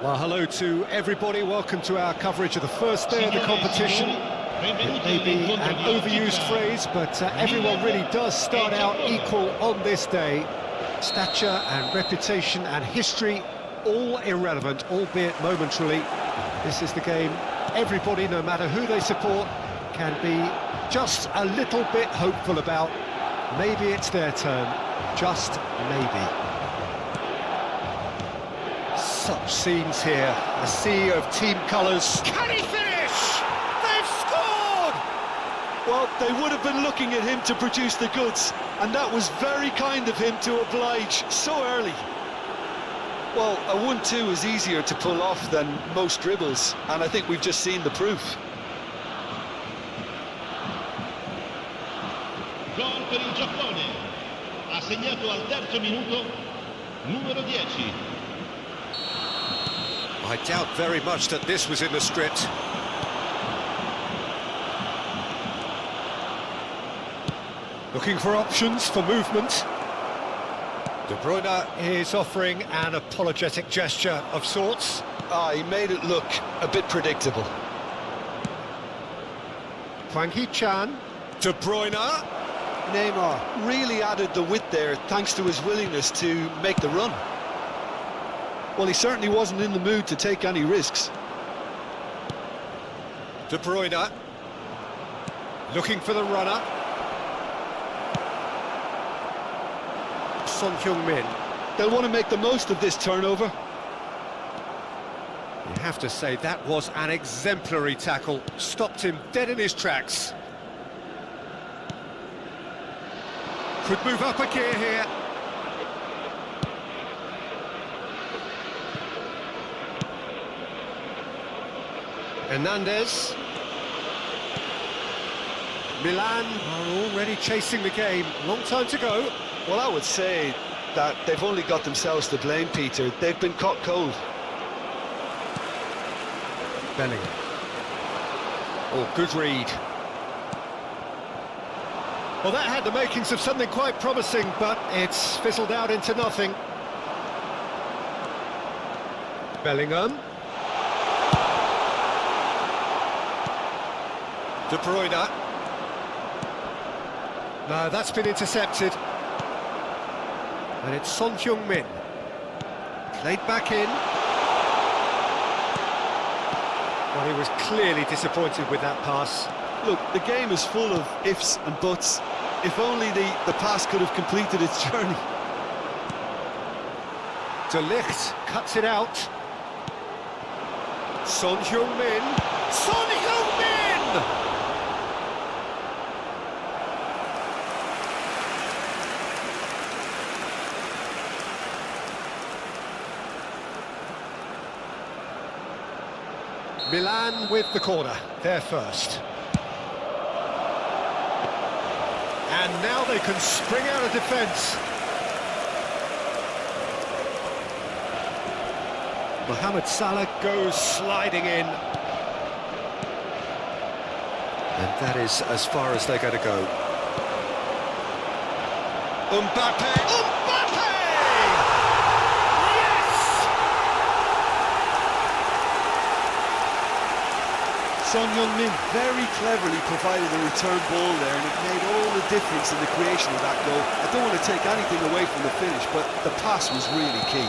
Well, hello to everybody. Welcome to our coverage of the first day of the competition. It may be an overused phrase, but everyone really does start out equal on this day. Stature and reputation and history, all irrelevant, albeit momentarily. This is the game everybody, no matter who they support, can be just a little bit hopeful about. Maybe it's their turn, just maybe. Such scenes here, a sea of team colours. Can he finish? They've scored! Well, they would have been looking at him to produce the goods, and that was very kind of him to oblige so early. Well, a 1-2 is easier to pull off than most dribbles, and I think we've just seen the proof. Gol per il Giappone, ha segnato al terzo minuto, numero 10. I doubt very much that this was in the script. Looking for options for movement. De Bruyne is offering an apologetic gesture of sorts. He made it look a bit predictable. Koechai, De Bruyne. Neymar really added the width there thanks to his willingness to make the run. Well, he certainly wasn't in the mood to take any risks. De Bruyne. Looking for the runner. Son Heung-min. They'll want to make the most of this turnover. You have to say that was an exemplary tackle. Stopped him dead in his tracks. Could move up a gear here. Hernandez. Milan are already chasing the game. Long time to go. Well, I would say that they've only got themselves to blame, Peter. They've been caught cold. Bellingham. Oh, good read. Well, that had the makings of something quite promising, but it's fizzled out into nothing. Bellingham. De Bruyne. No, that's been intercepted. And it's Son Heung-min. Played back in. Well, he was clearly disappointed with that pass. Look, the game is full of ifs and buts. If only the pass could have completed its journey. De Ligt cuts it out. Son Heung-min. Son Heung-min! Milan with the corner, they're first. And now they can spring out of defence. Mohamed Salah goes sliding in. And that is as far as they're going to go. Mbappe! Mbappe! Son Heung-min very cleverly provided a return ball there, and it made all the difference in the creation of that goal. I don't want to take anything away from the finish, but the pass was really key.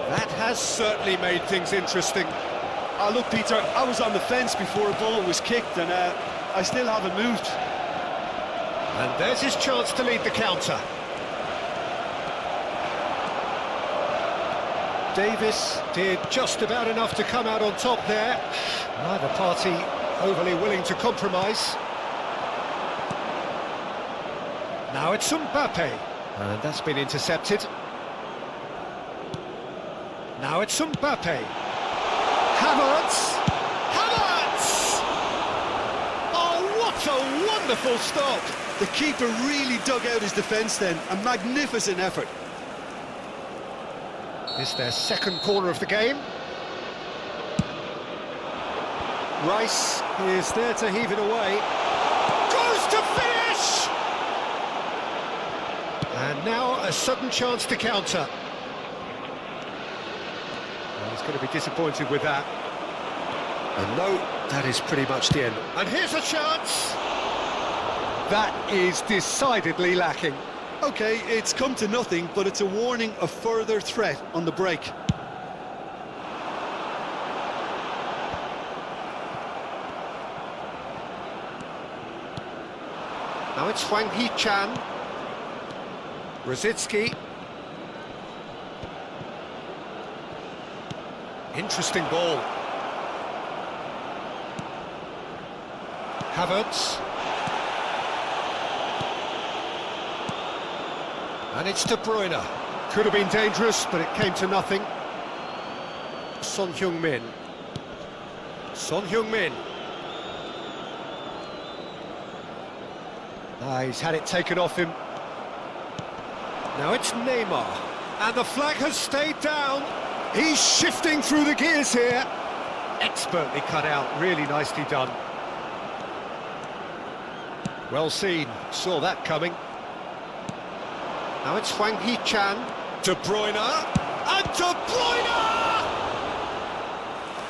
That has certainly made things interesting. Look, Peter, I was on the fence before a ball was kicked, and I still haven't moved. And there's his chance to lead the counter. Davis did just about enough to come out on top there. Neither party overly willing to compromise. Now it's Mbappe, and that's been intercepted. Now it's Mbappe. Havertz! Havertz! Oh, what a wonderful stop! The keeper really dug out his defence then. A magnificent effort. It's their second corner of the game. Rice is there to heave it away. Goes to finish! And now a sudden chance to counter. Well, he's going to be disappointed with that. And no, that is pretty much the end. And here's a chance! That is decidedly lacking. OK, it's come to nothing, but it's a warning of further threat on the break. Now it's Hwang Hee-chan. Rosicki. Interesting ball. Havertz. And it's De Bruyne. Could have been dangerous, but it came to nothing. Son Heung-min. Son Heung-min. He's had it taken off him. Now it's Neymar. And the flag has stayed down. He's shifting through the gears here. Expertly cut out, really nicely done. Well seen, saw that coming. Now it's Hwang Hee-chan. De Bruyne, and De Bruyne!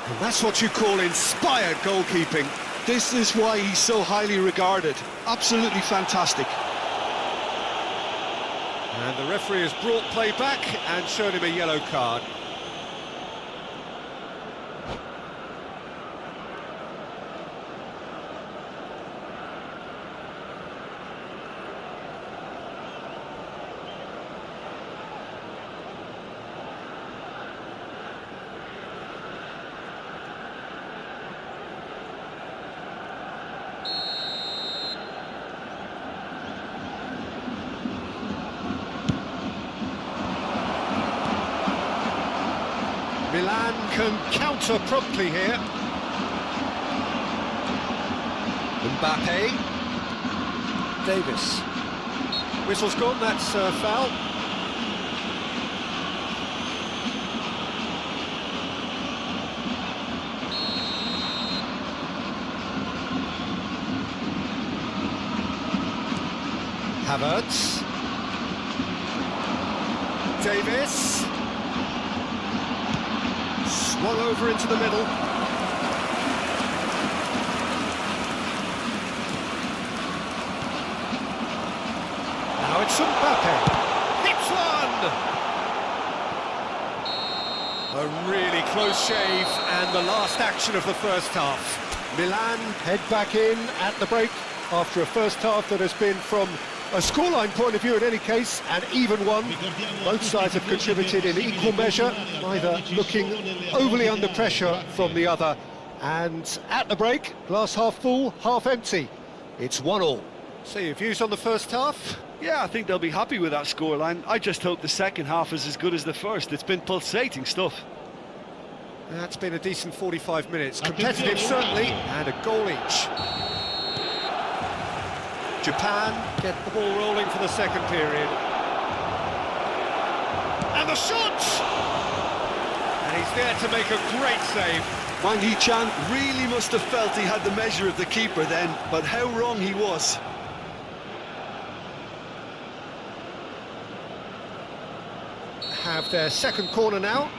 And that's what you call inspired goalkeeping. This is why he's so highly regarded. Absolutely fantastic. And the referee has brought play back and shown him a yellow card. Milan can counter promptly here. Mbappe. Davis. Whistle's gone, that's a foul. Havertz. Davis. Swung over into the middle. Now it's Mbappe. Hits one! A really close shave, and the last action of the first half. Milan head back in at the break after a first half that has been, from a scoreline point of view in any case, an even one. Both sides have contributed in equal measure, neither looking overly under pressure from the other. And at the break, glass half full, half empty. It's 1-1. So your views on the first half? Yeah, I think they'll be happy with that scoreline. I just hope the second half is as good as the first. It's been pulsating stuff. That's been a decent 45 minutes. Competitive, certainly, and a goal each. Japan get the ball rolling for the second period. And the shot! And he's there to make a great save. Hwang Hee-chan really must have felt he had the measure of the keeper then, but how wrong he was. Have their second corner now.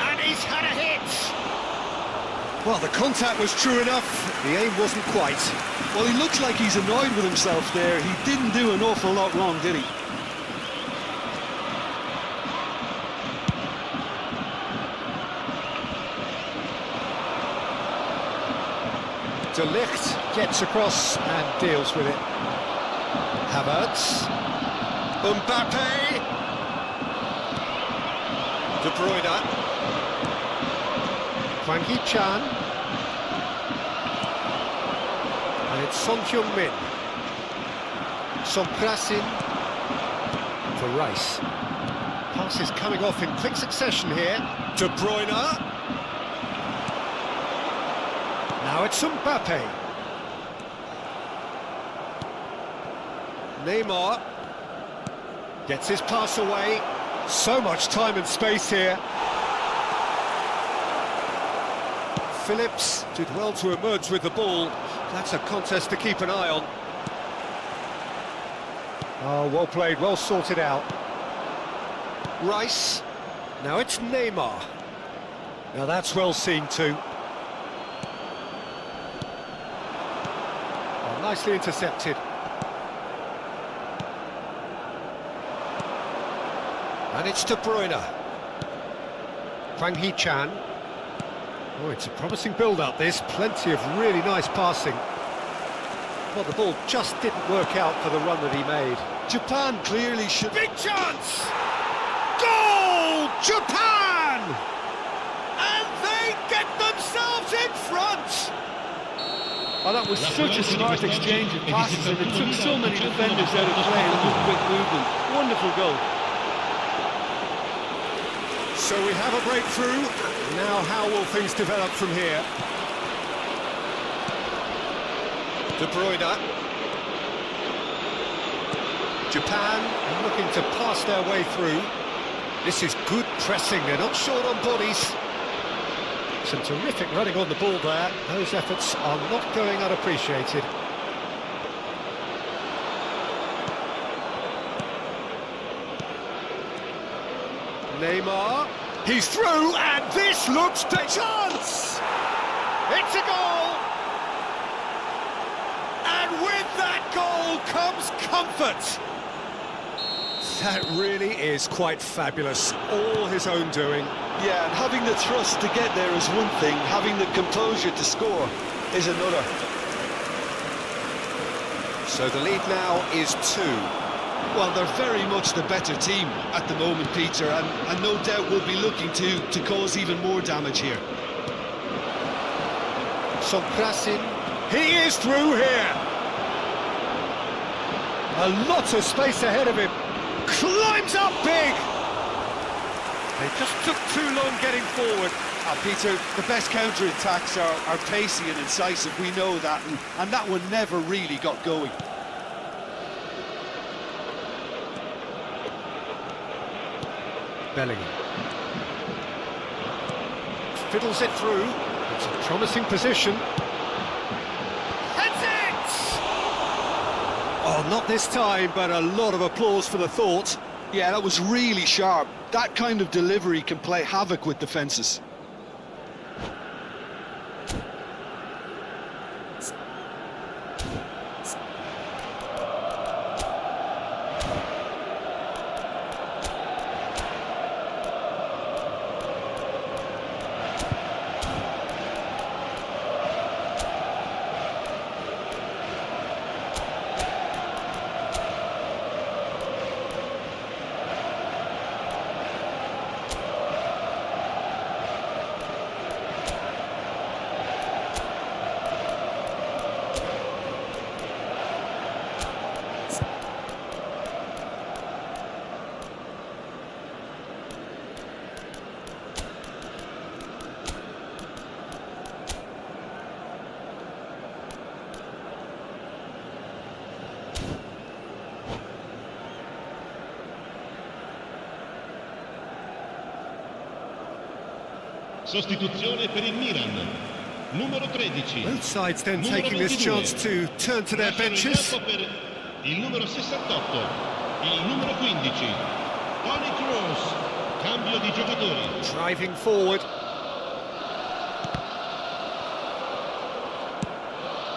And he's had a hit. Well, the contact was true enough, the aim wasn't quite. Well, he looks like he's annoyed with himself there. He didn't do an awful lot wrong, did he? De Ligt gets across and deals with it. Havertz. Mbappe. De Bruyne. Hwang Hee-chan. And it's Son Heung-min. Son Krasin. For Rice. Passes coming off in quick succession here. De Bruyne. Now it's Mbappe. Neymar gets his pass away. So much time and space here. Phillips did well to emerge with the ball. That's a contest to keep an eye on. Oh, well played, well sorted out. Rice. Now it's Neymar. Now that's well seen too. Nicely intercepted. And it's De Bruyne. Hwang Hee-chan. Oh, it's a promising build-up, this. Plenty of really nice passing. Well, the ball just didn't work out for the run that he made. Japan clearly should... Big chance! Goal! Japan! And they get themselves in front! Oh, that was such a smart exchange of passes, and it took so many defenders out of play and a good quick movement. Wonderful goal. So we have a breakthrough. Now how will things develop from here? De Bruyne. Japan looking to pass their way through. This is good pressing, they're not short on bodies. Some terrific running on the ball there. Those efforts are not going unappreciated. Neymar, he's through, and this looks the chance! It's a goal! And with that goal comes comfort! That really is quite fabulous, all his own doing. Yeah, and having the thrust to get there is one thing, having the composure to score is another. So the lead now is 2. Well, they're very much the better team at the moment, Peter, and no doubt will be looking to cause even more damage here. Sonkrasin, he is through here. A lot of space ahead of him. Climbs up big. They just took too long getting forward. Peter, the best counter-attacks are pacey and incisive, we know that, and that one never really got going. Bellingham fiddles it through. It's a promising position. Heads it! Oh, not this time, but a lot of applause for the thought. Yeah, that was really sharp. That kind of delivery can play havoc with defences. Sostituzione per il Milan, numero 13. Both sides then Numero taking this 22. chance to turn to their Lasciano il benches. campo per il numero 68, il numero 15, Toni Kroos, cambio di giocatori. Driving forward.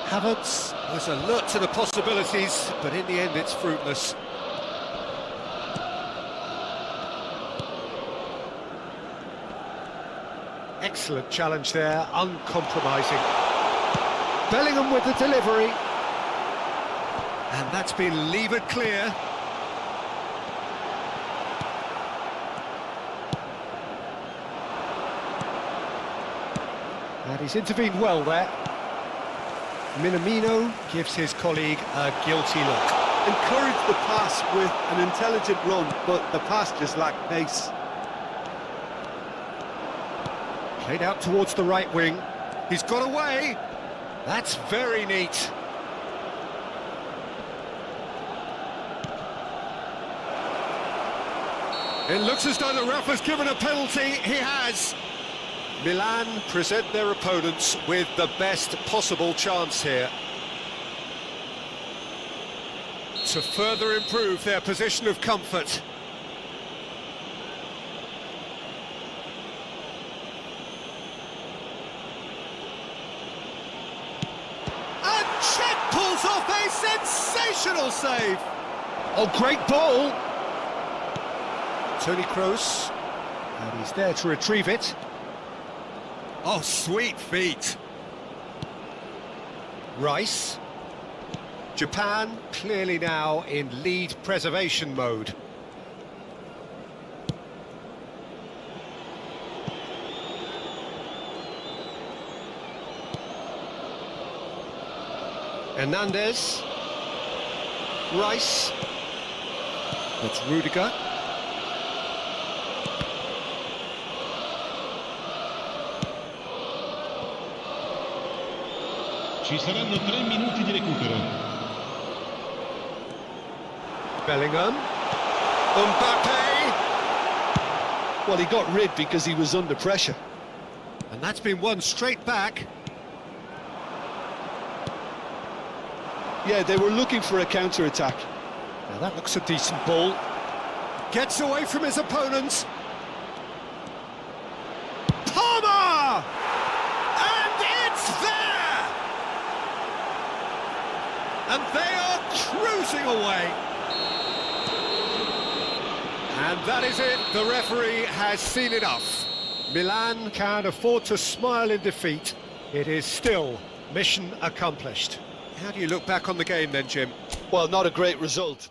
Havertz was alert to the possibilities, but in the end it's fruitless. Excellent challenge there, uncompromising. Bellingham with the delivery. And that's been levered clear. And he's intervened well there. Minamino gives his colleague a guilty look. Encourage the pass with an intelligent run, but the pass just lacked pace. Played out towards the right wing. He's got away. That's very neat. It looks as though the ref has given a penalty. He has. Milan present their opponents with the best possible chance here to further improve their position of comfort. And Cech pulls off a sensational save. Oh, great ball. Toni Kroos, and he's there to retrieve it. Oh, sweet feet. Rice. Japan clearly now in lead preservation mode. Hernandez. Rice. That's Rudiger. Ci saranno 3 minuti di recupero. Bellingham. Mbappe. Well, he got rid because he was under pressure. And that's been won straight back. Yeah, they were looking for a counter-attack. Now that looks a decent ball. Gets away from his opponents. Palmer! And it's there! And they are cruising away. And that is it. The referee has seen enough. Milan can afford to smile in defeat. It is still mission accomplished. How do you look back on the game then, Jim? Well, not a great result.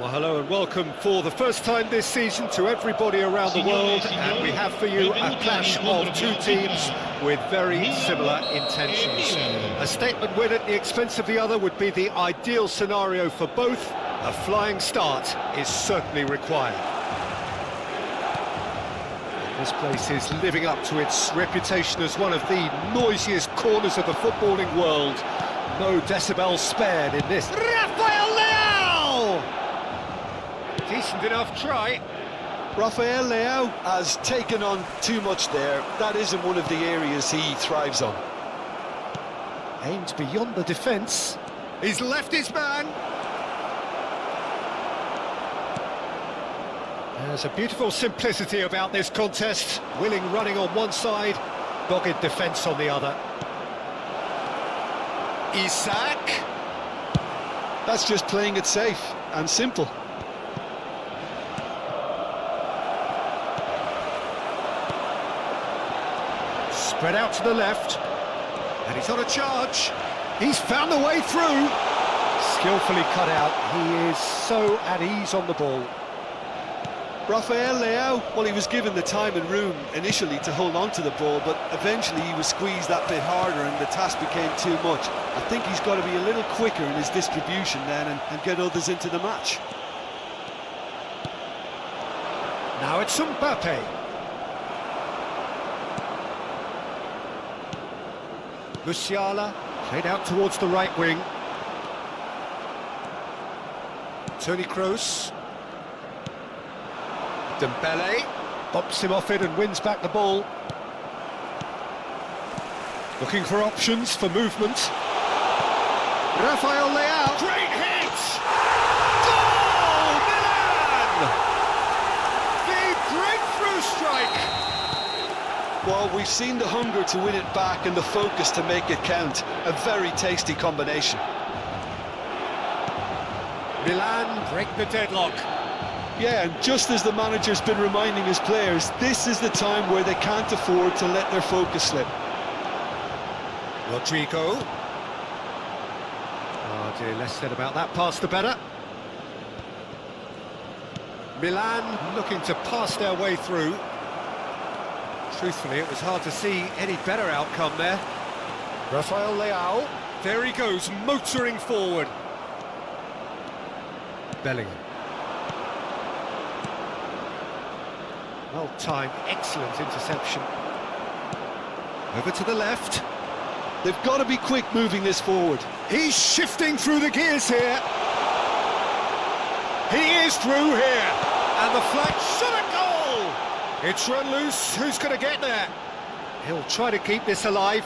Well, hello and welcome for the first time this season to everybody around the world, and we have for you a clash of two teams with very similar intentions. A statement win at the expense of the other would be the ideal scenario for both. A flying start is certainly required. This place is living up to its reputation as one of the noisiest corners of the footballing world. No decibels spared in this. Rafael Leao! Decent enough try. Rafael Leao has taken on too much there. That isn't one of the areas he thrives on. Aimed beyond the defence. He's left his man. There's a beautiful simplicity about this contest. Willing running on one side, dogged defence on the other. Isak. That's just playing it safe and simple. Spread out to the left. And he's on a charge. He's found a way through. Skillfully cut out. He is so at ease on the ball. Rafael Leao, well, he was given the time and room initially to hold on to the ball, but eventually he was squeezed that bit harder and the task became too much. I think he's got to be a little quicker in his distribution then and get others into the match. Now it's Mbappe. Musiala played out towards the right wing. Toni Kroos. Dembele bops him off it and wins back the ball. Looking for options for movement. Rafael Leao. Great hit! Goal! Milan! The breakthrough strike! Well, we've seen the hunger to win it back and the focus to make it count. A very tasty combination. Milan break the deadlock. Yeah, and just as the manager's been reminding his players, this is the time where they can't afford to let their focus slip. Rodrigo. Oh dear, less said about that pass the better. Milan looking to pass their way through. Truthfully, it was hard to see any better outcome there. Rafael Leao. There he goes, motoring forward. Bellingham. Well-timed, excellent interception. Over to the left. They've got to be quick moving this forward. He's shifting through the gears here. He is through here. And the flag shot a goal. It's run loose. Who's going to get there? He'll try to keep this alive.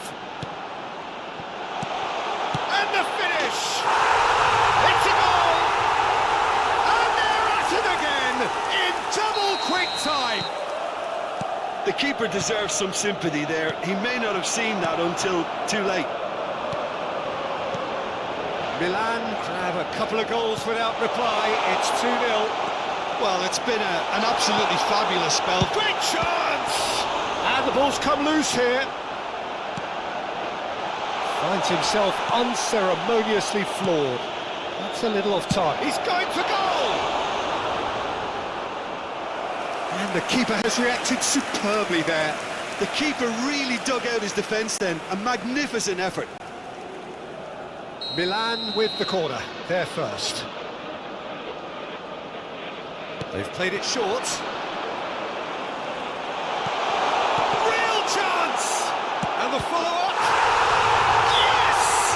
And the finish. It's a goal. And they're at it again in double quick time. The keeper deserves some sympathy there. He may not have seen that until too late. Milan grab a couple of goals without reply. It's 2-0. Well, it's been an absolutely fabulous spell. Great chance! And the ball's come loose here. Finds himself unceremoniously floored. That's a little off target. He's going for goal! And the keeper has reacted superbly there. The keeper really dug out his defence then. A magnificent effort. Milan with the corner, they're first. They've played it short. Real chance! And the follow-up. Yes!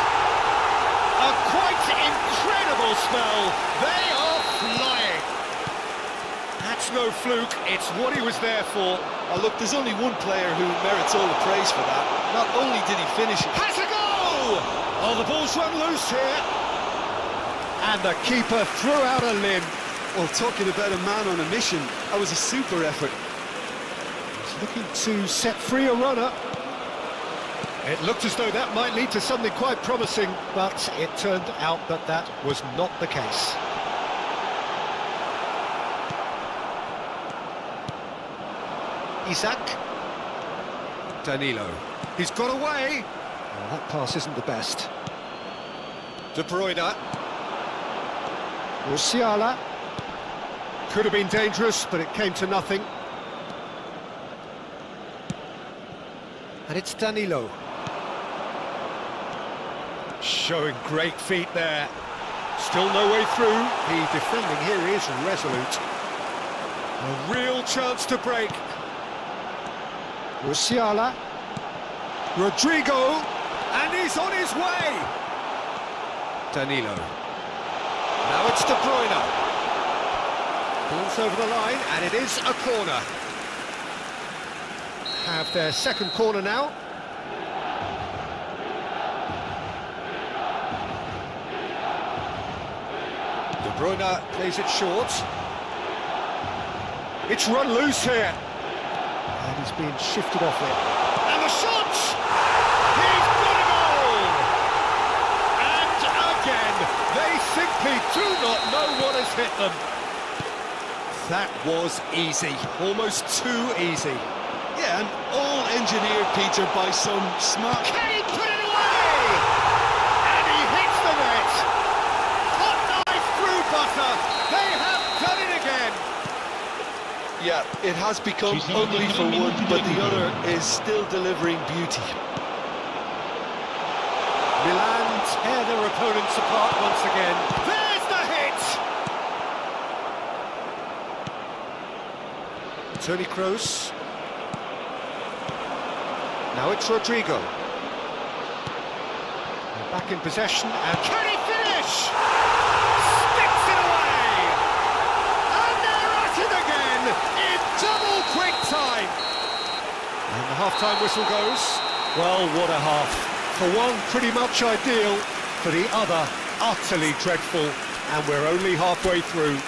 A quite incredible spell. They are flying. That's no fluke, it's what he was there for. Oh, look, there's only one player who merits all the praise for that. Not only did he finish it... Has a goal! Oh, the ball's run loose here. And the keeper threw out a limb. Well, talking about a man on a mission, that was a super effort. He's looking to set free a runner. It looked as though that might lead to something quite promising, but it turned out that that was not the case. Isak. Danilo. He's got away. Well, that pass isn't the best. De Bruyne. Musiala. Could have been dangerous, but it came to nothing. And it's Danilo. Showing great feet there. Still no way through. The defending here is resolute. A real chance to break. Musiala. Rodrigo. And he's on his way. Danilo. Now it's De Bruyne. Ball's over the line, and it is a corner. Have their second corner now. De Bruyne plays it short. It's run loose here. And he's being shifted off it. And the shot! He's got a goal! And again, they simply do not know what has hit them. That was easy, almost too easy. Yeah, and all engineered, Peter, by some smart... Can he put it away? And he hits the net. Hot knife through butter. They have done it again. Yeah, it has become ugly for one, but the other is still delivering beauty. Milan tear their opponents apart once again. There's the hit! Toni Kroos. Now it's Rodrigo. They're back in possession, and can he finish? Sticks it away! And they're at it again in double quick time. And the half-time whistle goes. Well, what a half. For one, pretty much ideal. For the other, utterly dreadful. And we're only halfway through.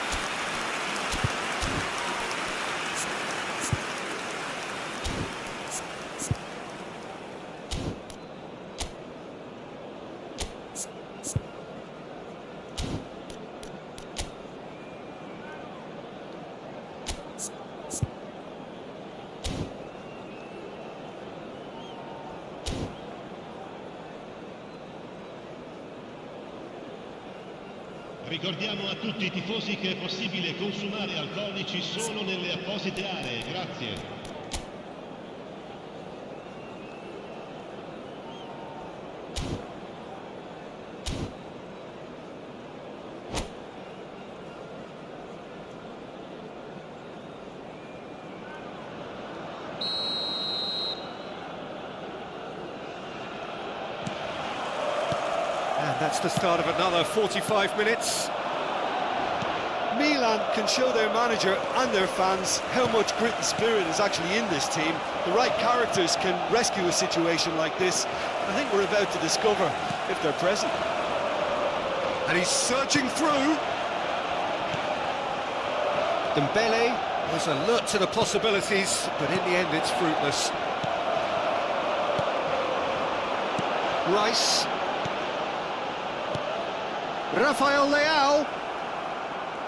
Ricordiamo a tutti i tifosi che è possibile consumare alcolici solo nelle apposite aree. Grazie. And that's the start of another 45 minutes. Milan can show their manager and their fans how much grit and spirit is actually in this team. The right characters can rescue a situation like this. I think we're about to discover if they're present. And he's surging through. Dembele was alert to the possibilities, but in the end it's fruitless. Rice. Rafael Leao.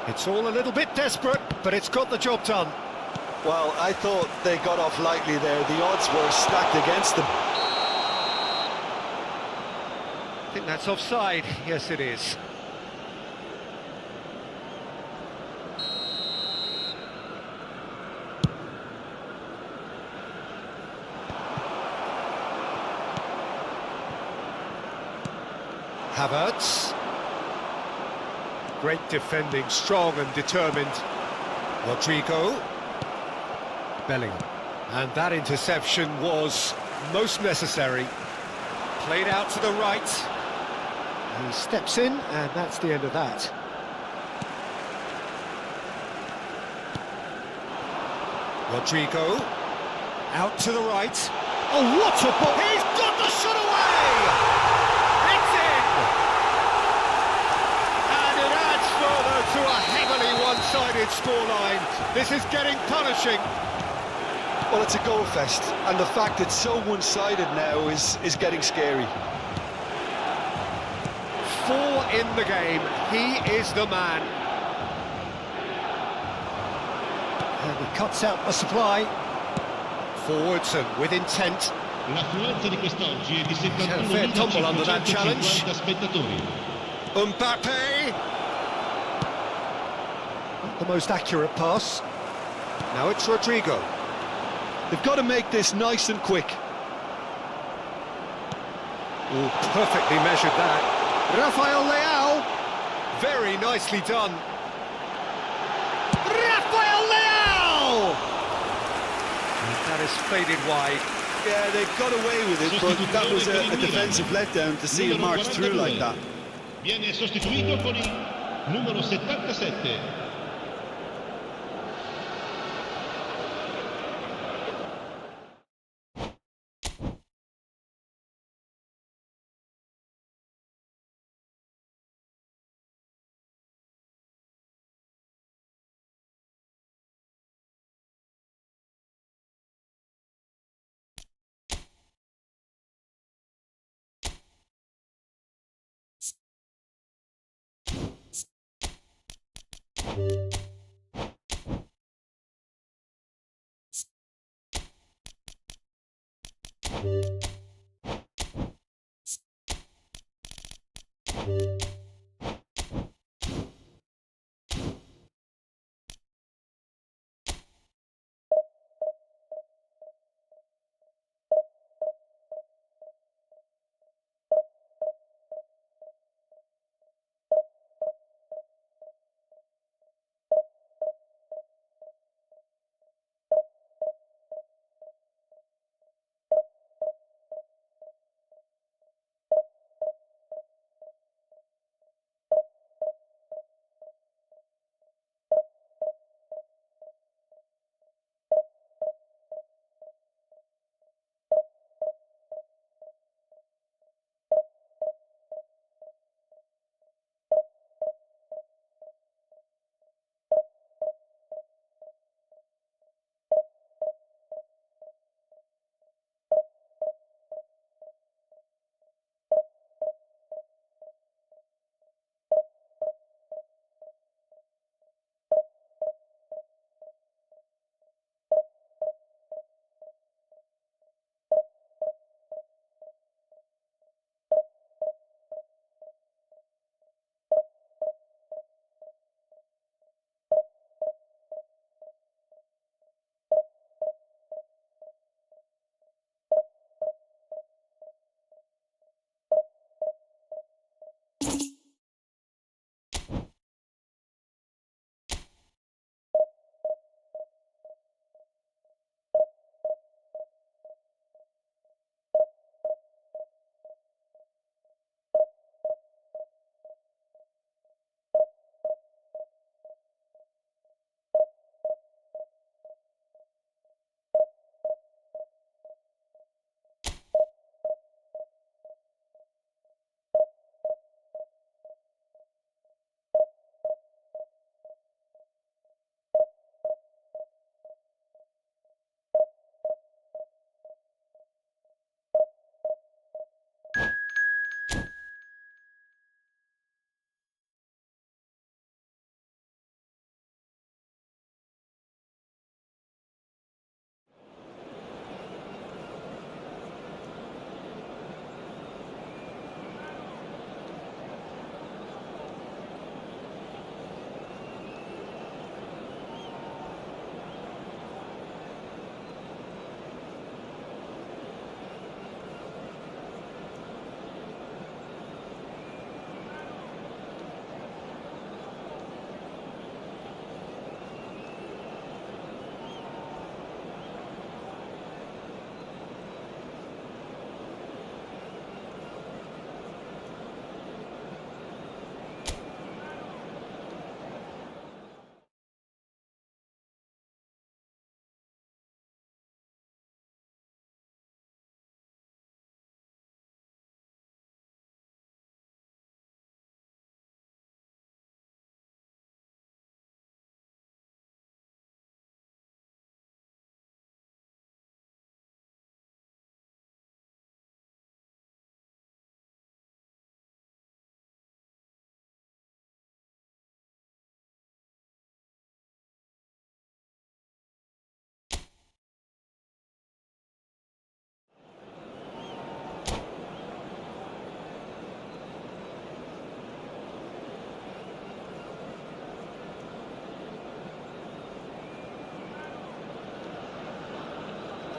It's all a little bit desperate, but it's got the job done. Well, I thought they got off lightly there. The odds were stacked against them. I think that's offside. Yes, it is. Havertz. Great defending, strong and determined. Rodrigo. Bellingham. And that interception was most necessary. Played out to the right. He steps in, and that's the end of that. Rodrigo. Out to the right. Oh, what a ball! He's got the shot away! To a heavily one-sided scoreline. This is getting punishing. Well, it's a goal fest, and the fact it's so one-sided now is getting scary. 4 in the game. He is the man. And he cuts out the supply. Forwards and with intent. L'affluenza di quest'oggi è di Had a fair tumble under that challenge. 71.550 spettatori. Mbappe. The most accurate pass. Now it's Rodrigo. They've got to make this nice and quick. Oh, perfectly measured that. Rafael Leao. Very nicely done. Rafael Leao! And that is faded wide. Yeah, they got away with it, but that was a defensive letdown to see him march through like that. Viene sostituito con il numero 77.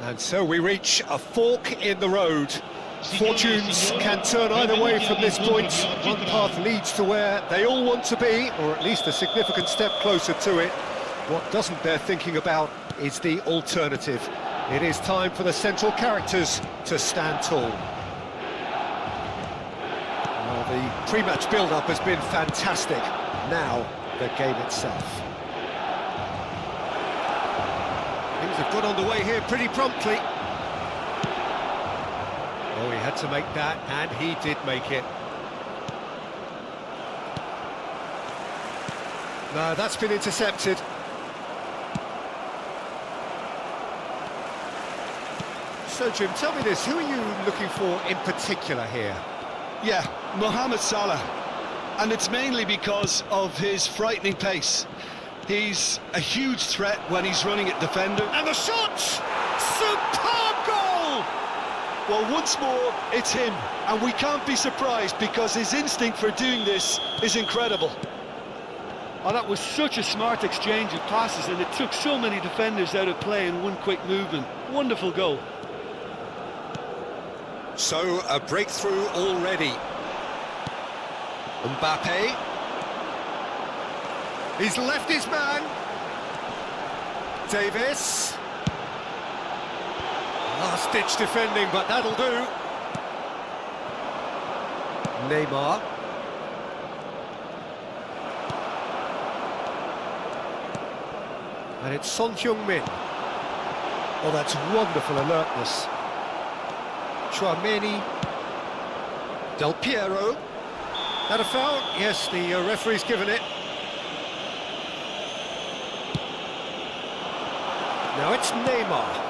And so we reach a fork in the road. Fortunes can turn either way from this point. One path leads to where they all want to be, or at least a significant step closer to it. What doesn't bear thinking about is the alternative. It is time for the central characters to stand tall. Well, the pre-match build-up has been fantastic. Now, the game itself. Things have got underway here pretty promptly. Oh, he had to make that, and he did make it. No, that's been intercepted. So, Jim, tell me this, who are you looking for in particular here? Yeah, Mohamed Salah. And it's mainly because of his frightening pace. He's a huge threat when he's running at defender. And the shot! Superb goal! Well, once more, it's him. And we can't be surprised because his instinct for doing this is incredible. Oh, that was such a smart exchange of passes, and it took so many defenders out of play in one quick movement. Wonderful goal. So, a breakthrough already. Mbappe. He's left his man. Davis. Last-ditch defending, but that'll do. Neymar. And it's Son Heung-min. Oh, that's wonderful alertness. Chouameni. Del Piero. That a foul? Yes, the referee's given it. Now it's Neymar.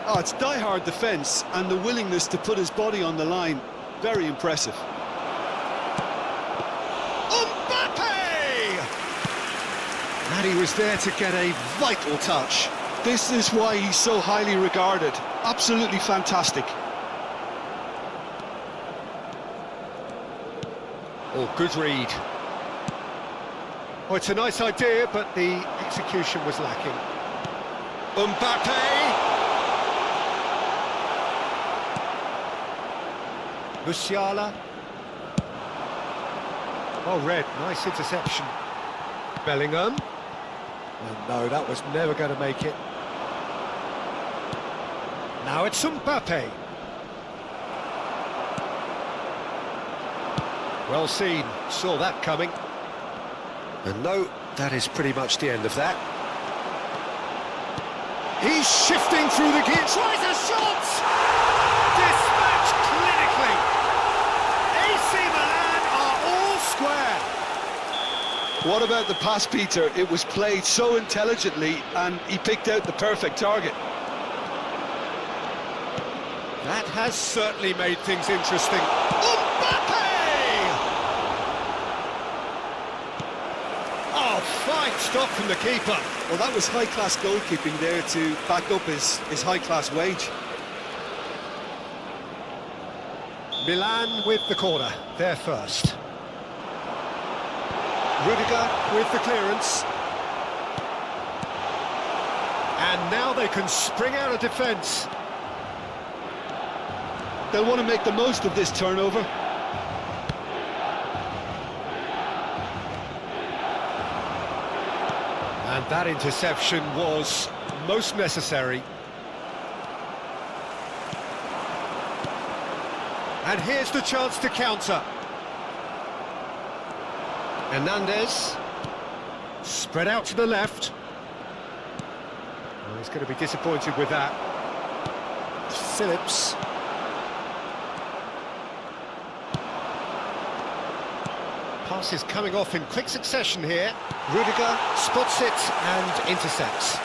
Oh, it's die-hard defence and the willingness to put his body on the line. Very impressive. Mbappe! And he was there to get a vital touch. This is why he's so highly regarded. Absolutely fantastic. Oh, good read. Oh, it's a nice idea, but the execution was lacking. Mbappe! Musiala. Oh, red, nice interception. Bellingham. Oh, no, that was never going to make it. Now it's Mbappe. Well seen, saw that coming. And no, that is pretty much the end of that. He's shifting through the gear, tries a shot! Dispatched clinically. AC Milan are all square. What about the pass, Peter? It was played so intelligently and he picked out the perfect target. That has certainly made things interesting. Mbappe! Oh, fine stop from the keeper. Well, that was high-class goalkeeping there to back up his high-class wage. Milan with the corner, they're first. Rudiger with the clearance. And now they can spring out of defence. They'll want to make the most of this turnover. And that interception was most necessary. And here's the chance to counter. Hernandez. Spread out to the left. Well, he's going to be disappointed with that. Phillips. Passes coming off in quick succession here. Rudiger spots it and intercepts.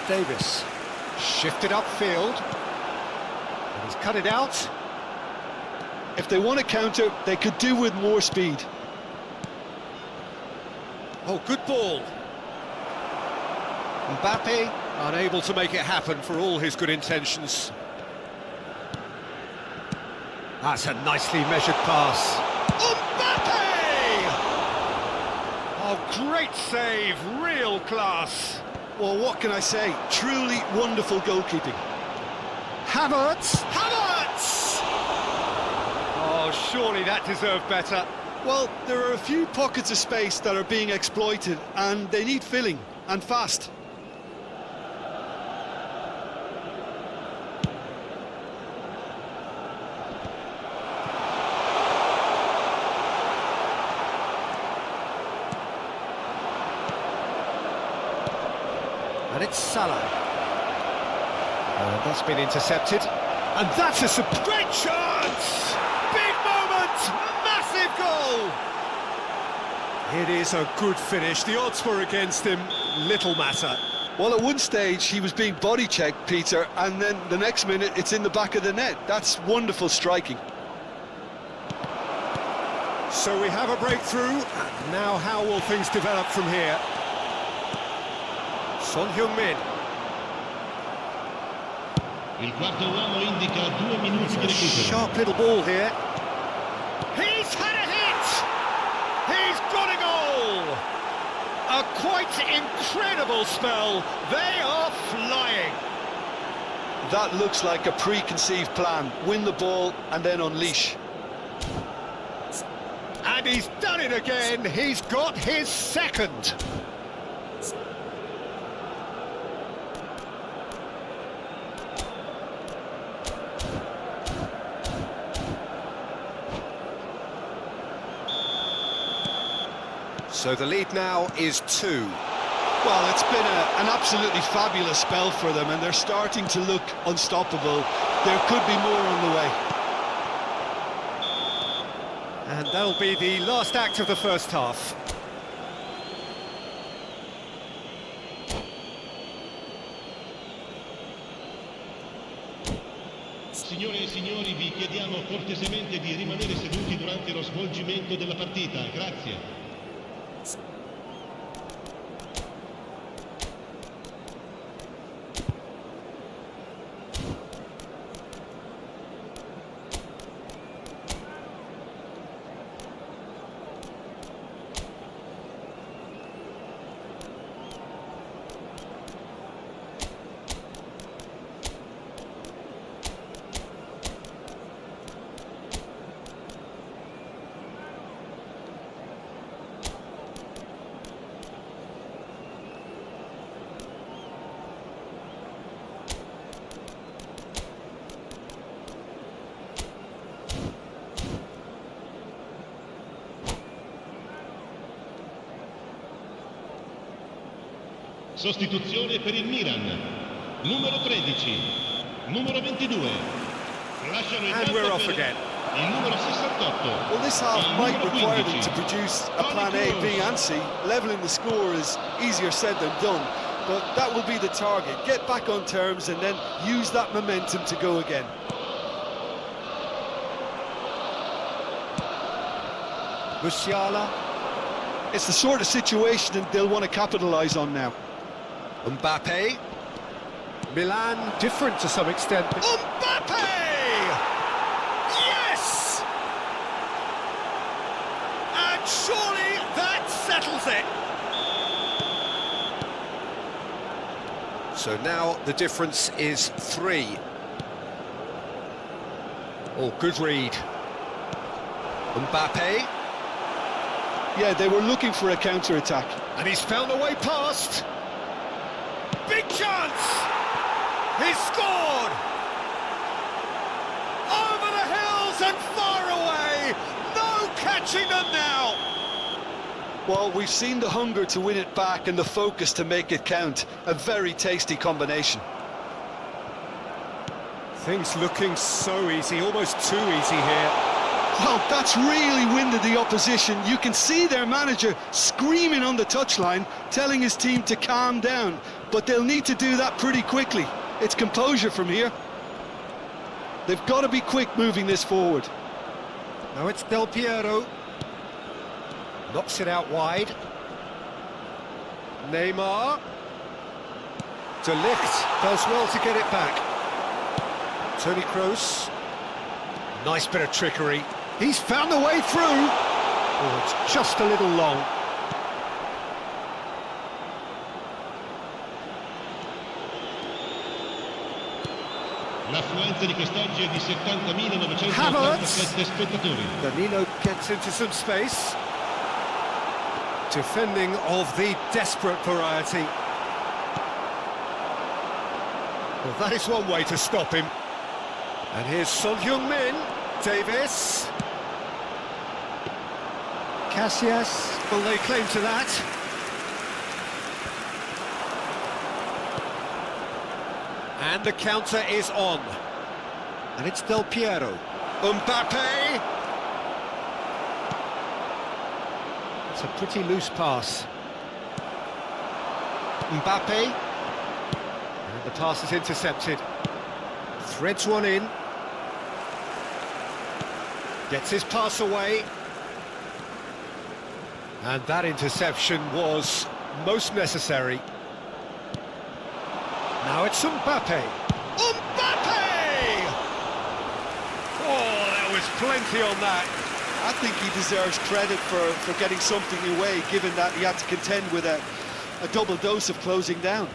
Davis shifted upfield. And he's cut it out. If they want to counter, they could do with more speed. Oh, good ball. Mbappe unable to make it happen for all his good intentions. That's a nicely measured pass. Mbappe! Oh, great save, real class. Well, what can I say? Truly wonderful goalkeeping. Havertz. Havertz! Oh, surely that deserved better. Well, there are a few pockets of space that are being exploited, and they need filling, and fast. And it's Salah. That's been intercepted. And that's a Great chance! Big moment! Massive goal! It is a good finish. The odds were against him. Little matter. Well, at one stage, he was being body-checked, Peter, and then the next minute, it's in the back of the net. That's wonderful striking. So we have a breakthrough. Now how will things develop from here? Son Heung-min. Il quarto uomo indica 2 minuti di recupero. Sharp little ball here. He's had a hit! He's got a goal! A quite incredible spell. They are flying. That looks like a preconceived plan. Win the ball and then unleash. And he's done it again. He's got his second. So the lead now is 2. Well, it's been an absolutely fabulous spell for them, and they're starting to look unstoppable. There could be more on the way. And that'll be the last act of the first half. Signore e signori, vi chiediamo cortesemente di rimanere seduti durante lo svolgimento della partita. Grazie. Sostituzione per il Milan. Numero 13, numero 22. Lasciano il And campo we're off per again. il numero 68. Well, this half il might numero require 15. them to produce a plan A, B and C. Levelling the score is easier said than done, but that will be the target. Get back on terms and then use that momentum to go again. Musiala. It's the sort of situation that they'll want to capitalise on now. Mbappe. Milan, different to some extent. Mbappe! Yes! And surely that settles it. So now the difference is 3. Oh, good read. Mbappe. Yeah, they were looking for a counter-attack. And he's found a way past. Big chance! He's scored! Over the hills and far away! No catching them now! Well, we've seen the hunger to win it back and the focus to make it count. A very tasty combination. Things looking so easy, almost too easy here. Well, that's really winded the opposition. You can see their manager screaming on the touchline, telling his team to calm down. But they'll need to do that pretty quickly. It's composure from here. They've got to be quick moving this forward. Now it's Del Piero. Knocks it out wide. Neymar. De Ligt does well to get it back. Toni Kroos. Nice bit of trickery. He's found the way through. Oh, it's just a little long. L'affluenza di quest'oggi è di 70.987 Havertz. spettatori. Danilo gets into some space. Defending of the desperate variety. Well, that is one way to stop him. And here's Son Heung-min. Davis. Casillas will lay claim to that. And the counter is on. And it's Del Piero. Mbappe! It's a pretty loose pass. Mbappe. And the pass is intercepted. Threads one in. Gets his pass away. And that interception was most necessary. Now it's Mbappe. Mbappe! Oh, there was plenty on that. I think he deserves credit for getting something away, given that he had to contend with a double dose of closing down.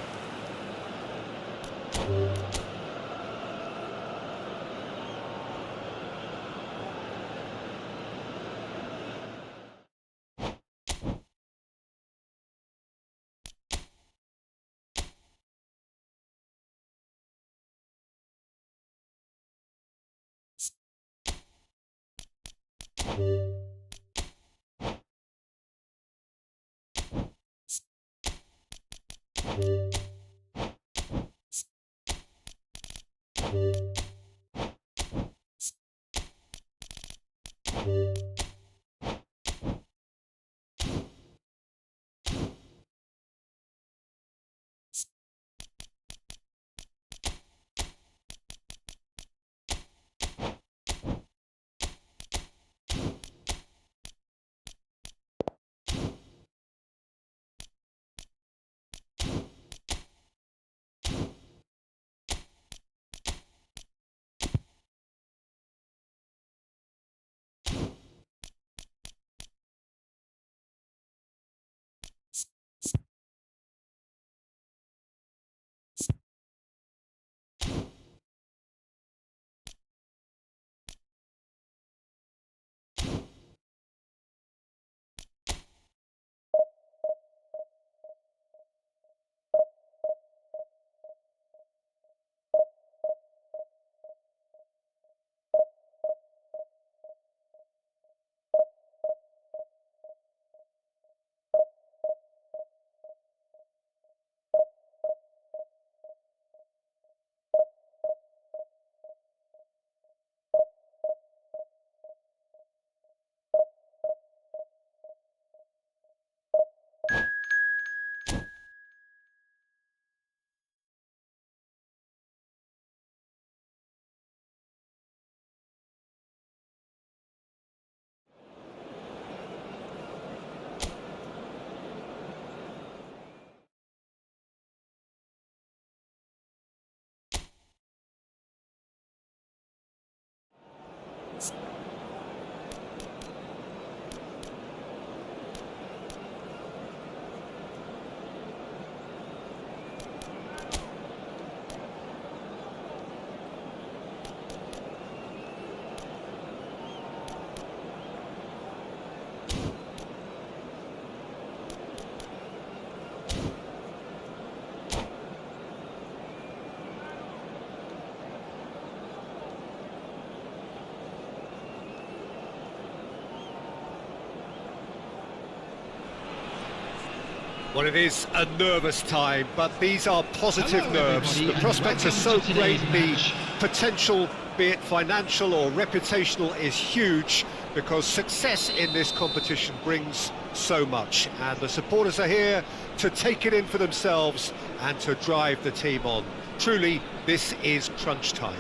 Well, it is a nervous time, but these are positive nerves. The prospects are so great, the potential, be it financial or reputational, is huge, because success in this competition brings so much, and the supporters are here to take it in for themselves and to drive the team on. Truly, this is crunch time.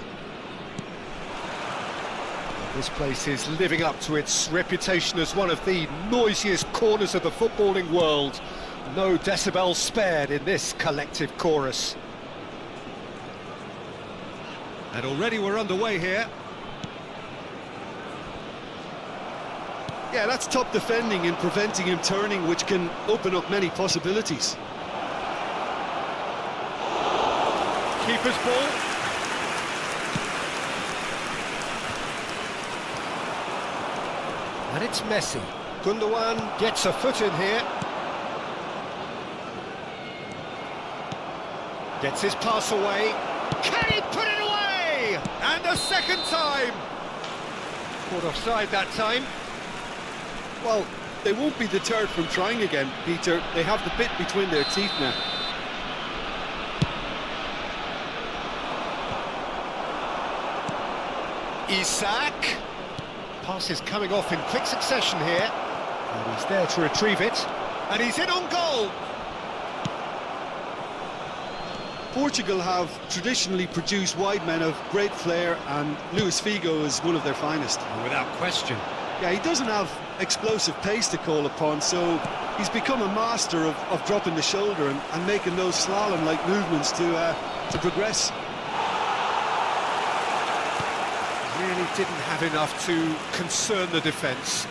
This place is living up to its reputation as one of the noisiest corners of the footballing world. No decibels spared in this collective chorus. And already we're underway here. Yeah, that's top defending and preventing him turning, which can open up many possibilities. Keeper's ball. And it's Messi. Gundogan gets a foot in here. Gets his pass away. Can he put it away? And a second time. Caught offside that time. Well, they won't be deterred from trying again, Peter. They have the bit between their teeth now. Isak. Pass is coming off in quick succession here. And he's there to retrieve it. And he's in on goal. Portugal have traditionally produced wide men of great flair, and Luis Figo is one of their finest. Without question. Yeah, he doesn't have explosive pace to call upon, so he's become a master of dropping the shoulder and making those slalom-like movements to progress. Really didn't have enough to concern the defence.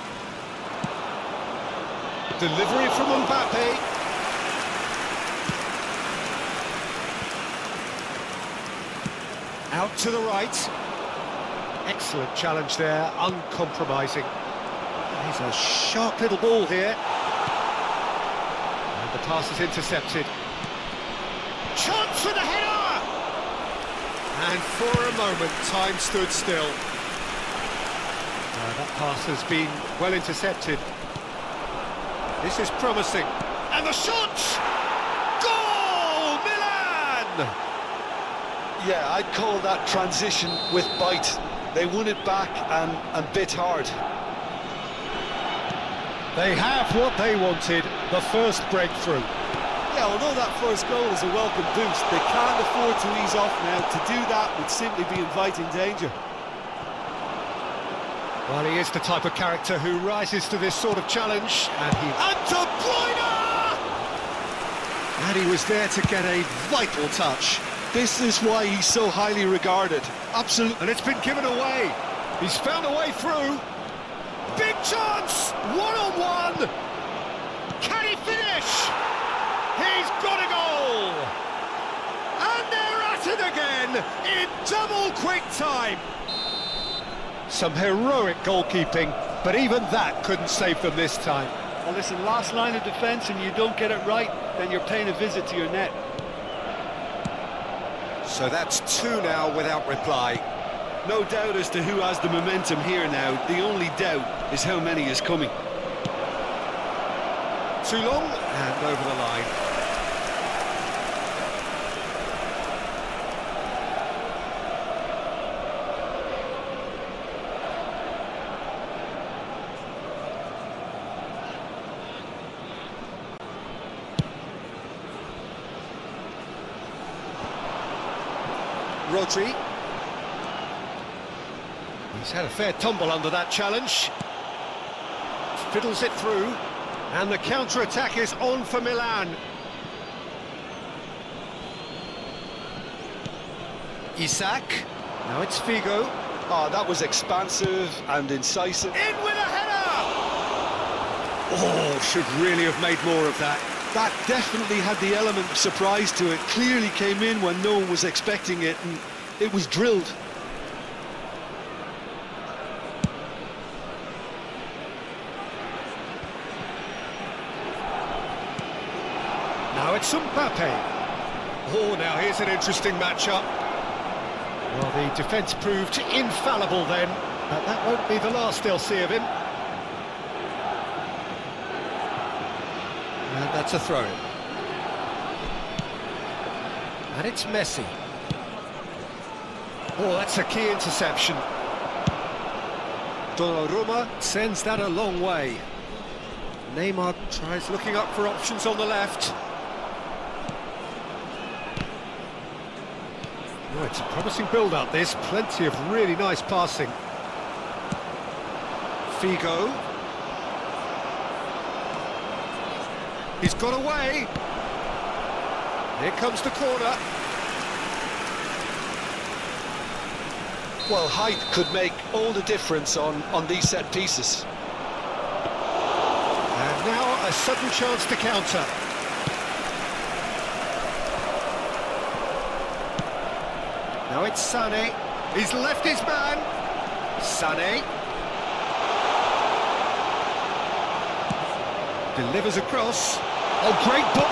Delivery from Mbappe. Out to the right. Excellent challenge there, uncompromising. He's a sharp little ball here. And the pass is intercepted. Chance for the header! And for a moment, time stood still. That pass has been well intercepted. This is promising. And the shot! Goal! Milan! Yeah, I'd call that transition with bite. They won it back and bit hard. They have what they wanted, the first breakthrough. Yeah, although that first goal is a welcome boost, they can't afford to ease off now. To do that would simply be inviting danger. Well, he is the type of character who rises to this sort of challenge, and De Bruyne! And he was there to get a vital touch. This is why he's so highly regarded. Absolutely. And it's been given away. He's found a way through. Big chance! One-on-one! Can he finish? He's got a goal! And they're at it again in double quick time. Some heroic goalkeeping, but even that couldn't save them this time. Well, listen, last line of defence and you don't get it right, then you're paying a visit to your net. So that's two now without reply. No doubt as to who has the momentum here now. The only doubt is how many is coming. Too long and over the line. Rodri. He's had a fair tumble under that challenge. Fiddles it through. And the counter-attack is on for Milan. Isak. Now it's Figo. Oh, that was expansive and incisive. In with a header! Oh, should really have made more of that. That definitely had the element of surprise to it. Clearly came in when no one was expecting it, and it was drilled. Now it's Mbappe. Oh, now here's an interesting matchup. Well, the defence proved infallible then, but that won't be the last they'll see of him. And that's a throw-in. And it's Messi. Oh, that's a key interception. Donnarumma sends that a long way. Neymar tries looking up for options on the left. Oh, it's a promising build-up, this. Plenty of really nice passing. Figo. He's got away. Here comes the corner. Well, height could make all the difference on these set pieces. And now a sudden chance to counter. Now it's Sané. He's left his man. Sané. Delivers across. Oh, great ball.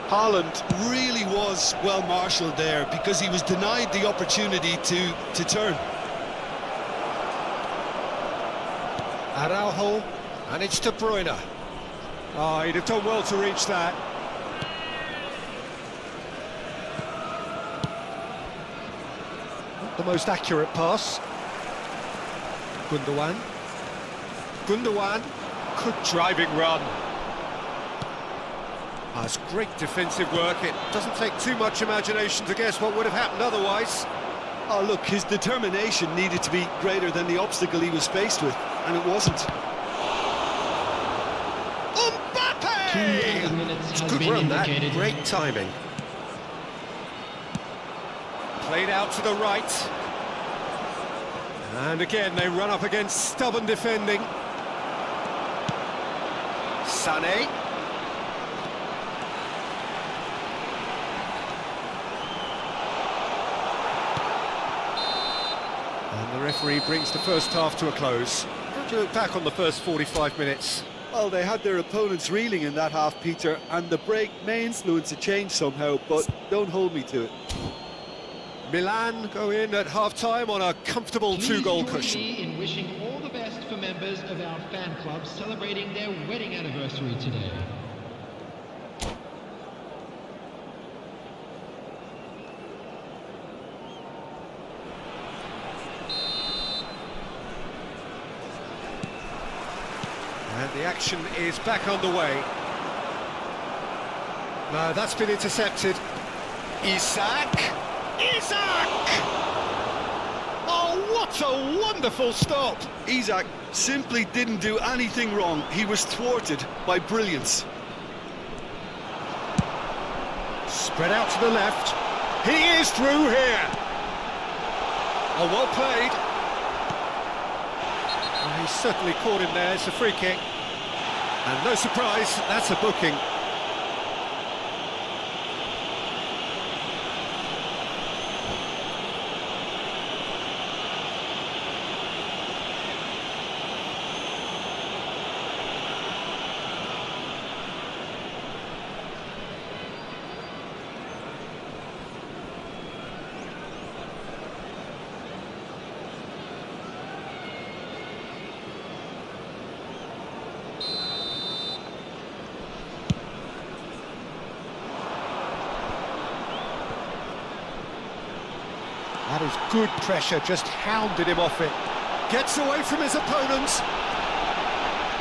Haaland really was well marshalled there because he was denied the opportunity to turn. Ajoe, and it's De Bruyne. Oh, he'd have done well to reach that. Not the most accurate pass. Gundogan. Good driving run. That's great defensive work. It doesn't take too much imagination to guess what would have happened otherwise. Oh, look, his determination needed to be greater than the obstacle he was faced with, and it wasn't. It's a good run, that. Great timing. Played out to the right. And again, they run up against stubborn defending. Sané. And the referee brings the first half to a close. How do you look back on the first 45 minutes? Well, they had their opponents reeling in that half, Peter, and the break may influence a change somehow, but don't hold me to it. Milan go in at half-time on a comfortable two-goal cushion. In wishing all the best for members of our fan club celebrating their wedding anniversary today. And the action is back underway. No, that's been intercepted. Isak! Oh, what a wonderful stop! Isak simply didn't do anything wrong. He was thwarted by brilliance. Spread out to the left. He is through here. Oh, well played. Well, he's certainly caught him there. It's a free kick. And no surprise, that's a booking. That is good pressure, just hounded him off it. Gets away from his opponent.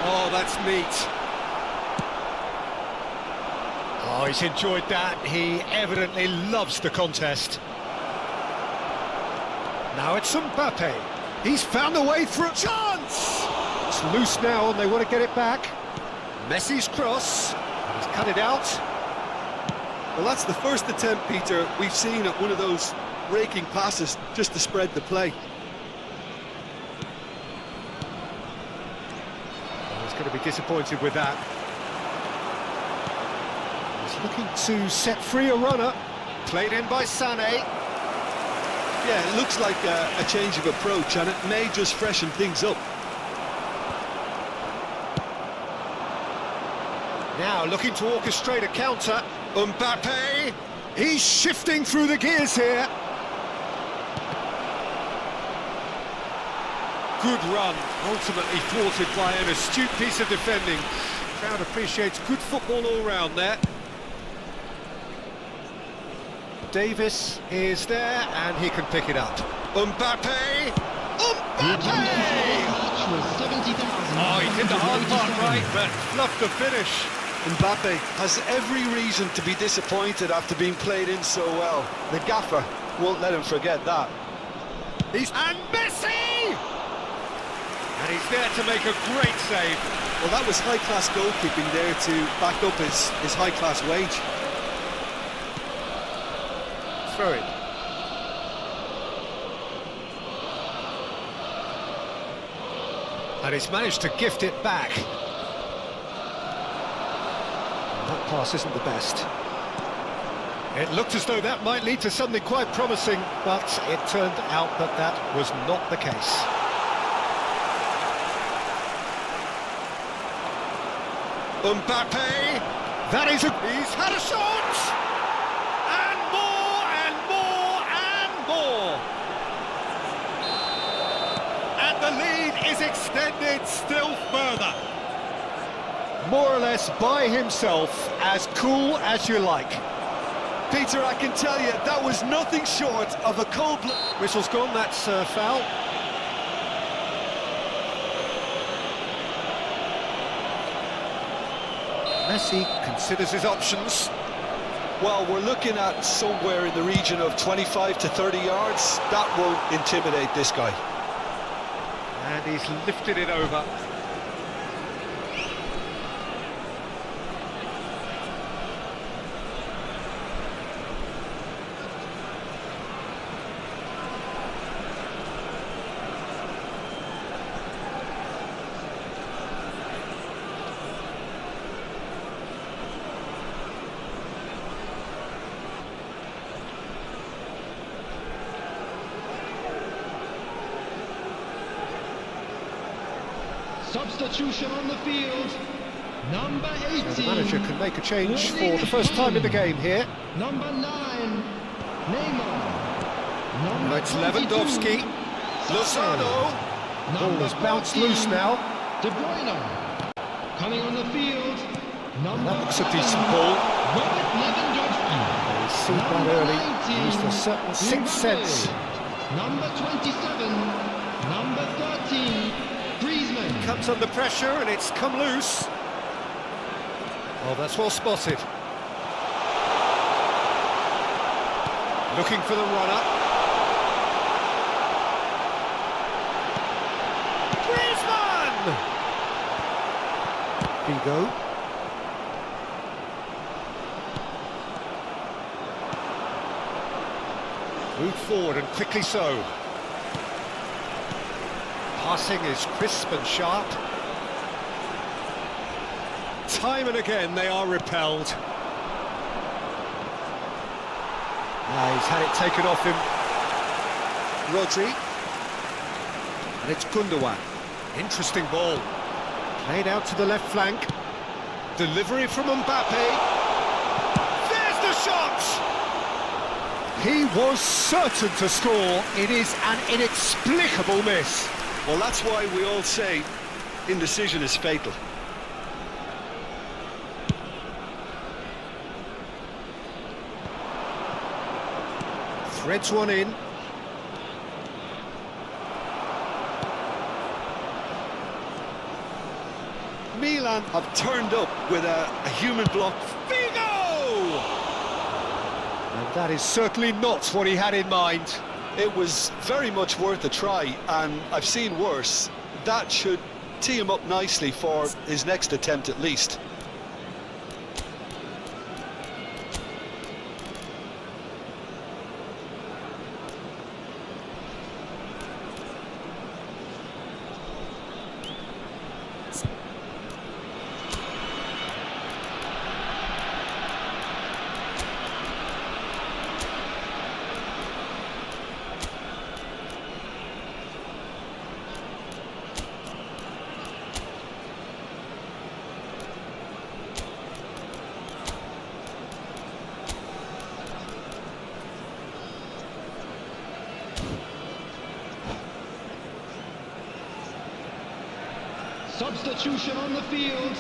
Oh, that's neat. Oh, he's enjoyed that. He evidently loves the contest. Now it's Mbappe. He's found a way through. Chance! It's loose now and they want to get it back. Messi's cross. He's cut it out. Well, that's the first attempt, Peter, we've seen at one of those raking passes just to spread the play. He's going to be disappointed with that. He's looking to set free a runner. Played in by Sané. Yeah, it looks like a change of approach, and it may just freshen things up. Now looking to orchestrate a counter. Mbappe. He's shifting through the gears here. Good run, ultimately thwarted by an astute piece of defending. The crowd appreciates good football all round there. Davis is there, and he can pick it up. Mbappe! Mbappe! Oh, he did the hard part right, but fluffed the finish. Mbappe has every reason to be disappointed after being played in so well. The gaffer won't let him forget that. And Messi! And he's there to make a great save. Well, that was high-class goalkeeping there to back up his high-class wage. Throw it. And he's managed to gift it back. That pass isn't the best. It looked as though that might lead to something quite promising, but it turned out that that was not the case. Mbappe, that is he's had a shot! And more, and more, and more! And the lead is extended still further. More or less by himself, as cool as you like. Peter, I can tell you, that was nothing short of a cold-blooded... Whistle's gone, that's foul. Messi considers his options. Well, we're looking at somewhere in the region of 25 to 30 yards. That won't intimidate this guy. And he's lifted it over. Substitution on the field. Number 18. So the manager can make a change for the first time in the game here. Number 9. Neymar. Now it's Lewandowski. Lozano. Ball has bounced loose now. De Bruyne. Coming on the field. Number That looks a decent ball. Robert Lewandowski. They see that early. Used a certain sixth sense. Number 27. Number 13. Griezmann. Comes under pressure and it's come loose. Oh, that's well spotted. Looking for the runner. Griezmann! Figo. Move forward and quickly so. Passing is crisp and sharp. Time and again they are repelled. He's had it taken off him. Rodri. And it's Gundogan. Interesting ball. Played out to the left flank. Delivery from Mbappe. There's the shot! He was certain to score. It is an inexplicable miss. Well, that's why we all say indecision is fatal. Threads one in. Milan have turned up with a human block. Figo! And that is certainly not what he had in mind. It was very much worth a try, and I've seen worse. That should tee him up nicely for his next attempt at least. Substitution on the field.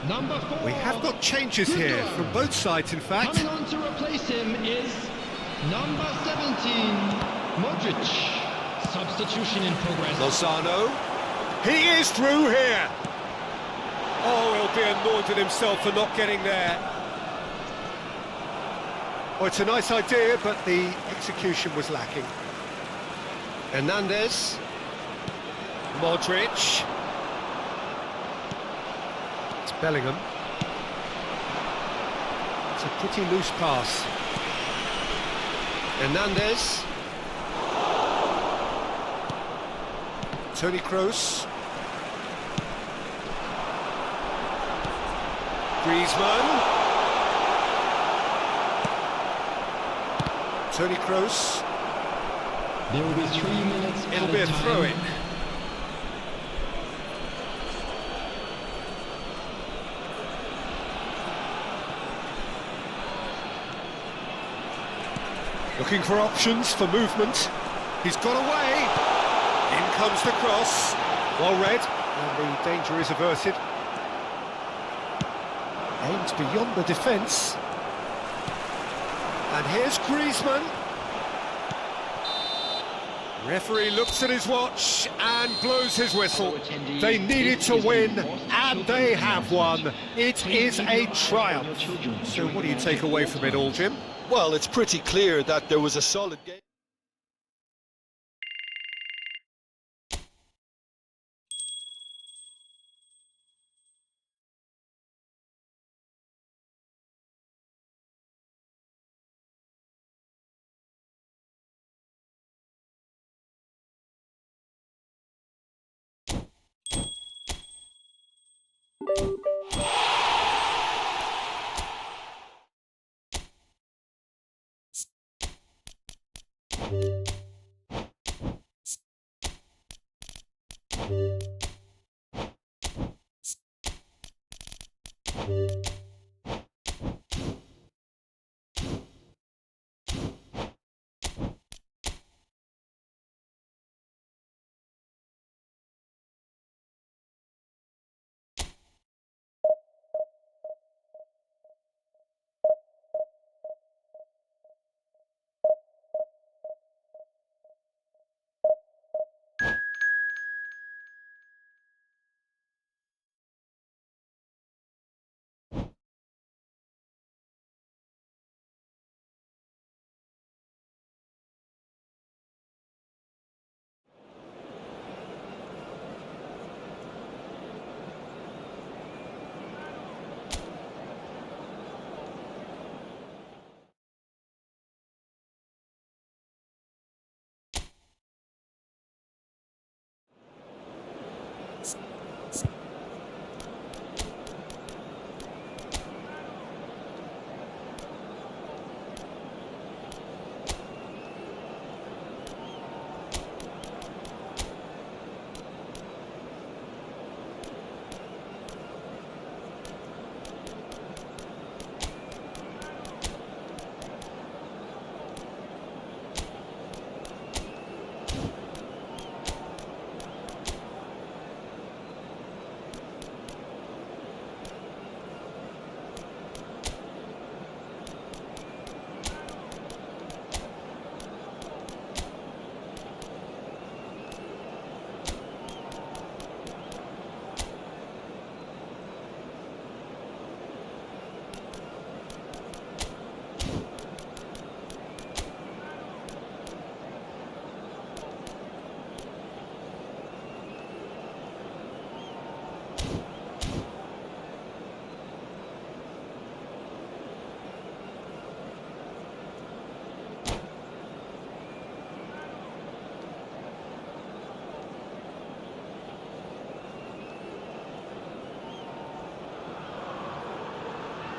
Number 4. We have got changes here from both sides, in fact. Coming on to replace him is number 17, Modric. Substitution in progress. Lozano. He is through here. Oh, he'll be annoyed at himself for not getting there. Well, it's a nice idea, but the execution was lacking. Hernandez. Modric. It's Bellingham. It's a pretty loose pass. Hernandez. Toni Kroos. Griezmann. Toni Kroos. There will be 3 minutes. It'll be a throw-in. Looking for options for movement. He's got away. In comes the cross. Well read, and the danger is averted. Aimed beyond the defence. And here's Griezmann. Referee looks at his watch and blows his whistle. They needed to win, and they have won. It is a triumph. So what do you take away from it all, Jim? Well, it's pretty clear that there was a solid game.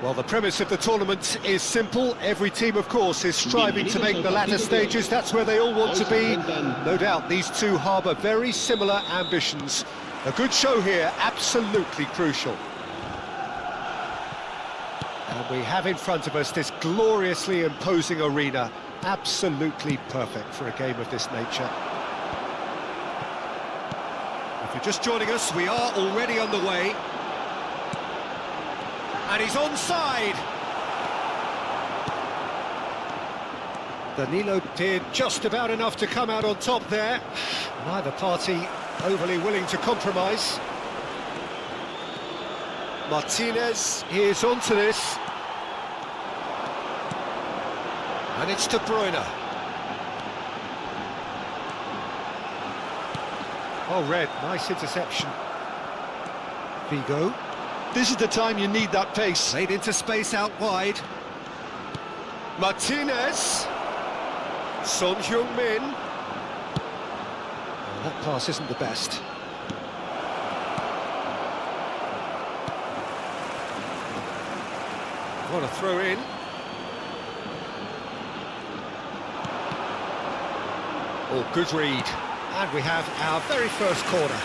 Well, the premise of the tournament is simple. Every team, of course, is striving to make the latter stages. That's where they all want to be. No doubt these two harbour very similar ambitions. A good show here, absolutely crucial. And we have in front of us this gloriously imposing arena. Absolutely perfect for a game of this nature. If you're just joining us, we are already underway. And he's onside. Danilo did just about enough to come out on top there. Neither party overly willing to compromise. Martinez is onto this. And it's De Bruyne. Oh, Red, nice interception. Vigo. This is the time you need that pace. Played into space out wide. Martinez. Son Heung-min. Oh, that pass isn't the best. What a throw in. Oh, good read. And we have our very first corner.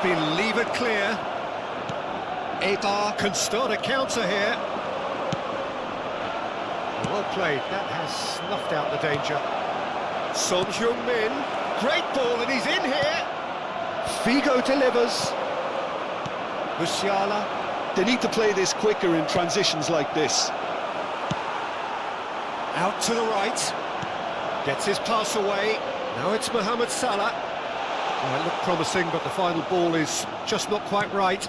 been levered clear. Agar can start a counter here. Well played, that has snuffed out the danger. Son Heung-min, great ball and he's in here. Figo delivers. Musiala. They need to play this quicker in transitions like this. Out to the right. Gets his pass away. Now it's Mohamed Salah. Well, it looked promising, but the final ball is just not quite right.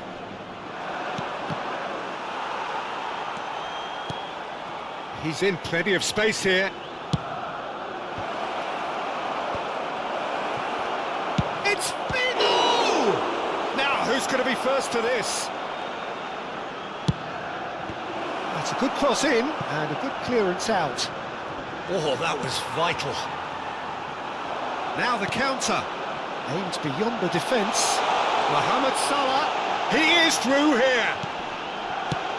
He's in plenty of space here. It's Figo! Now, who's going to be first to this? That's a good cross in, and a good clearance out. Oh, that was vital. Now the counter. Aimed beyond the defence. Mohamed Salah. He is through here.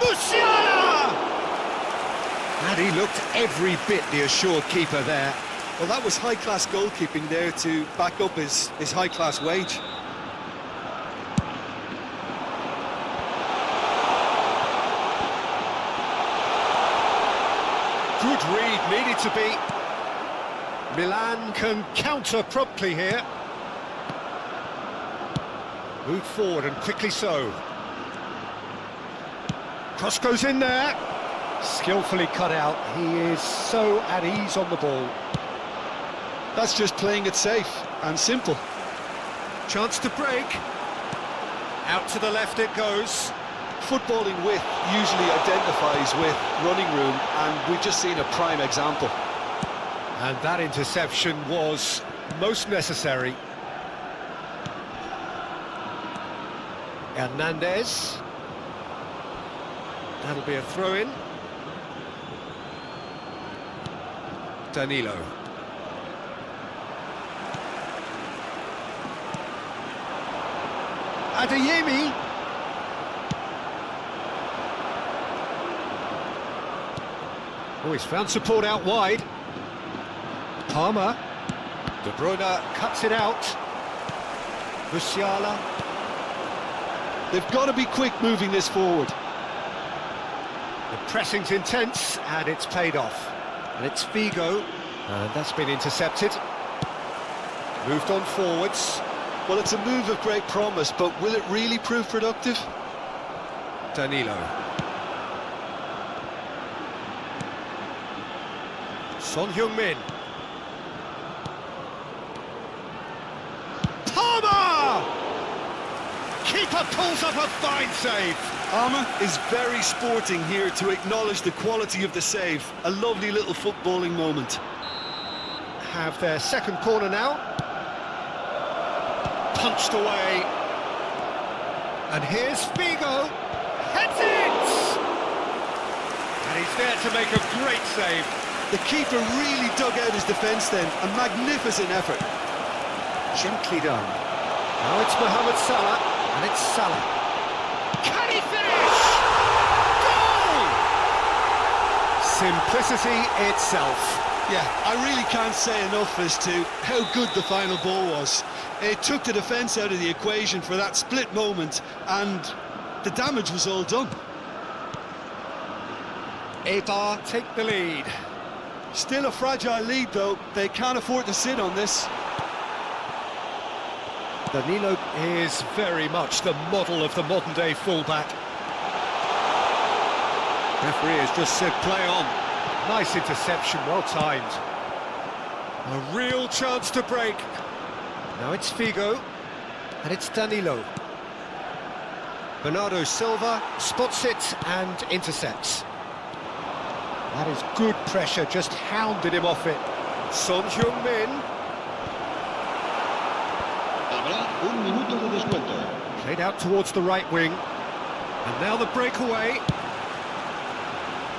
Musiala! And he looked every bit the assured keeper there. Well, that was high-class goalkeeping there to back up his high-class wage. Good read, needed to be. Milan can counter promptly here. Move forward and quickly so. Cross goes in there. Skillfully cut out. He is so at ease on the ball. That's just playing it safe and simple. Chance to break. Out to the left it goes. Footballing width usually identifies with running room, and we've just seen a prime example. And that interception was most necessary. Hernandez. That'll be a throw-in. Danilo. Adeyemi. Oh, he's found support out wide. Palmer. De Bruyne cuts it out. Musiala. They've got to be quick moving this forward. The pressing's intense, and it's paid off. And it's Figo, and that's been intercepted. Moved on forwards. Well, it's a move of great promise, but will it really prove productive? Danilo. Son Heung-min. Palmer! Keeper pulls up a fine save. Palmer is very sporting here to acknowledge the quality of the save. A lovely little footballing moment. Have their second corner now. Punched away. And here's Figo. Heads it! And he's there to make a great save. The keeper really dug out his defence then. A magnificent effort. Gently done. Now it's Mohamed Salah, and it's Salah. Can he finish? Goal! Simplicity itself. Yeah, I really can't say enough as to how good the final ball was. It took the defence out of the equation for that split moment, and the damage was all done. Mabar take the lead. Still a fragile lead, though. They can't afford to sit on this. Danilo is very much the model of the modern-day fullback. Referee has just said play on. Nice interception, well timed. A real chance to break. Now it's Figo, and it's Danilo. Bernardo Silva spots it and intercepts. That is good pressure, just hounded him off it. Son Heung-min. Habrá un minuto de descuento. Played out towards the right wing. And now the breakaway.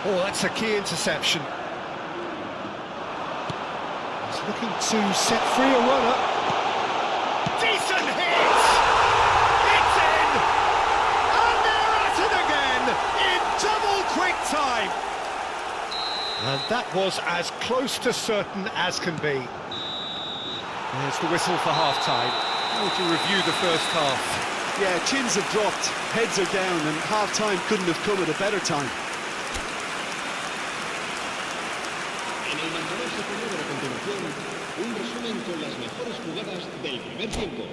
Oh, that's a key interception. He's looking to set free a runner. Decent hit! It's in! And they're at it again in double quick time. And that was as close to certain as can be. There's the whistle for half-time. How would you review the first half? Yeah, chins have dropped, heads are down, and half-time couldn't have come at a better time. En el marcador se celebra a continuación un resumen con las mejores jugadas del primer tiempo.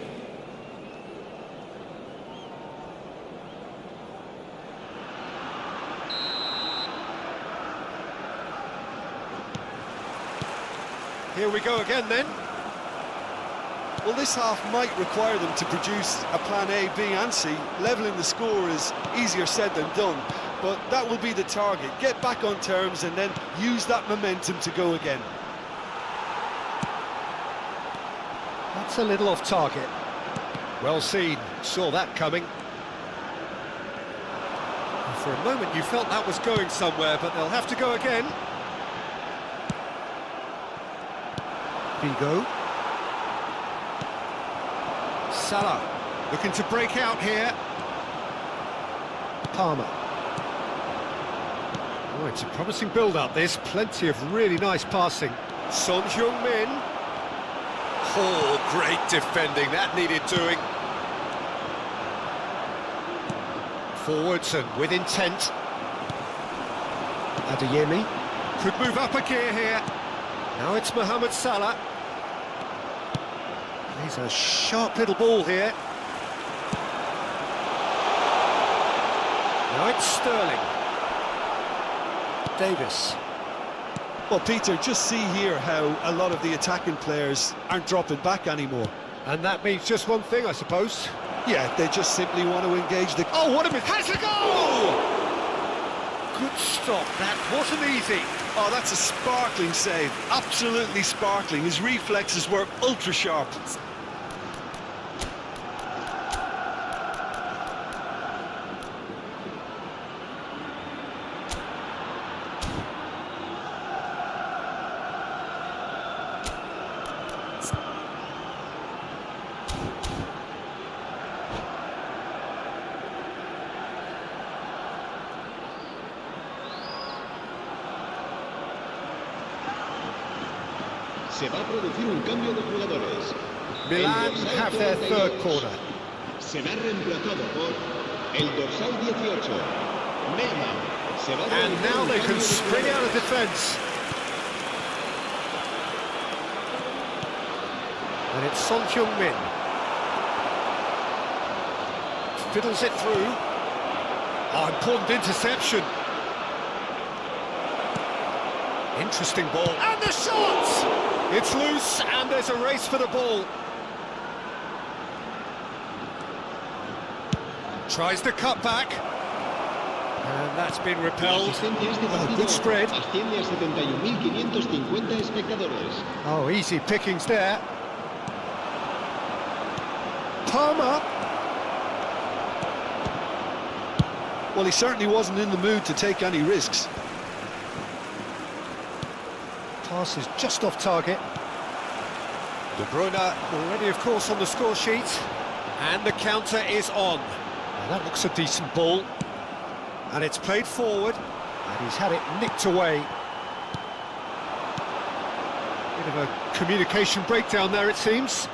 Here we go again then. Well, this half might require them to produce a plan A, B and C. Levelling the score is easier said than done, but that will be the target. Get back on terms and then use that momentum to go again. That's a little off target. Well seen, saw that coming. And for a moment you felt that was going somewhere, but they'll have to go again. Figo. Salah, looking to break out here. Palmer. Oh, it's a promising build-up, this. Plenty of really nice passing. Son Heung-min. Oh, great defending, that needed doing. Forwards and with intent. Adeyemi could move up a gear here. Now it's Mohamed Salah. He's a sharp little ball here. Now it's Sterling. Davis. Well, Peter, just see here how a lot of the attacking players aren't dropping back anymore. And that means just one thing, I suppose. Yeah, they just simply want to engage the... Oh, what a miss! Has a goal! Good stop, that wasn't easy. Oh, that's a sparkling save. Absolutely sparkling. His reflexes were ultra sharp. Se va a producir un cambio de jugadores. Milan have their third corner. Será reemplazado por el dorsal 18, Mabar. Se va a And realizar now un they cambio can de spring out of jugadores. defence. And it's Son Heung-min. Fiddles it through. Oh, important interception. Interesting ball. And the shot! It's loose, and there's a race for the ball. Tries to cut back. And that's been La repelled. asistencia a este Oh, partido good spread. asciende a 71.550 espectadores. Oh, easy pickings there. Palmer. Well, he certainly wasn't in the mood to take any risks. Pass is just off target. De Bruyne already, of course, on the score sheet. And the counter is on. Now, that looks a decent ball. And it's played forward. And he's had it nicked away. Bit of a communication breakdown there, it seems.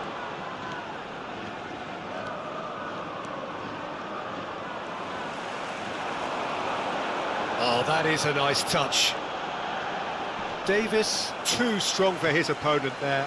Oh, that is a nice touch. Davis, too strong for his opponent there.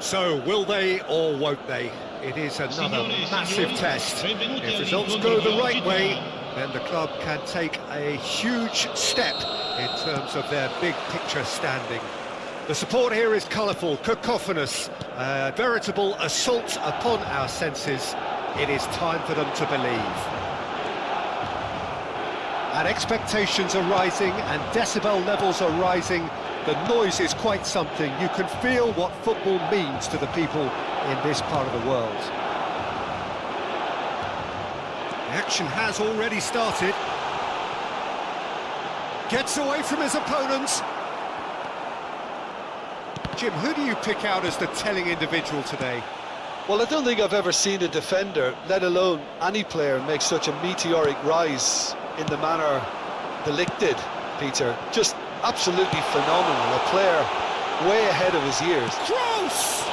So, will they or won't they? It is another massive test. If results go the right way, then the club can take a huge step in terms of their big picture standing. The support here is colourful, cacophonous, a veritable assault upon our senses. It is time for them to believe. And expectations are rising and decibel levels are rising. The noise is quite something. You can feel what football means to the people in this part of the world. The action has already started. Gets away from his opponents. Jim, who do you pick out as the telling individual today? Well, I don't think I've ever seen a defender, let alone any player, make such a meteoric rise in the manner the Lick did, Peter. Just absolutely phenomenal. A player way ahead of his years. Close!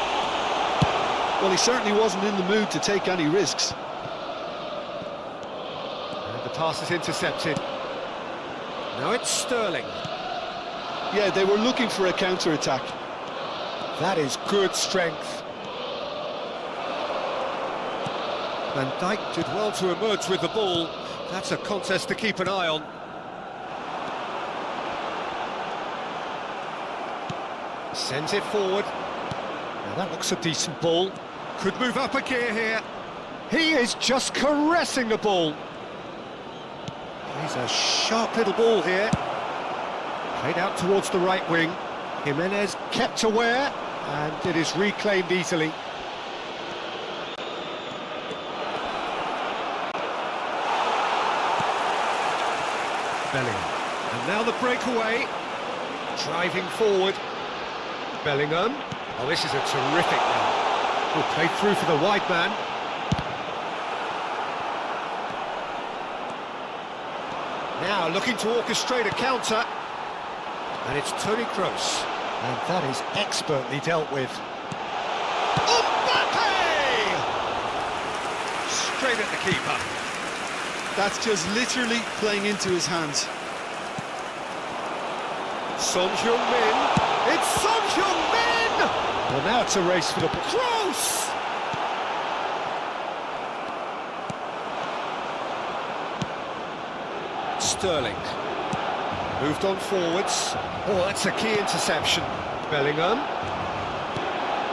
Well, he certainly wasn't in the mood to take any risks. And the pass is intercepted. Now it's Sterling. Yeah, they were looking for a counter-attack. That is good strength. Van Dijk did well to emerge with the ball. That's a contest to keep an eye on. Sends it forward. Now that looks a decent ball. Could move up a gear here. He is just caressing the ball. He's a sharp little ball here. Played out towards the right wing. Jimenez kept aware, and it is reclaimed easily. Bellingham. And now the breakaway. Driving forward. Bellingham. Oh, this is a terrific now. Oh, played through for the wide man. Now looking to orchestrate a counter. And it's Toni Kroos. And that is expertly dealt with. Mbappe! Straight at the keeper. That's just literally playing into his hands. Son Heung-min. It's Son Heung-min! Well, now it's a race for the ball. Kroos! Sterling. Moved on forwards. Oh, that's a key interception. Bellingham.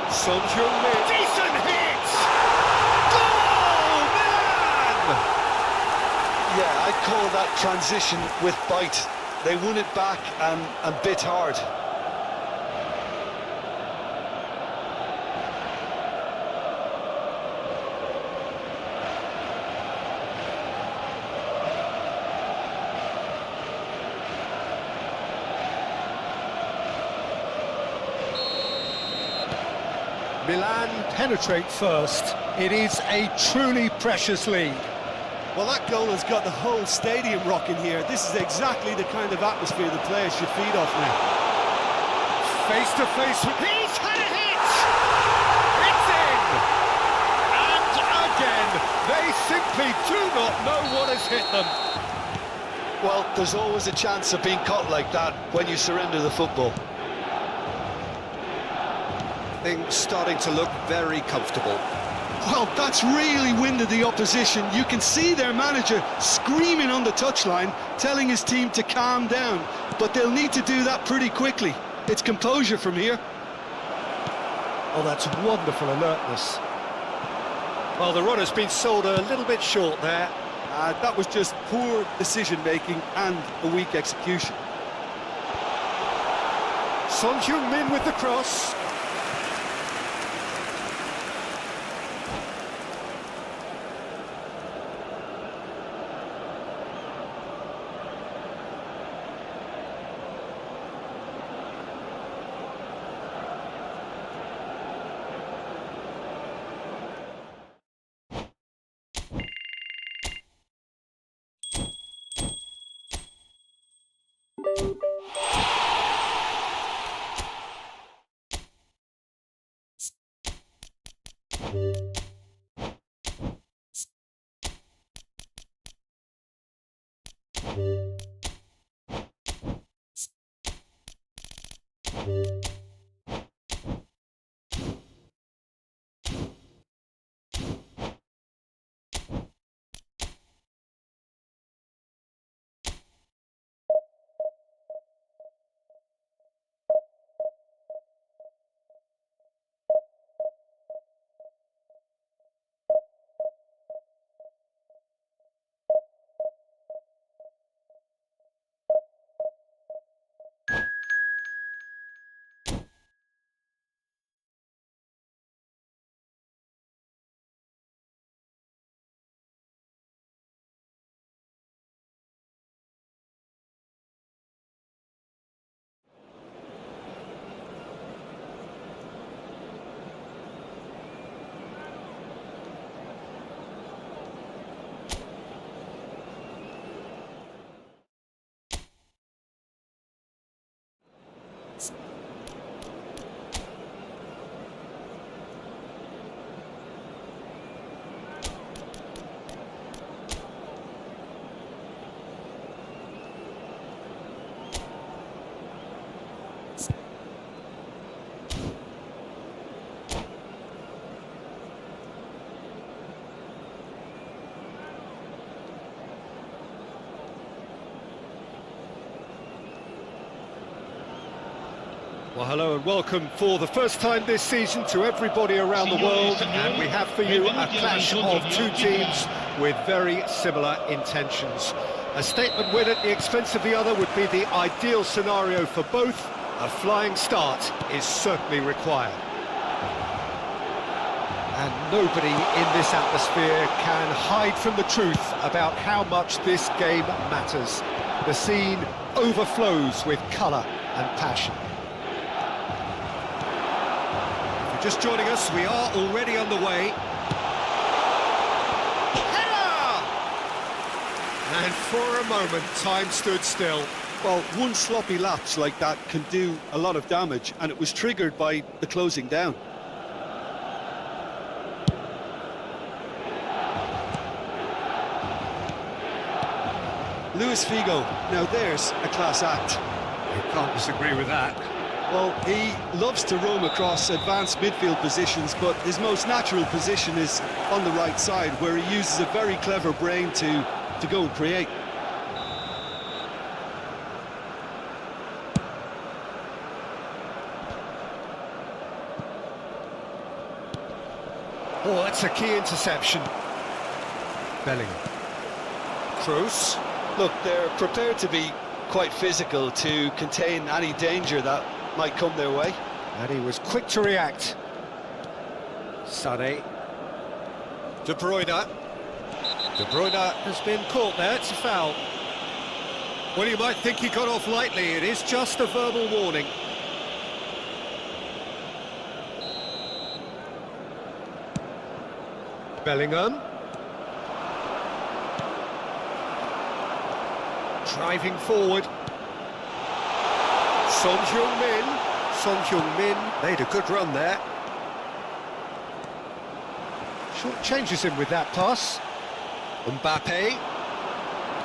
Son Heung-min. Decent hit! Goal! Milan! Yeah, I'd call that transition with bite. They won it back and bit hard. Milan penetrate first. It is a truly precious lead. Well, that goal has got the whole stadium rocking here. This is exactly the kind of atmosphere the players should feed off now. Face to face with... He's had a hit! It's in! And again, they simply do not know what has hit them. Well, there's always a chance of being caught like that when you surrender the football. Things starting to look very comfortable. Well, that's really winded the opposition. You can see their manager screaming on the touchline, telling his team to calm down. But they'll need to do that pretty quickly. It's composure from here. Oh, that's wonderful alertness. Well, the run has been sold a little bit short there. That was just poor decision-making and a weak execution. Son Heung-min with the cross. Well, hello and welcome for the first time this season to everybody around the world, and we have for you a clash of two teams with very similar intentions. A statement win at the expense of the other would be the ideal scenario for both. A flying start is certainly required. And nobody in this atmosphere can hide from the truth about how much this game matters. The scene overflows with colour and passion. Just joining us, we are already underway. Header! And for a moment, time stood still. Well, one sloppy lapse like that can do a lot of damage, and it was triggered by the closing down. Luis Figo, now there's a class act. You can't disagree with that. Well, he loves to roam across advanced midfield positions, but his most natural position is on the right side, where he uses a very clever brain to go and create. Oh, that's a key interception. Bellingham. Kroos. Look, they're prepared to be quite physical to contain any danger that might come their way. And he was quick to react. Sané. De Bruyne. De Bruyne has been caught there, it's a foul. Well, you might think he got off lightly, it is just a verbal warning. Bellingham. Driving forward. Son Heung-min made a good run there. Short changes him with that pass. Mbappe.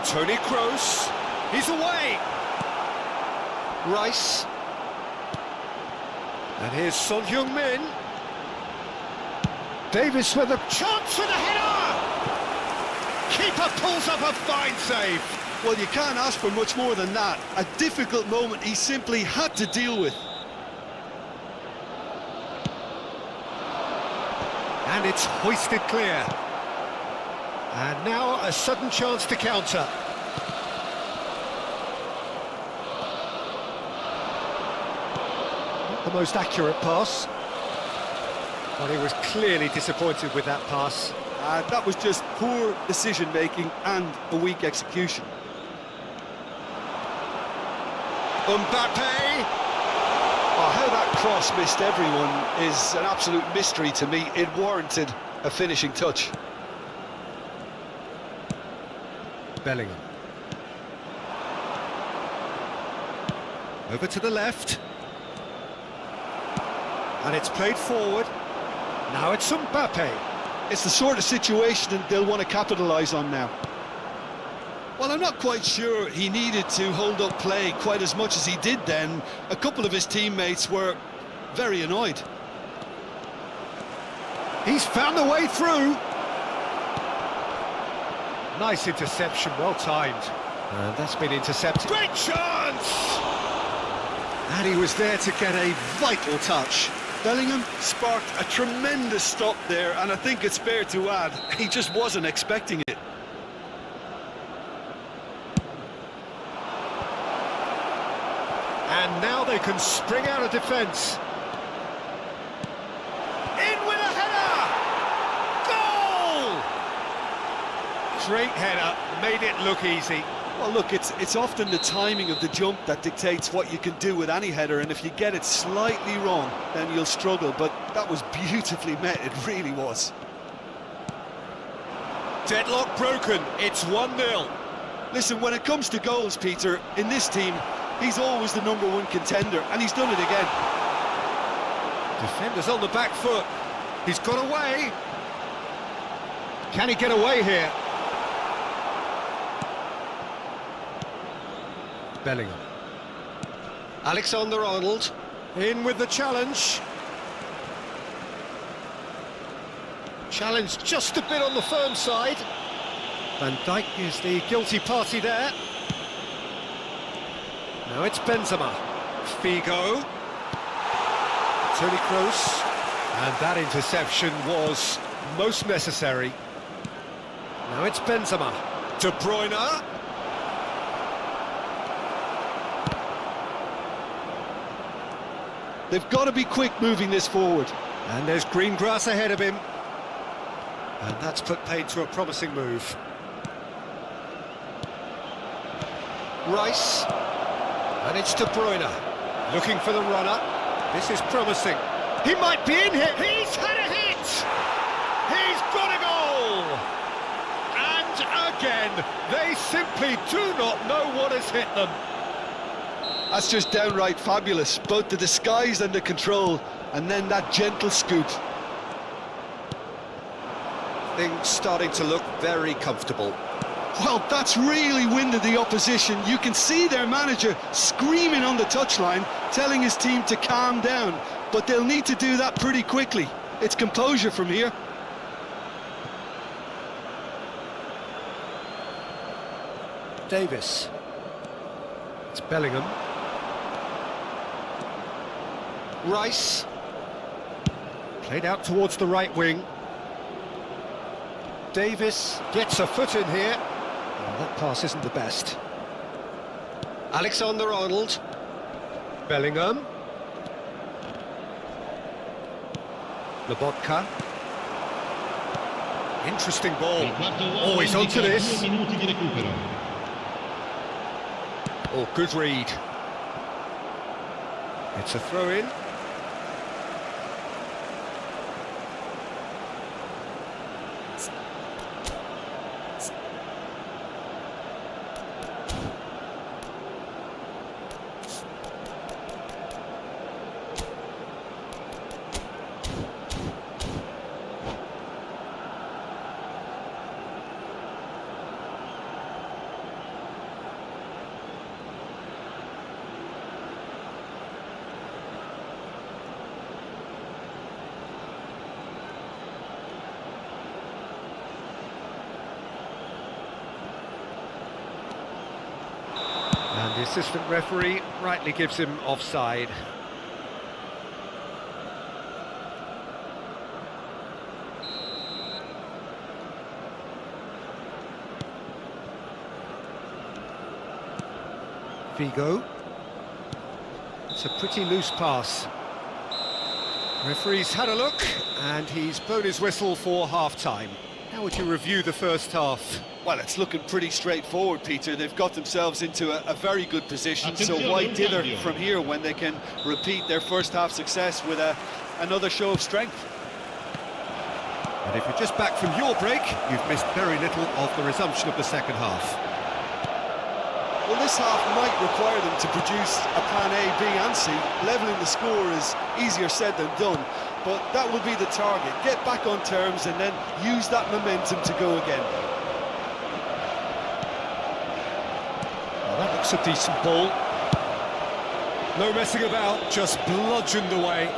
Toni Kroos. He's away. Rice. And here's Son Heung-min. Davis with a Chance for the header! Keeper pulls up a fine save. Well, you can't ask for much more than that. A difficult moment he simply had to deal with. And it's hoisted clear. And now a sudden chance to counter. Not the most accurate pass. But he was clearly disappointed with that pass. That was just poor decision-making and a weak execution. Mbappe! Oh, how that cross missed everyone is an absolute mystery to me. It warranted a finishing touch. Bellingham. Over to the left. And it's played forward. Now it's Mbappe. It's the sort of situation they'll want to capitalise on now. Well, I'm not quite sure he needed to hold up play quite as much as he did then. A couple of his teammates were very annoyed. He's found the way through. Nice interception, well timed. And that's been intercepted. Great chance! And he was there to get a vital touch. Bellingham sparked a tremendous stop there, and I think it's fair to add, he just wasn't expecting it. And now they can spring out of defence. In with a header! Goal! Great header, made it look easy. Well, look, it's often the timing of the jump that dictates what you can do with any header, and if you get it slightly wrong, then you'll struggle, but that was beautifully met, it really was. Deadlock broken, it's 1-0. Listen, when it comes to goals, Peter, in this team, he's always the #1 contender, and he's done it again. Defenders on the back foot. He's got away. Can he get away here? Bellingham. Alexander-Arnold in with the challenge. Challenge just a bit on the firm side. Van Dijk is the guilty party there. Now it's Benzema. Figo. Toni Kroos. And that interception was most necessary. Now it's Benzema. De Bruyne. They've got to be quick moving this forward. And there's green grass ahead of him. And that's put paid to a promising move. Rice. And it's De Bruyne. Looking for the runner. This is promising. He might be in here. He's had a hit! He's got a goal! And again, they simply do not know what has hit them. That's just downright fabulous. Both the disguise and the control, and then that gentle scoop. Things starting to look very comfortable. Well, that's really winded the opposition. You can see their manager screaming on the touchline, telling his team to calm down. But they'll need to do that pretty quickly. It's composure from here. Davis. It's Bellingham. Rice. Played out towards the right wing. Davis gets a foot in here. Oh, that pass isn't the best. Alexander-Arnold. Bellingham. Lobotka. Interesting ball. Oh, he's onto this. 2 minuti di recupero. Oh, good read. It's a throw-in. And the assistant referee rightly gives him offside. Figo. It's a pretty loose pass. Referee's had a look, and he's blown his whistle for half-time. How would you review the first half? Well, it's looking pretty straightforward, Peter. They've got themselves into a very good position, so why dither from here when they can repeat their first half success with another show of strength? And if you're just back from your break, you've missed very little of the resumption of the second half. Well, this half might require them to produce a plan A, B and C. Levelling the score is easier said than done, but that will be the target. Get back on terms and then use that momentum to go again. That looks a decent ball. No messing about, just bludgeoned away.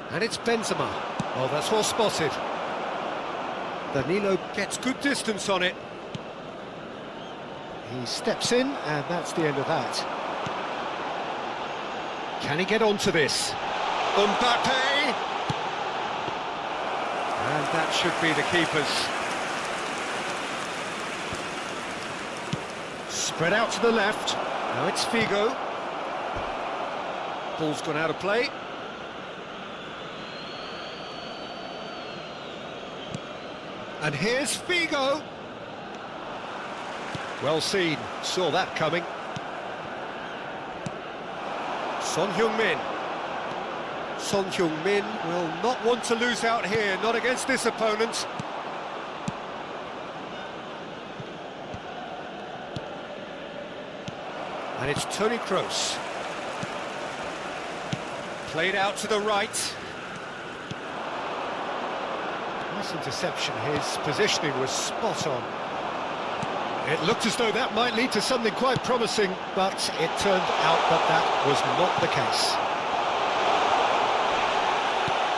And it's Benzema. Oh, that's well spotted. Danilo gets good distance on it. He steps in, and that's the end of that. Can he get onto this? Mbappe! And that should be the keeper's. Spread out to the left. Now it's Figo. Ball's gone out of play. And here's Figo. Well seen, saw that coming. Son Heung-min. Son Heung-min will not want to lose out here, not against this opponent. And it's Toni Kroos. Played out to the right. Nice interception, his positioning was spot on. It looked as though that might lead to something quite promising, but it turned out that that was not the case.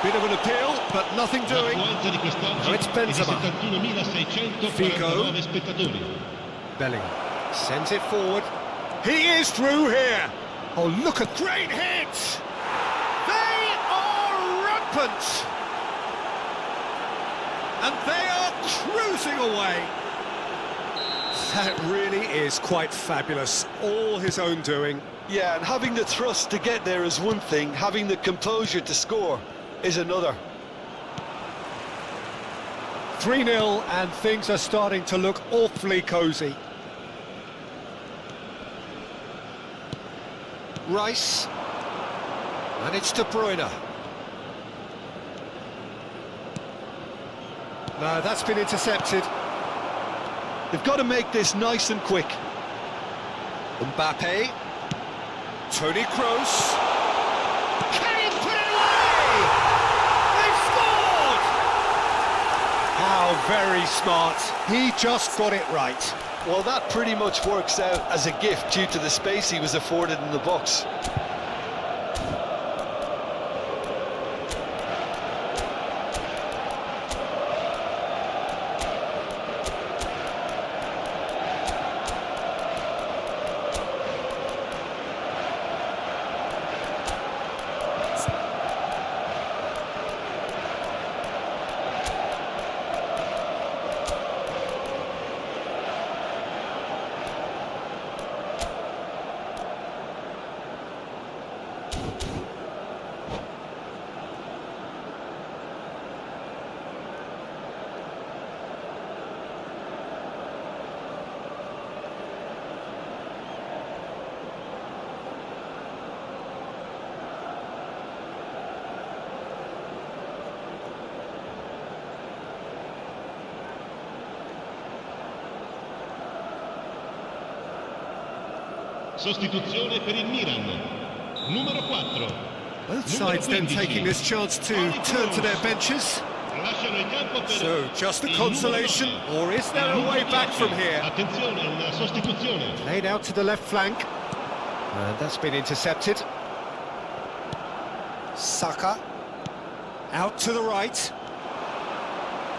Bit of an appeal, but nothing doing. L'affluenza di quest'oggi No, it's è di Benzema. 71.649 spettatori. Bellingham sends it forward. He is through here. Oh, look at... Great hit! They are rampant! And they are cruising away. That really is quite fabulous. All his own doing. Yeah, and having the thrust to get there is one thing, having the composure to score is another. 3-0, and things are starting to look awfully cosy. Rice. And it's De Bruyne. No, that's been intercepted. They've got to make this nice and quick. Mbappe. Toni Kroos. Can he put it away? They've scored! How very smart. He just got it right. Well, that pretty much works out as a gift due to the space he was afforded in the box. Sostituzione per il Milan. Numero 4. Both sides then taking this chance to turn to their benches. Lasciano il campo per So, just a il consolation, numero 9. or is there Il a way numero back 10. from here? Attenzione, una sostituzione. Played out to the left flank. And that's been intercepted. Saka. Out to the right.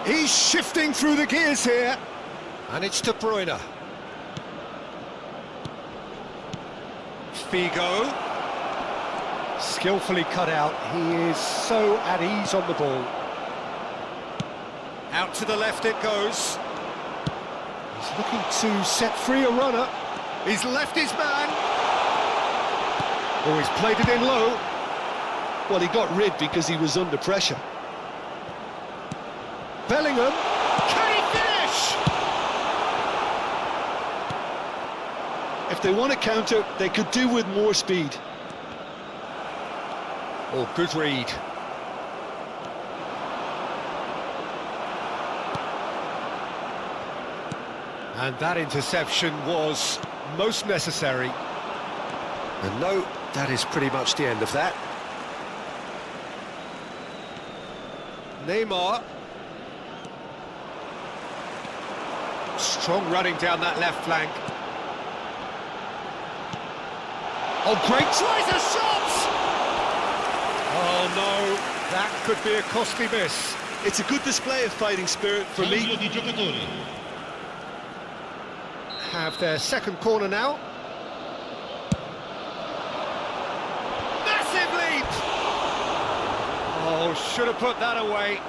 He's shifting through the gears here. And it's De Bruyne. Figo. Skillfully cut out. He is so at ease on the ball. Out to the left it goes. He's looking to set free a runner. He's left his man. Oh, he's played it in low. Well, he got rid because he was under pressure. Bellingham. Can he finish? If they want to counter, they could do with more speed. Oh, good read. And that interception was most necessary. And no, that is pretty much the end of that. Neymar. Strong running down that left flank. Oh, great tries a shot! Oh no, that could be a costly miss. It's a good display of fighting spirit for Cambio me. di giocatori. Have their second corner now. Massive leap! Oh, should have put that away.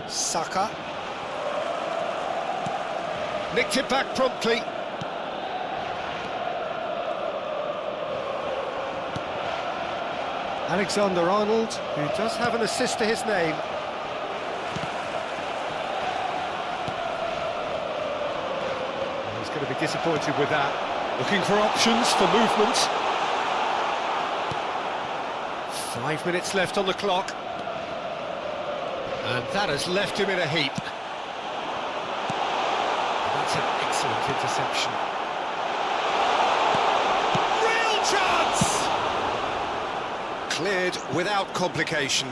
Saka. Nicked it back promptly. Alexander-Arnold, who does have an assist to his name. He's going to be disappointed with that. Looking for options for movement. 5 minutes left on the clock. And that has left him in a heap. That's an excellent interception. Real chance! Cleared without complication.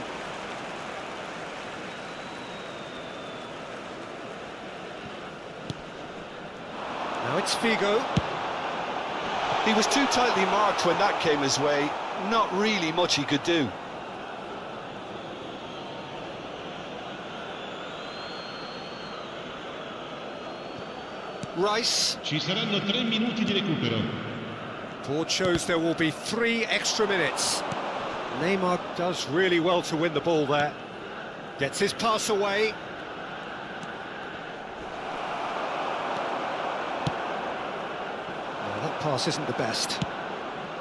Now it's Figo. He was too tightly marked when that came his way. Not really much he could do. Rice. Ci saranno 3 minuti di recupero. Board shows there will be 3 extra minutes. Neymar does really well to win the ball there. Gets his pass away. No, that pass isn't the best.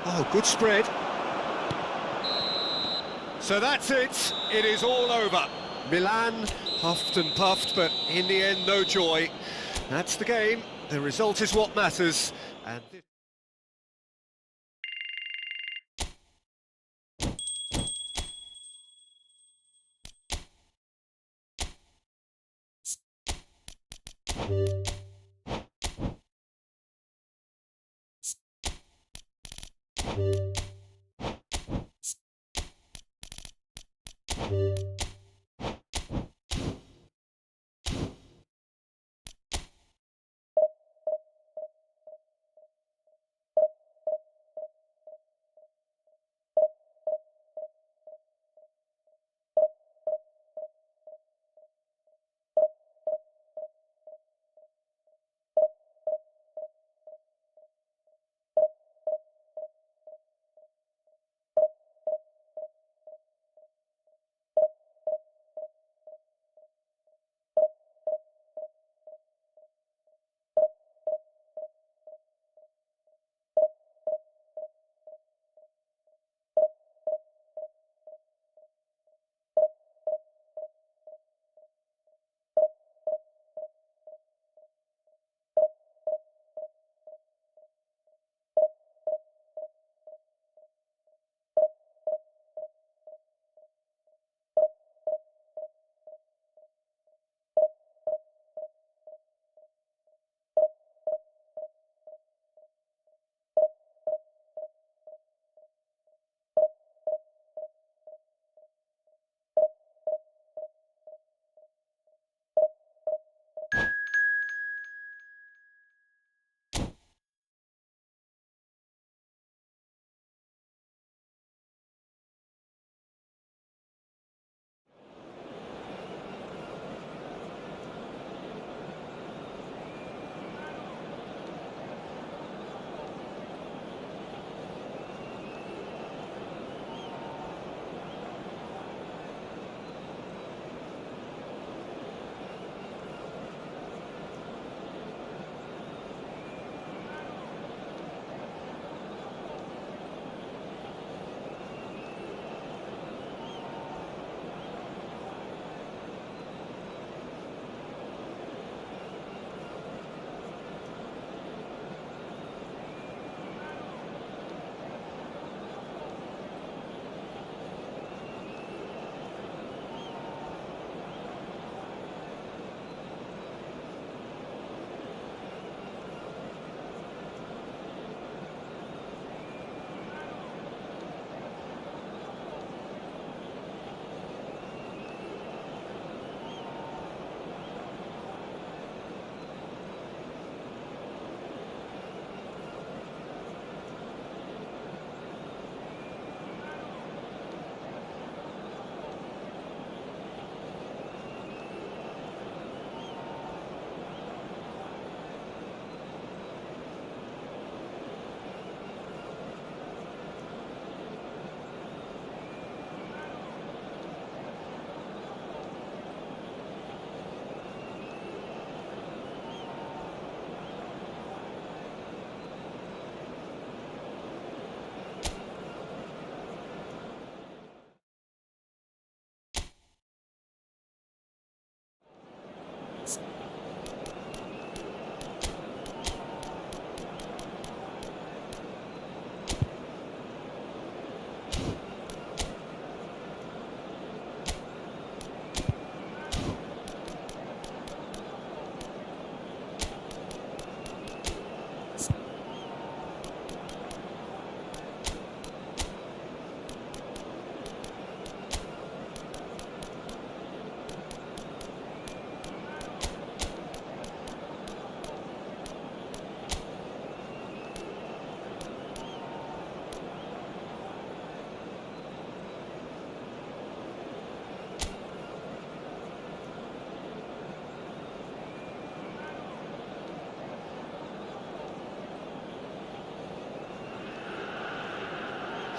Oh, good spread. So that's it. It is all over. Milan huffed and puffed, but in the end, no joy. That's the game. The result is what matters. And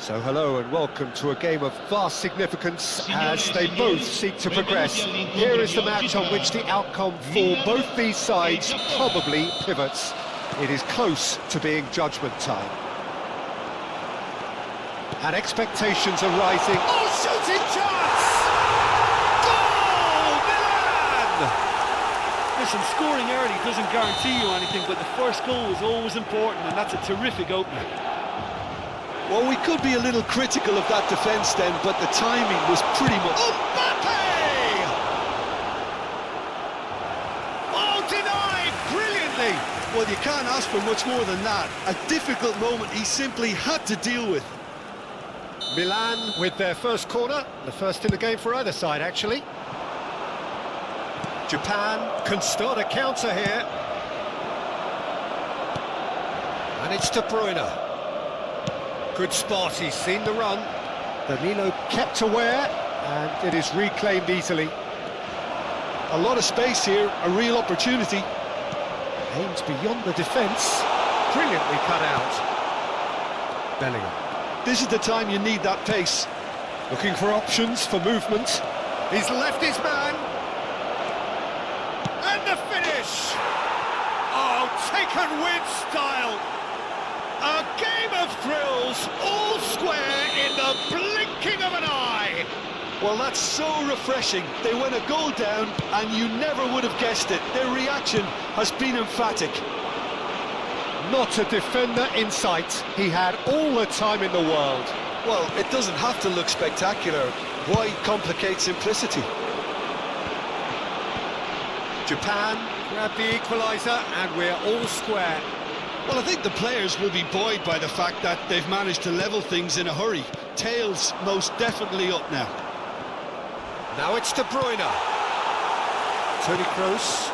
So hello and welcome to a game of vast significance as they both seek to progress. Here is the match on which the outcome for both these sides probably pivots. It is close to being judgment time. And expectations are rising. Oh, shooting chance! Goal, Milan! Listen, scoring early doesn't guarantee you anything, but the first goal is always important, and that's a terrific opener. Well, we could be a little critical of that defence then, but the timing was pretty much... Mbappe! Oh, denied brilliantly! Well, you can't ask for much more than that. A difficult moment he simply had to deal with. Milan with their first corner, the first in the game for either side actually. Japan can start a counter here. And it's De Bruyne. Good spot, he's seen the run. Danilo kept aware, and it is reclaimed easily. A lot of space here, a real opportunity. Aims beyond the defence. Brilliantly cut out. Bellingham. This is the time you need that pace. Looking for options for movement. He's left his man. And the finish! Oh, taken with style. A game of thrills, all square in the blinking of an eye. Well, that's so refreshing. They went a goal down, and you never would have guessed it. Their reaction has been emphatic. Not a defender in sight. He had all the time in the world. Well, it doesn't have to look spectacular. Why complicate simplicity? Japan grab the equaliser, and we're all square. Well, I think the players will be buoyed by the fact that they've managed to level things in a hurry. Tails most definitely up now. Now it's De Bruyne. Toni Kroos.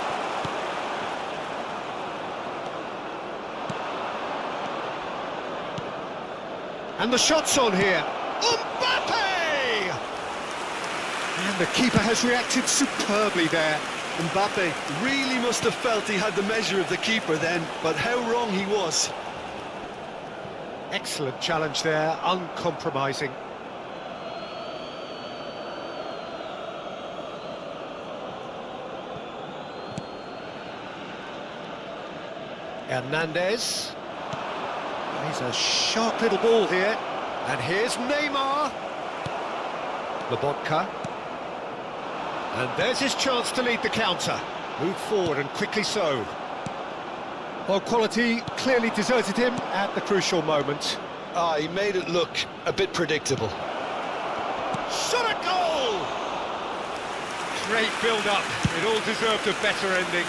And the shot's on here. Mbappe! And the keeper has reacted superbly there. Mbappe really must have felt he had the measure of the keeper then, but how wrong he was. Excellent challenge there, uncompromising. Hernandez. He's a sharp little ball here. And here's Neymar. Lobotka. And there's his chance to lead the counter. Move forward and quickly so. Well, quality clearly deserted him at the crucial moment. He made it look a bit predictable. Shot a goal! Great build-up. It all deserved a better ending.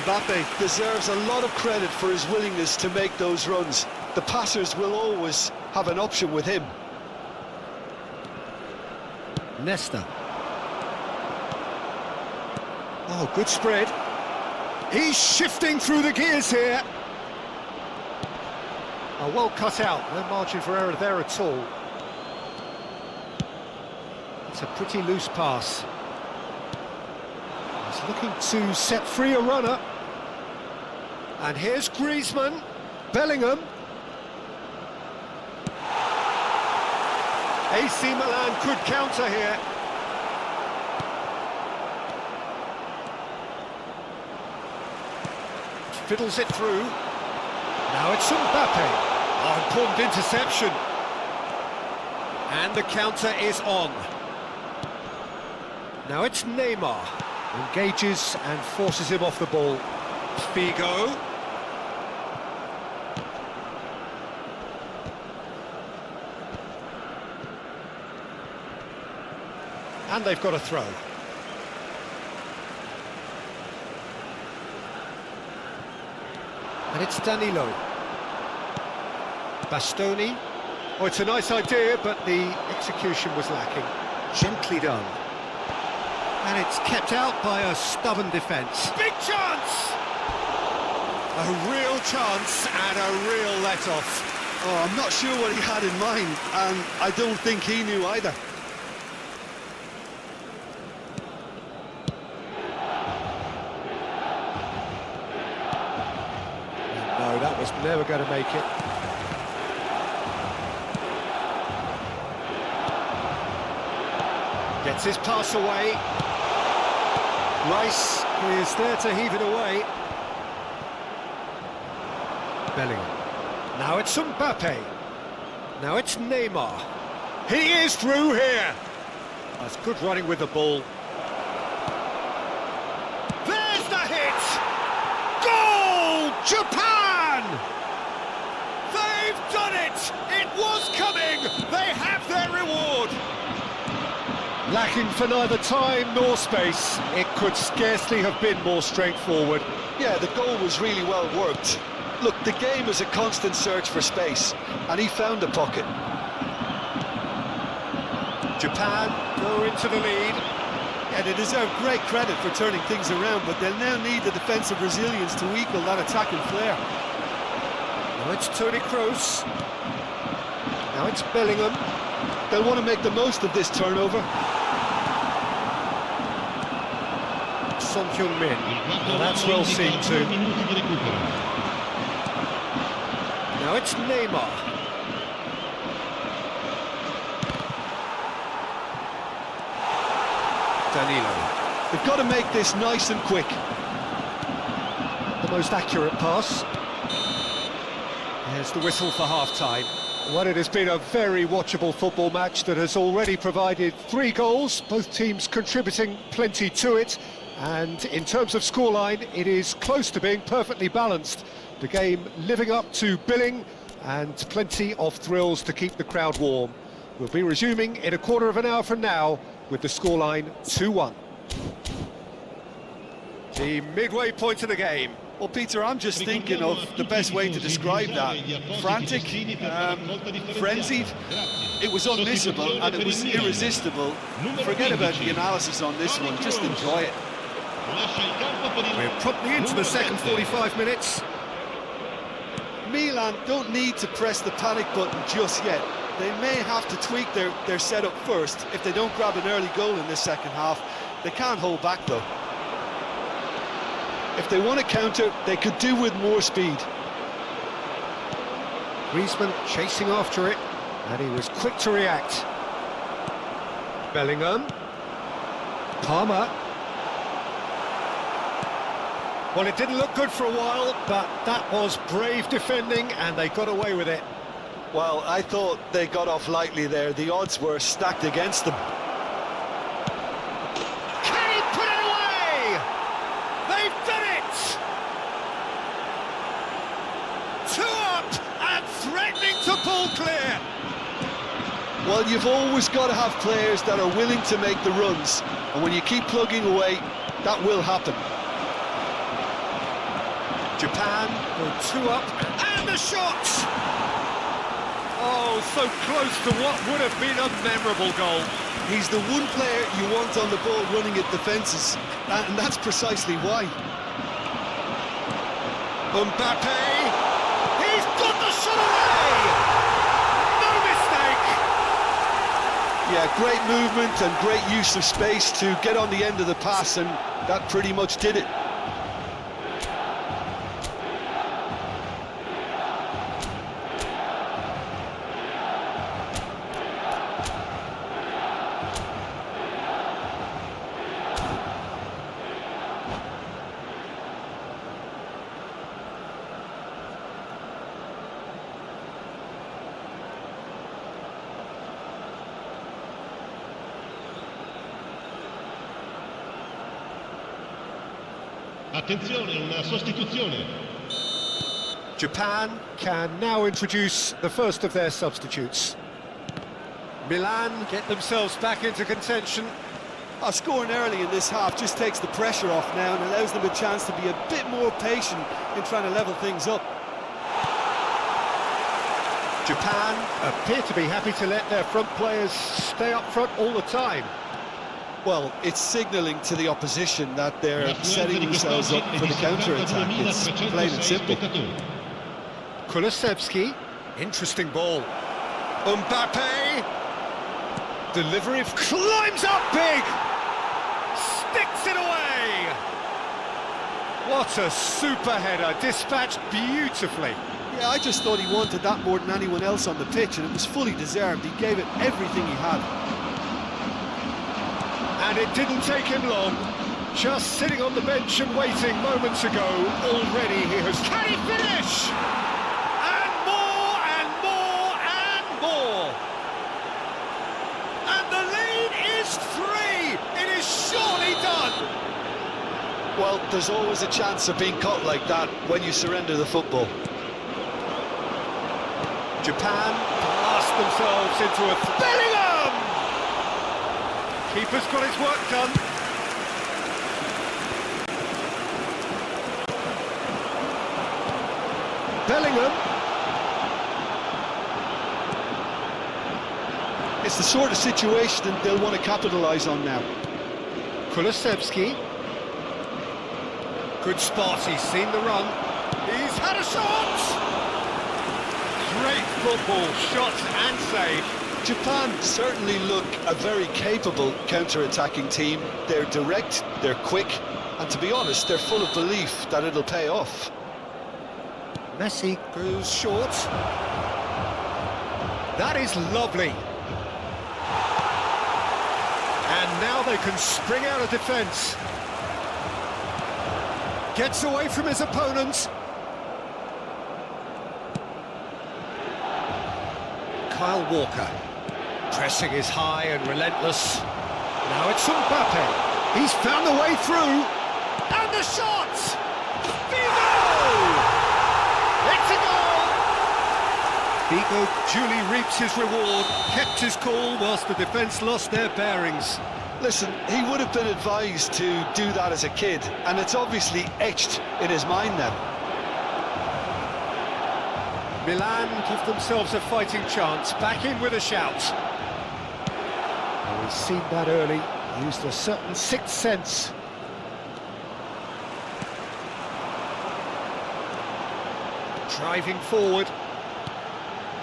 Mbappe deserves a lot of credit for his willingness to make those runs. The passers will always have an option with him. Nesta. Oh, good spread. He's shifting through the gears here. Oh, well cut out. No margin for error there at all. It's a pretty loose pass. He's looking to set free a runner. And here's Griezmann. Bellingham. AC Milan could counter here. Fiddles it through. Now it's Mbappe. Oh, important interception. And the counter is on. Now it's Neymar. Engages and forces him off the ball. Figo. And they've got a throw. And it's Danilo. Bastoni. Oh, it's a nice idea, but the execution was lacking. Gently done. And it's kept out by a stubborn defence. Big chance! A real chance and a real let-off. Oh, I'm not sure what he had in mind, and I don't think he knew either. No, that was never going to make it. Gets his pass away. Rice is there to heave it away. Bellingham. Now it's Mbappe. Now it's Neymar. He is through here. That's good running with the ball. There's the hit! Goal! Japan! They've done it! It was coming! They have their reward! Lacking for neither time nor space. It could scarcely have been more straightforward. Yeah, the goal was really well worked. Look, the game is a constant search for space, and he found a pocket. Japan go into the lead. Yeah, they deserve great credit for turning things around, but they'll now need the defensive resilience to equal that attacking flair. Now it's Toni Kroos. Now it's Bellingham. They'll want to make the most of this turnover. Son Heung-min. Now that's well seen too. Now it's Neymar. Danilo. They've got to make this nice and quick. The most accurate pass. There's the whistle for half-time. Well, it has been a very watchable football match that has already provided 3 goals, both teams contributing plenty to it. And in terms of scoreline, it is close to being perfectly balanced. The game living up to billing and plenty of thrills to keep the crowd warm. We'll be resuming in a quarter of an hour from now with the scoreline 2-1. The midway point of the game. Well, Peter, I'm just thinking of the best way to describe that. Frantic, frenzied. It was unmissable and it was irresistible. Forget about the analysis on this one, just enjoy it. We're promptly into the second 45 minutes. Milan don't need to press the panic button just yet. They may have to tweak their setup first if they don't grab an early goal in this second half. They can't hold back though. If they want to counter, they could do with more speed. Griezmann chasing after it, and he was quick to react. Bellingham. Palmer. Well, it didn't look good for a while, but that was brave defending, and they got away with it. Well, I thought they got off lightly there. The odds were stacked against them. Can he put it away? They've done it! 2 up and threatening to pull clear. Well, you've always got to have players that are willing to make the runs, and when you keep plugging away, that will happen. Japan go 2 up, And the shot! oh, so close to what would have been a memorable goal. He's the one player you want on the ball running at defences, and that's precisely why. Mbappe, He's got the shot away! No mistake! Yeah, great movement and great use of space to get on the end of the pass, and that pretty much did it. Attenzione, una sostituzione. Japan can now introduce the first of their substitutes. Milan get themselves back into contention. Scoring early in this half just takes the pressure off now and allows them a chance to be a bit more patient in trying to level things up. Japan appear to be happy to let their front players stay up front all the time. Well, it's signalling to the opposition that they're setting themselves up for the counter-attack. It's plain and simple. Kulusevski, interesting ball. Mbappe, delivery, climbs up big, sticks it away. What a super header, dispatched beautifully. Yeah, I just thought he wanted that more than anyone else on the pitch, and it was fully deserved. He gave it everything he had. And it didn't take him long. Just sitting on the bench and waiting moments ago, already he has... Can he finish? And more and more and more. And the lead is 3. It is surely done. Well, there's always a chance of being caught like that when you surrender the football. Japan blast themselves into a... Bellingham! Keeper's got his work done. Bellingham. It's the sort of situation that they'll want to capitalise on now. Kulusevski. Good spot, he's seen the run. He's had a shot! Great football, shot and save. Japan certainly look a very capable counter-attacking team. They're direct, they're quick, and to be honest, they're full of belief that it'll pay off. Messi goes short. That is lovely. And now they can spring out of defence. Gets away from his opponent. Kyle Walker. Pressing is high and relentless. Now it's Mbappe. He's found a way through. And the shot! Figo! It's a goal! Figo duly reaps his reward, kept his cool whilst the defence lost their bearings. Listen, he would have been advised to do that as a kid, and it's obviously etched in his mind now. Milan give themselves a fighting chance, back in with a shout. Well, we've seen that early, used a certain sixth sense. Driving forward.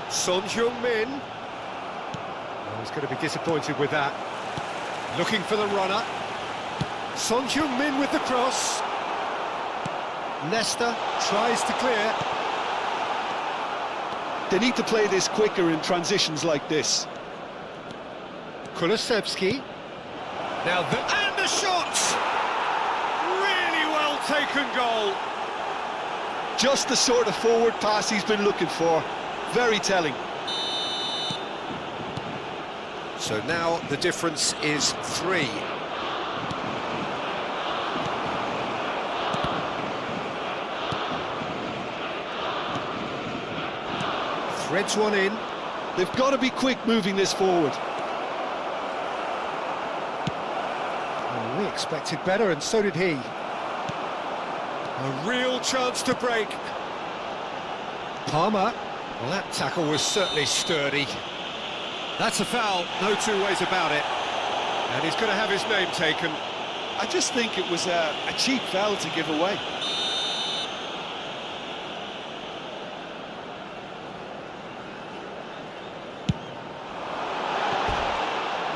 Son Heung-min. Oh, he's going to be disappointed with that. Looking for the runner. Son Heung-min with the cross. Nesta tries to clear. They need to play this quicker in transitions like this. Kulusevski. Now And the shot! Really well taken goal. Just the sort of forward pass he's been looking for. Very telling. So now the difference is 3. Threads one in. They've got to be quick moving this forward. Oh, we expected better, and so did he. A real chance to break. Palmer. Well, that tackle was certainly sturdy. That's a foul, no two ways about it. And he's going to have his name taken. I just think it was a cheap foul to give away.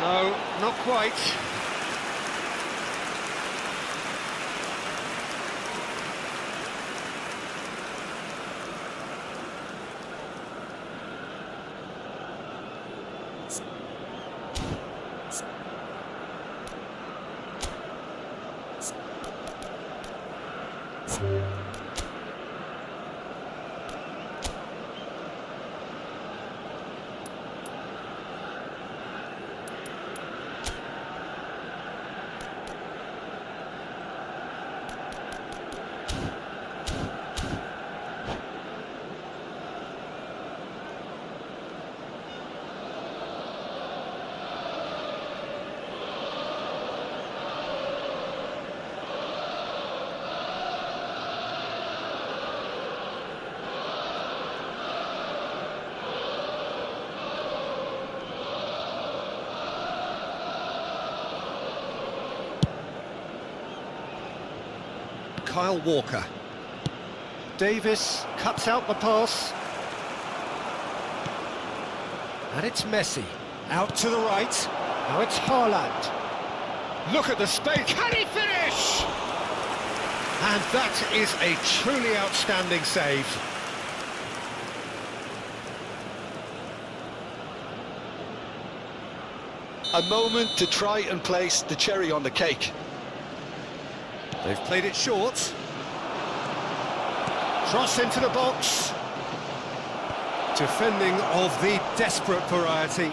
No, not quite. Kyle Walker. Davis cuts out the pass. And it's Messi. Out to the right. Now it's Haaland. Look at the space. Can he finish? And that is a truly outstanding save. A moment to try and place the cherry on the cake. They've played it short. Cross into the box. Defending of the desperate variety.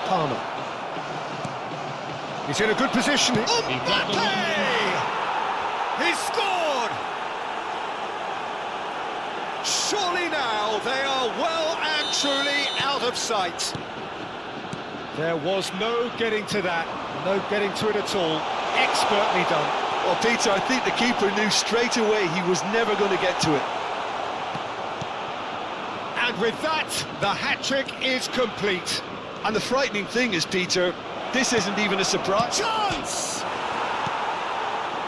Palmer. He's in a good position. Mbappe! He's scored! Surely now they are well and truly out of sight. There was no getting to that, no getting to it at all. Expertly done. Well, Peter, I think the keeper knew straight away he was never going to get to it. And with that, the hat-trick is complete. And the frightening thing is, Peter, this isn't even a surprise. Chance!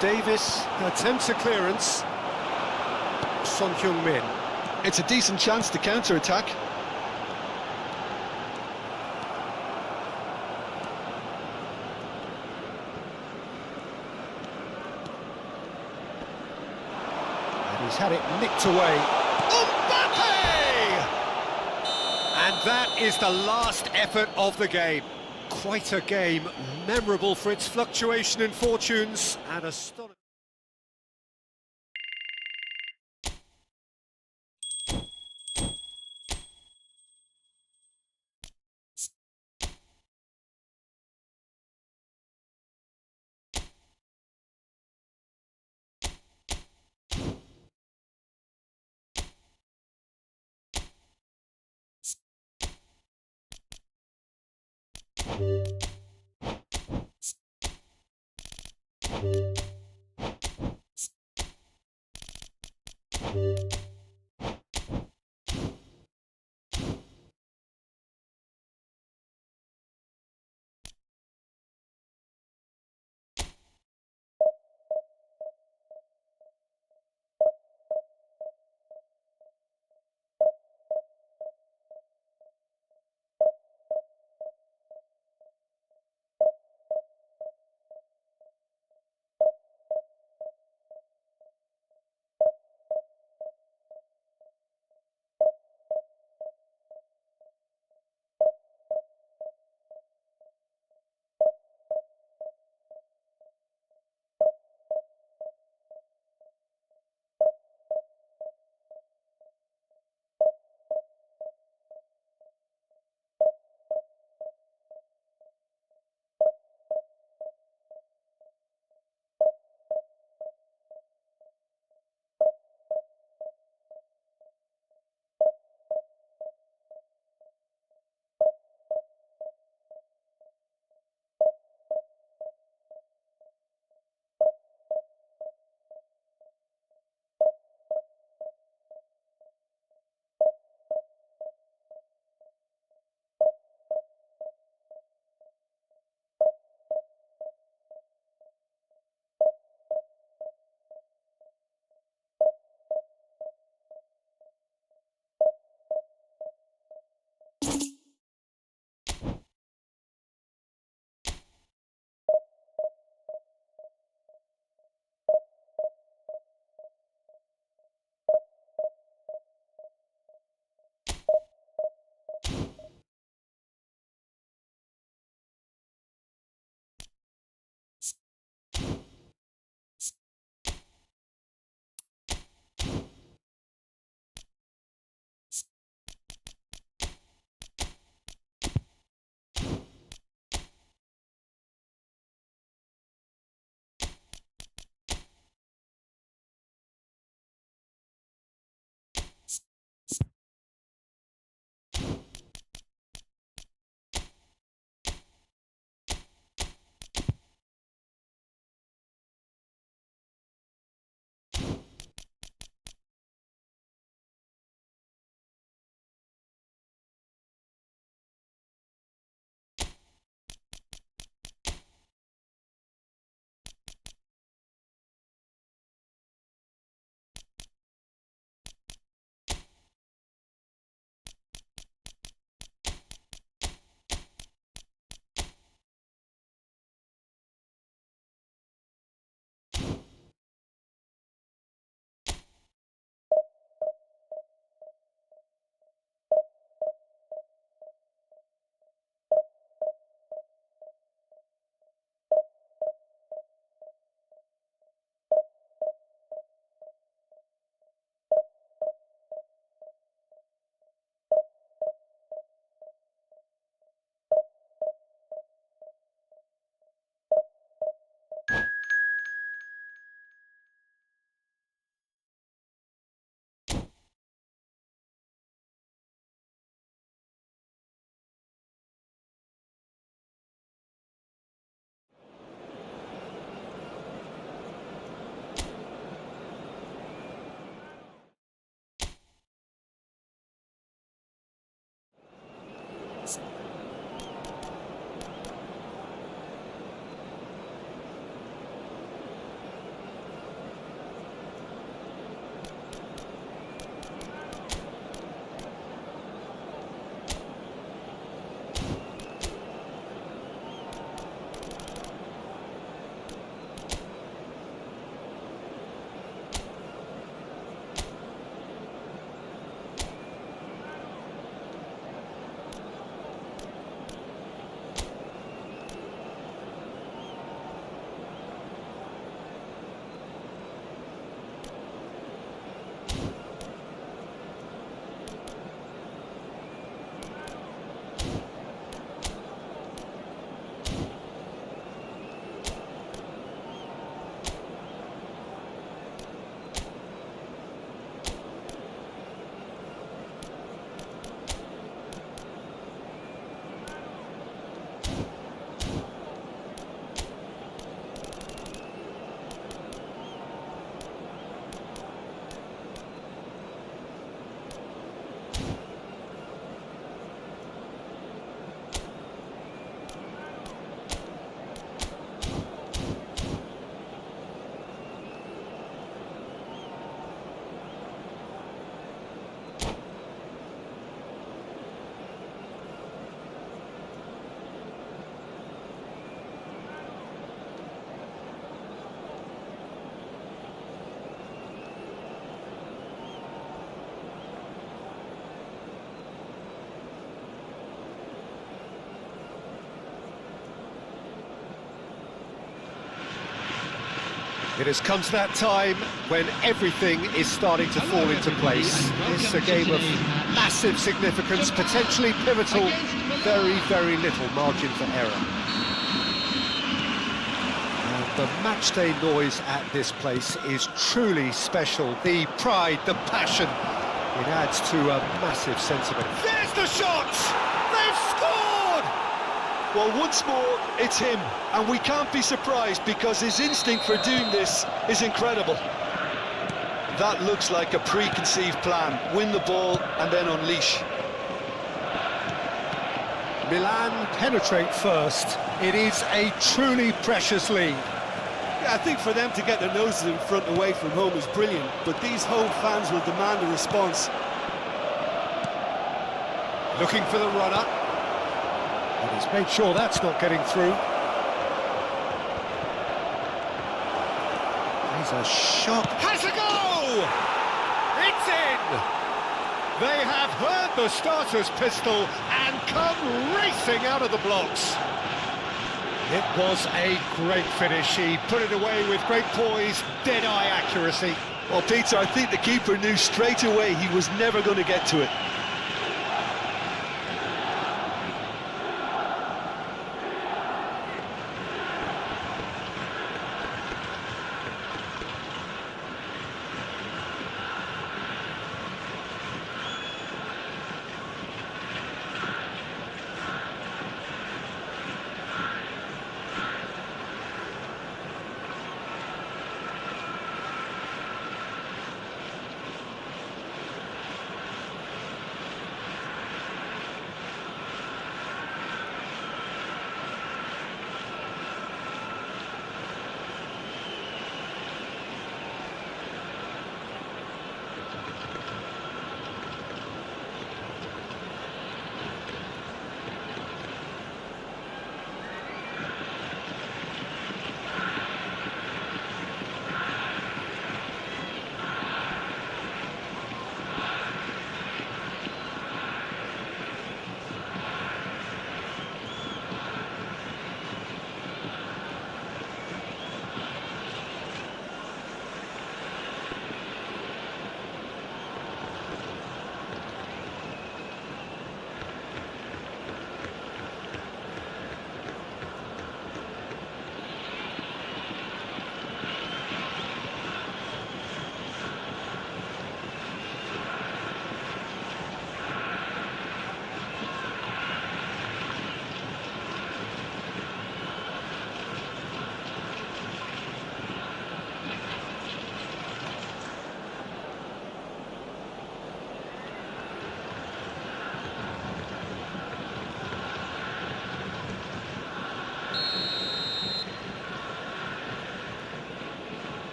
Davis attempts a clearance. Son Heung-min. It's a decent chance to counter-attack. And he's had it nicked away. Mbappe! And that is the last effort of the game. Quite a game, memorable for its fluctuation in fortunes and astonishing. It has come to that time when everything is starting to fall into place. It's a game of massive significance, potentially pivotal, very, very little margin for error. And the matchday noise at this place is truly special. The pride, the passion, it adds to a massive sense of it. There's the shot! They've scored! Well, once more, it's him, and we can't be surprised because his instinct for doing this is incredible. That looks like a preconceived plan. Win the ball and then unleash. Milan penetrate first. It is a truly precious lead. Yeah, I think for them to get their noses in front away from home is brilliant, but these home fans will demand a response. Looking for the runner. And he's made sure that's not getting through. He's a shot. Has a go! It's in! They have heard the starter's pistol and come racing out of the blocks. It was a great finish. He put it away with great poise, dead-eye accuracy. Well, Peter, I think the keeper knew straight away he was never going to get to it.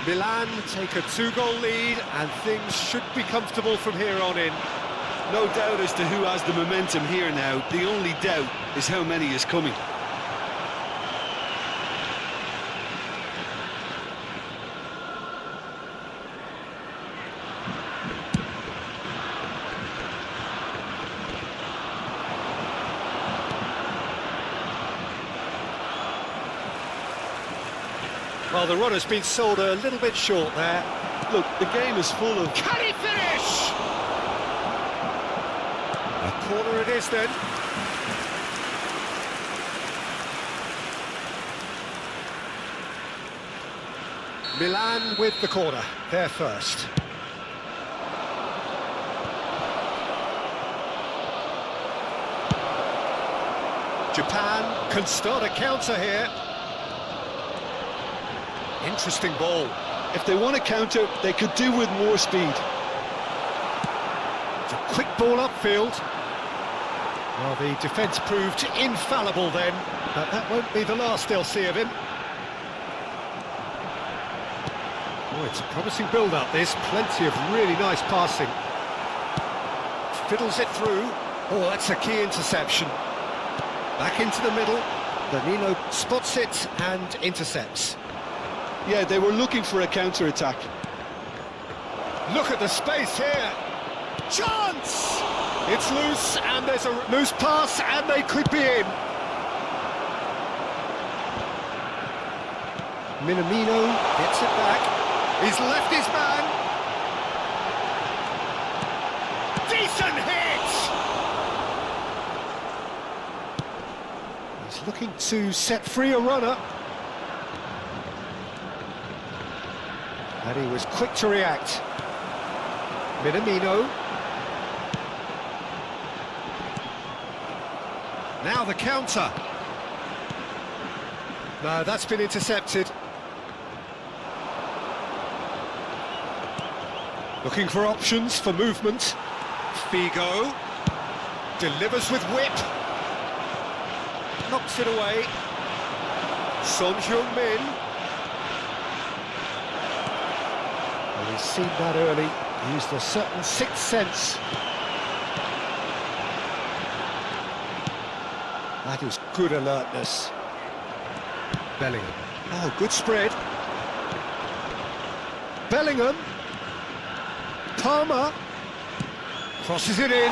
Milan take a 2-goal lead, and things should be comfortable from here on in. No doubt as to who has the momentum here now. The only doubt is how many is coming. Well, the runner's been sold a little bit short there. Look, the game is full of... Can he finish? A corner it is then. Milan with the corner, they're first. Japan can start a counter here. Interesting ball. If they want to counter, they could do with more speed. It's a quick ball upfield. Well, the defence proved infallible then, but that won't be the last they'll see of him. Oh, it's a promising build-up, this. Plenty of really nice passing. Fiddles it through. Oh, that's a key interception. Back into the middle. Danilo spots it and intercepts. Yeah, they were looking for a counter-attack. Look at the space here. Chance! It's loose, and there's a loose pass, and they could be in. Minamino gets it back. He's left his man. Decent hit! He's looking to set free a runner. And he was quick to react. Minamino. Now the counter. No, that's been intercepted. Looking for options for movement. Figo delivers with whip. Knocks it away. Son Heung-min. Well, he's seen that early. Used a certain sixth sense. That is good alertness. Bellingham. Oh, good spread. Bellingham. Palmer. Crosses it in.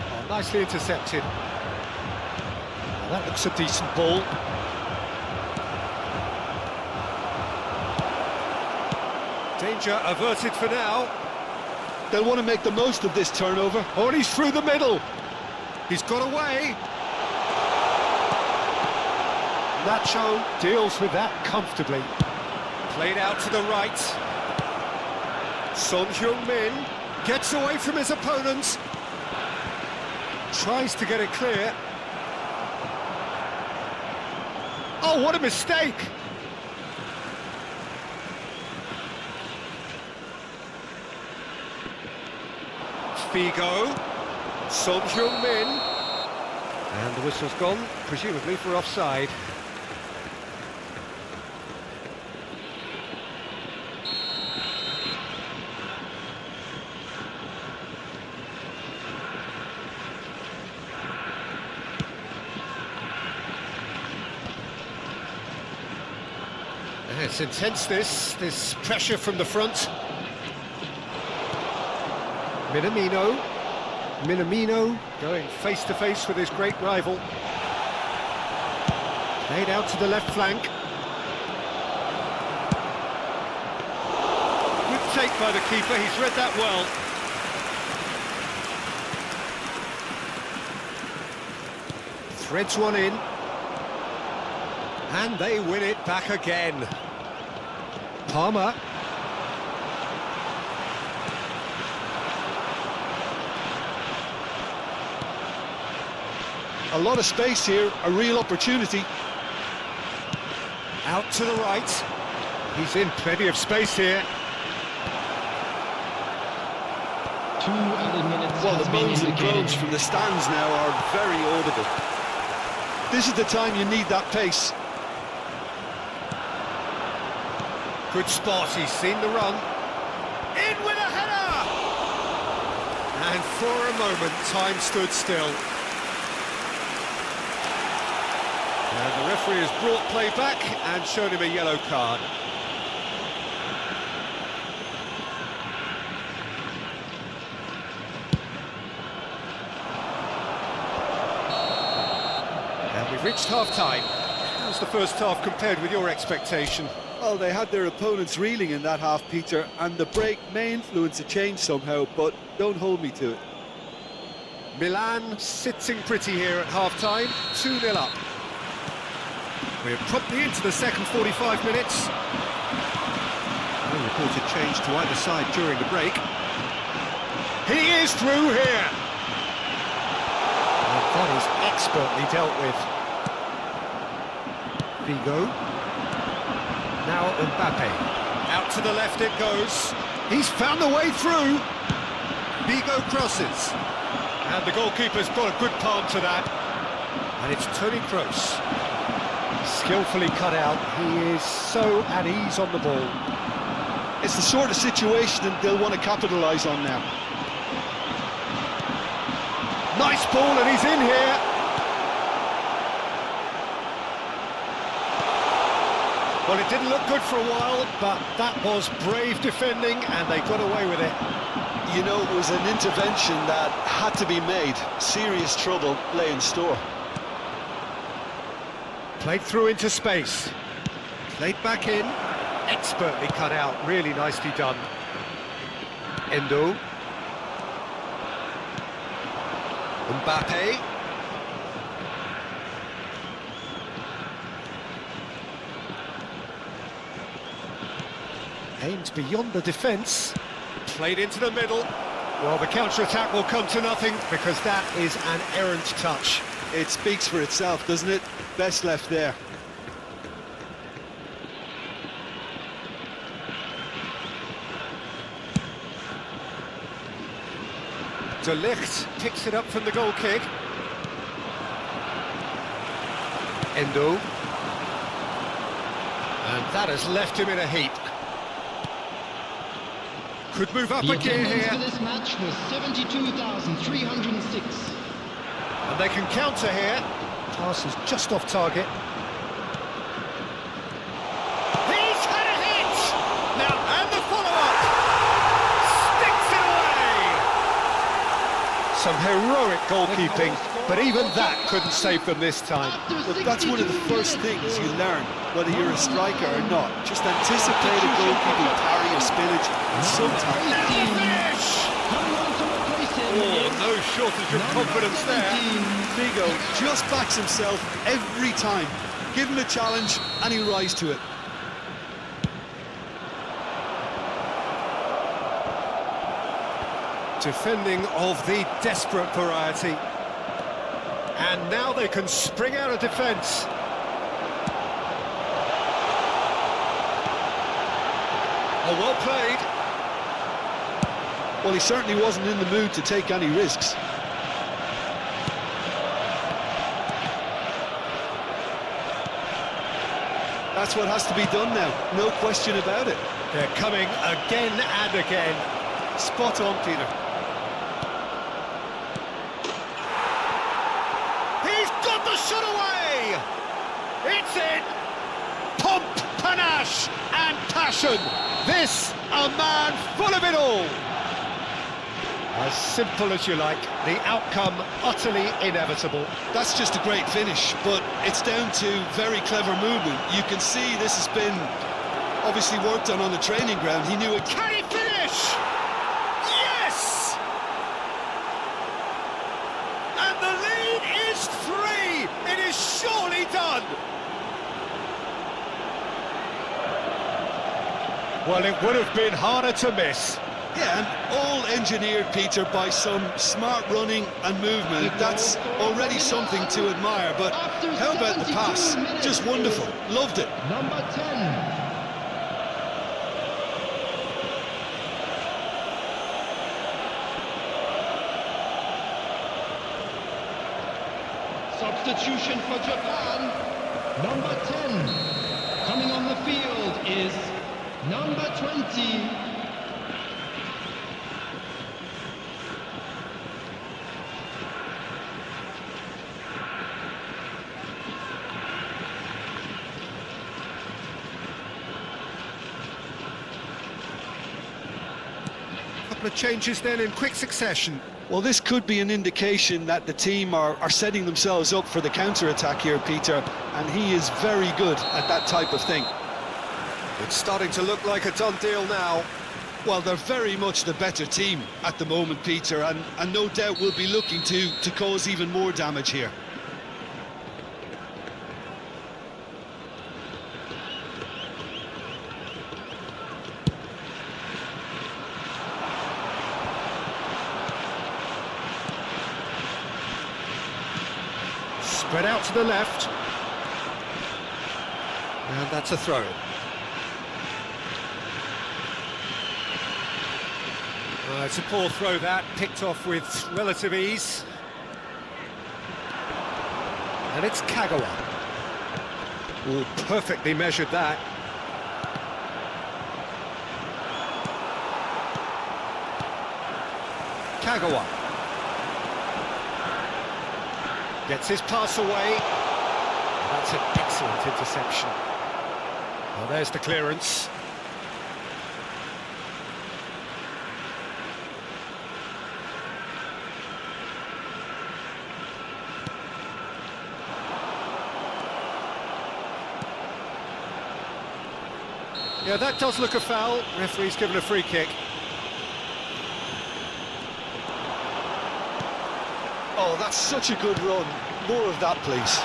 Oh, nicely intercepted. Well, that looks a decent ball. Danger averted for now. They'll want to make the most of this turnover. Oh, and he's through the middle. He's got away. Nacho deals with that comfortably. Played out to the right. Son Heung-min gets away from his opponents. Tries to get it clear. Oh, what a mistake! Figo, Son Heung-min, and the whistle's gone, presumably for offside. It's intense, this pressure from the front. Minamino going face-to-face with his great rival. Played out to the left flank. Good take by the keeper, he's read that well. Threads one in. And they win it back again. Palmer. A lot of space here, a real opportunity. Out to the right. He's in plenty of space here. 2 added minutes. Well, has the been moans and indicated. groans from the stands now are very audible. This is the time you need that pace. Good spot, he's seen the run. In with a header! And for a moment, time stood still. And the referee has brought play back and shown him a yellow card. And we've reached half-time. How's the first half compared with your expectation? Well, they had their opponents reeling in that half, Peter, and the break may influence a change somehow, but don't hold me to it. Milan sitting pretty here at half-time, 2-0 up. We're promptly into the second 45 minutes. No reported change to either side during the break. He is through here! And that is expertly dealt with. Figo. Now Mbappe. Out to the left it goes. He's found the way through. Figo crosses. And the goalkeeper's got a good palm to that. And it's Toni Kroos. Skillfully cut out. He is so at ease on the ball. It's the sort of situation that they'll want to capitalise on now. Nice ball, and he's in here. Well, it didn't look good for a while, but that was brave defending, and they got away with it. You know, it was an intervention that had to be made. Serious trouble lay in store. Played through into space. Played back in. Expertly cut out. Really nicely done. Endo. Mbappe. Aimed beyond the defence. Played into the middle. Well, the counter-attack will come to nothing because that is an errant touch. It speaks for itself, doesn't it? Best left there. De Ligt picks it up from the goal kick. Endo. And that has left him in a heap. Could move up The a gear attendance here. for this match was 72,306. And they can counter here. Pass is just off target. He's had a hit! Now, and the follow-up! Sticks it away! Some heroic goalkeeping, but even that couldn't save them this time. Look, that's one of the first things you learn, whether you're a striker or not. Just anticipate a goalkeeping parry or spillage, and sometimes... Oh, no shortage of confidence there. Figo just backs himself every time. Give him a challenge and he'll rise to it. Defending of the desperate variety. And now they can spring out of defence. Oh, well played. Well, he certainly wasn't in the mood to take any risks. That's what has to be done now, no question about it. They're coming again and again. Spot on, Peter. He's got the shot away! It's in! Pomp, panache and passion! This, a man full of it all! As simple as you like, the outcome utterly inevitable. That's just a great finish, but it's down to very clever movement. You can see this has been obviously worked on the training ground. He knew it. Can he finish? Yes! And the lead is 3! It is surely done! Well, it would have been harder to miss. Yeah, and all engineered, Peter, by some smart running and movement. That's already something to admire, but how about the pass? Just wonderful. Loved it. Number 10. Substitution for Japan. Number 10. Coming on the field is number 20. Couple of changes then in quick succession. Well, this could be an indication that the team are setting themselves up for the counter-attack here, Peter, and he is very good at that type of thing. It's starting to look like a done deal now. Well, they're very much the better team at the moment, Peter, and no doubt will be looking to cause even more damage here. Spread out to the left. And that's a throw. It's a poor throw that, picked off with relative ease. And it's Kagawa. Oh, perfectly measured that. Kagawa gets his pass away. That's an excellent interception. Well, there's the clearance. Yeah, that does look a foul. Referee's given a free kick. Oh, that's such a good run. More of that, please.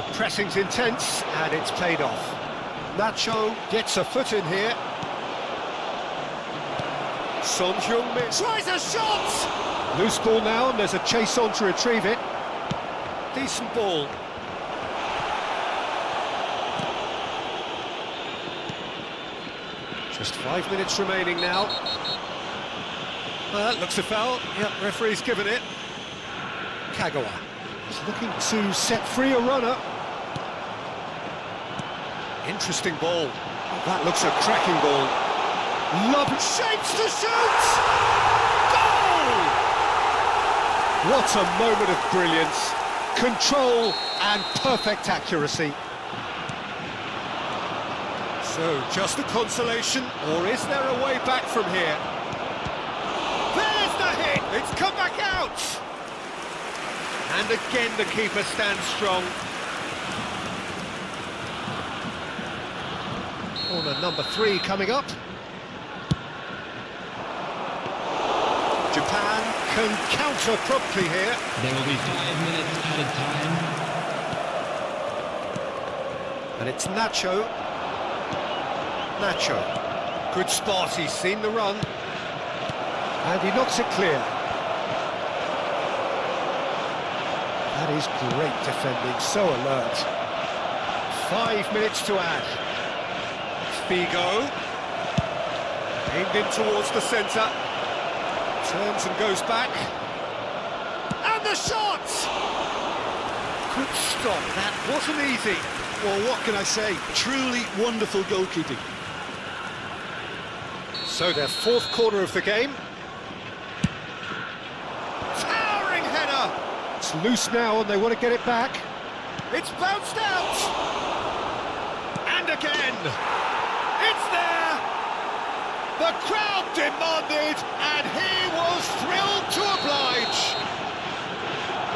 The pressing's intense, and it's played off. Nacho gets a foot in here. Son Heung-min tries a shot! Loose ball now, and there's a chase on to retrieve it. Decent ball. Just 5 minutes remaining now. Well, that looks a foul. Yep, referee's given it. Kagawa is looking to set free a runner. Interesting ball. That looks a cracking ball. Love shapes to shoot! Goal! What a moment of brilliance. Control and perfect accuracy. So, just a consolation, or is there a way back from here? There's the hit! It's come back out! And again the keeper stands strong. Corner number 3 coming up. Japan can counter promptly here. There will be 5 minutes added time. And it's Nacho. Nacho. Good spot, he's seen the run. And he knocks it clear. That is great defending, so alert. 5 minutes to add. Figo. Aimed in towards the centre. Turns and goes back. And the shot! Good stop, that wasn't easy. Well, what can I say? Truly wonderful goalkeeping. So their 4th corner of the game. Towering header! It's loose now and they want to get it back. It's bounced out! And again! It's there! The crowd demanded, and he was thrilled to oblige.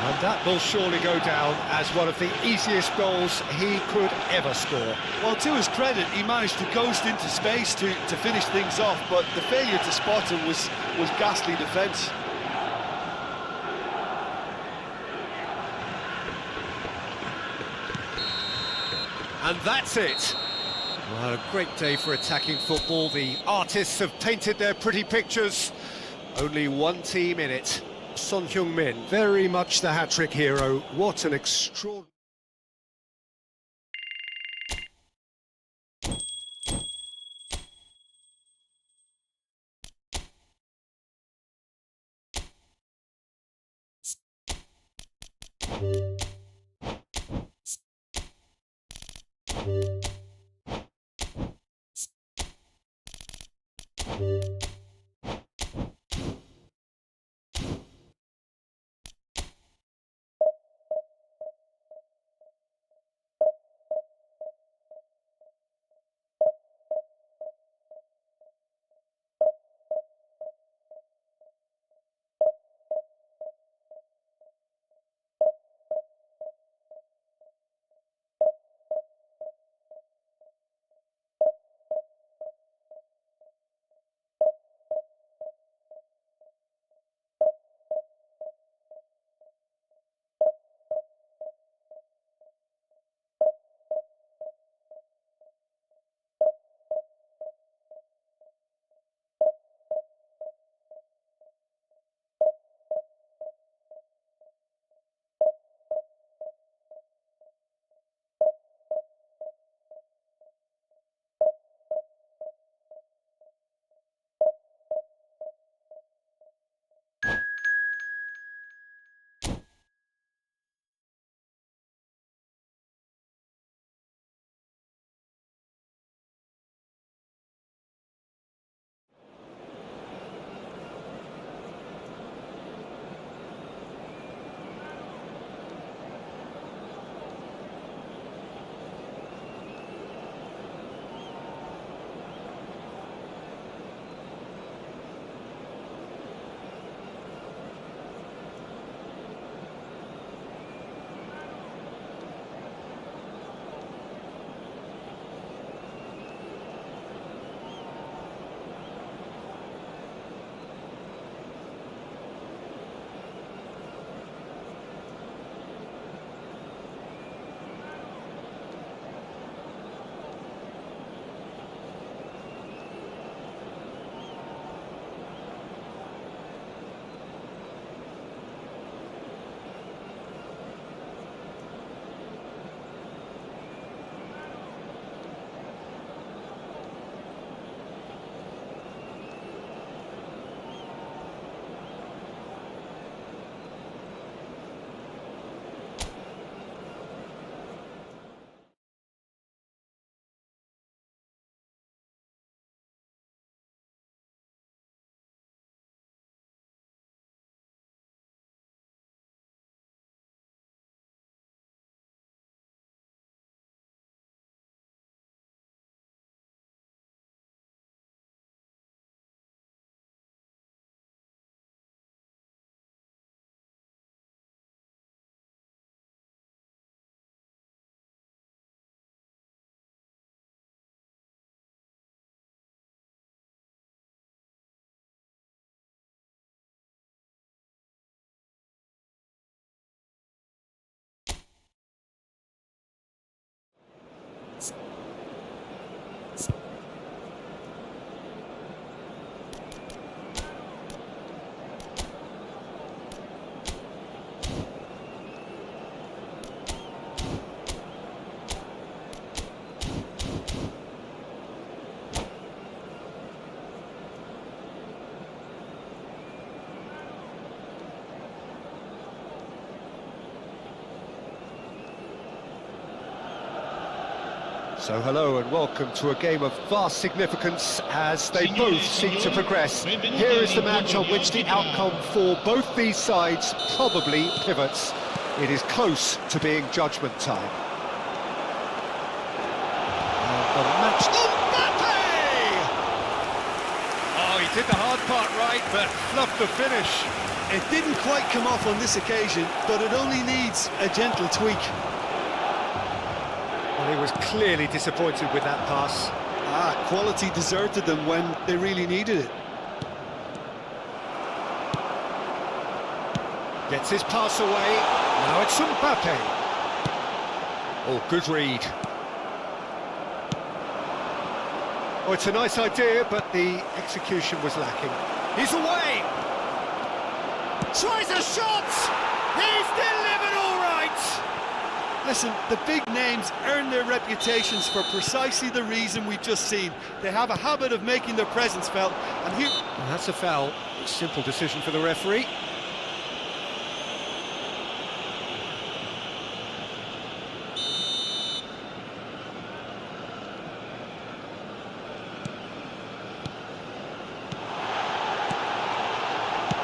And that will surely go down as one of the easiest goals he could ever score. Well, to his credit, he managed to ghost into space to finish things off, but the failure to spot him was ghastly defence. And that's it. Well, a great day for attacking football. The artists have painted their pretty pictures. Only one team in it. Son Heung-min, very much the hat-trick hero. What an extraordinary... So hello and welcome to a game of vast significance as they both seek to progress. Here is the match on which the outcome for both these sides probably pivots. It is close to being judgment time. And the match... Mbappe! Oh, he did the hard part right, but fluffed the finish. It didn't quite come off on this occasion, but it only needs a gentle tweak. Well, he was clearly disappointed with that pass. Quality deserted them when they really needed it. Gets his pass away. Now it's Mbappe. Oh, good read. Oh, it's a nice idea, but the execution was lacking. He's away! Tries a shot! He's delivered all right! Listen, the big names earn their reputations for precisely the reason we've just seen. They have a habit of making their presence felt, and here... And that's a foul. Simple decision for the referee.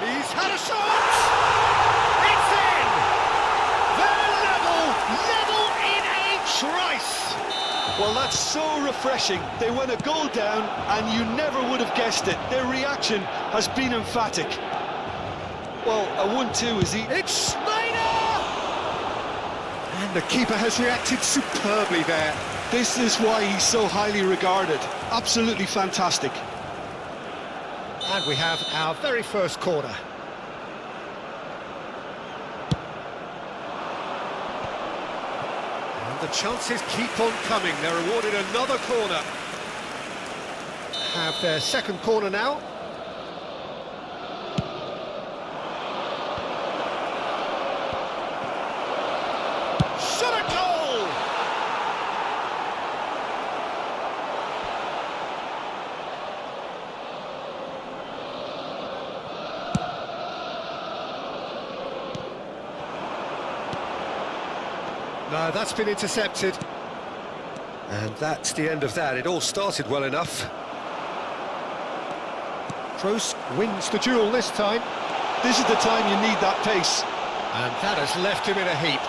He's had a shot! It's in! They're level in a trice! Well, that's so refreshing. They went a goal down, and you never would have guessed it. Their reaction has been emphatic. Well, a 1-2 is It's Schneider! And the keeper has reacted superbly there. This is why he's so highly regarded. Absolutely fantastic. And we have our very first corner. And the chances keep on coming. They're awarded another corner. Have their second corner now. Shot a goal! No, that's been intercepted. And that's the end of that. It all started well enough. Terus wins the duel this time. This is the time you need that pace. And that has left him in a heap.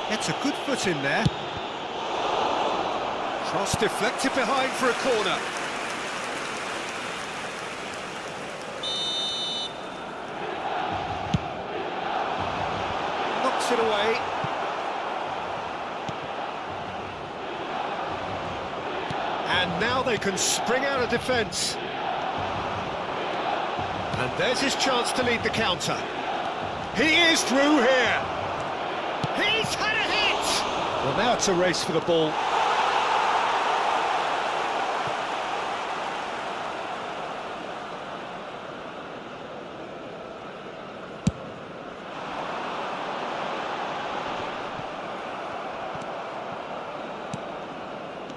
Gets a good foot in there. Cross deflected behind for a corner. Knocks it away. And now they can spring out of defence. And there's his chance to lead the counter. He is through here. He's had a hit! Well, now it's a race for the ball.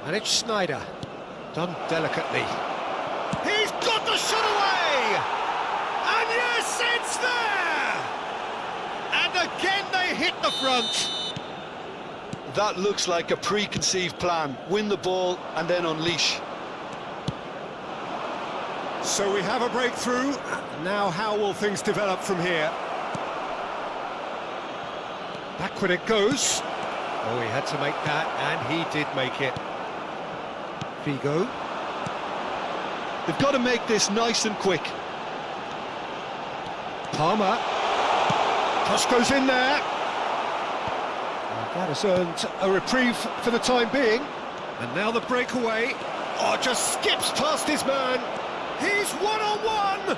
And it's Schneider. Done delicately. He's got the shot away! And yes, it's there! And again they hit the front. That looks like a preconceived plan. Win the ball and then unleash. So we have a breakthrough. Now how will things develop from here? Backward it goes. Oh, he had to make that, and he did make it. Figo. They've got to make this nice and quick. Palmer. Cross goes in there. And that has earned a reprieve for the time being. And now the breakaway. Oh, just skips past his man. He's one-on-one!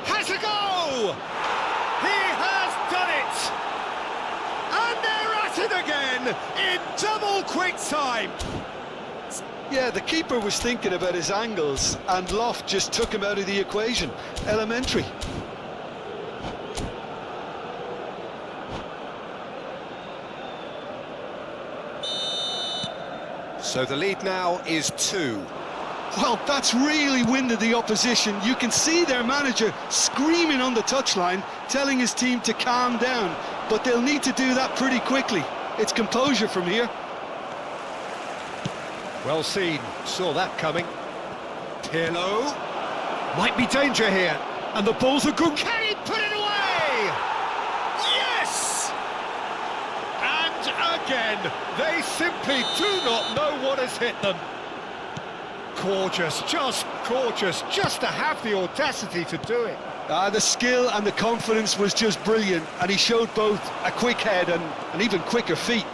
Has a go! He has done it! And they're at it again in double quick time! Yeah, the keeper was thinking about his angles, and Loft just took him out of the equation. Elementary. So the lead now is 2. Well, that's really winded the opposition. You can see their manager screaming on the touchline, telling his team to calm down. But they'll need to do that pretty quickly. It's composure from here. Well seen, saw that coming. Pirlo. Might be danger here. And the ball's a good... Can he put it away? Yes! And again, they simply do not know what has hit them. Gorgeous, just to have the audacity to do it. The skill and the confidence was just brilliant, and he showed both a quick head and even quicker feet.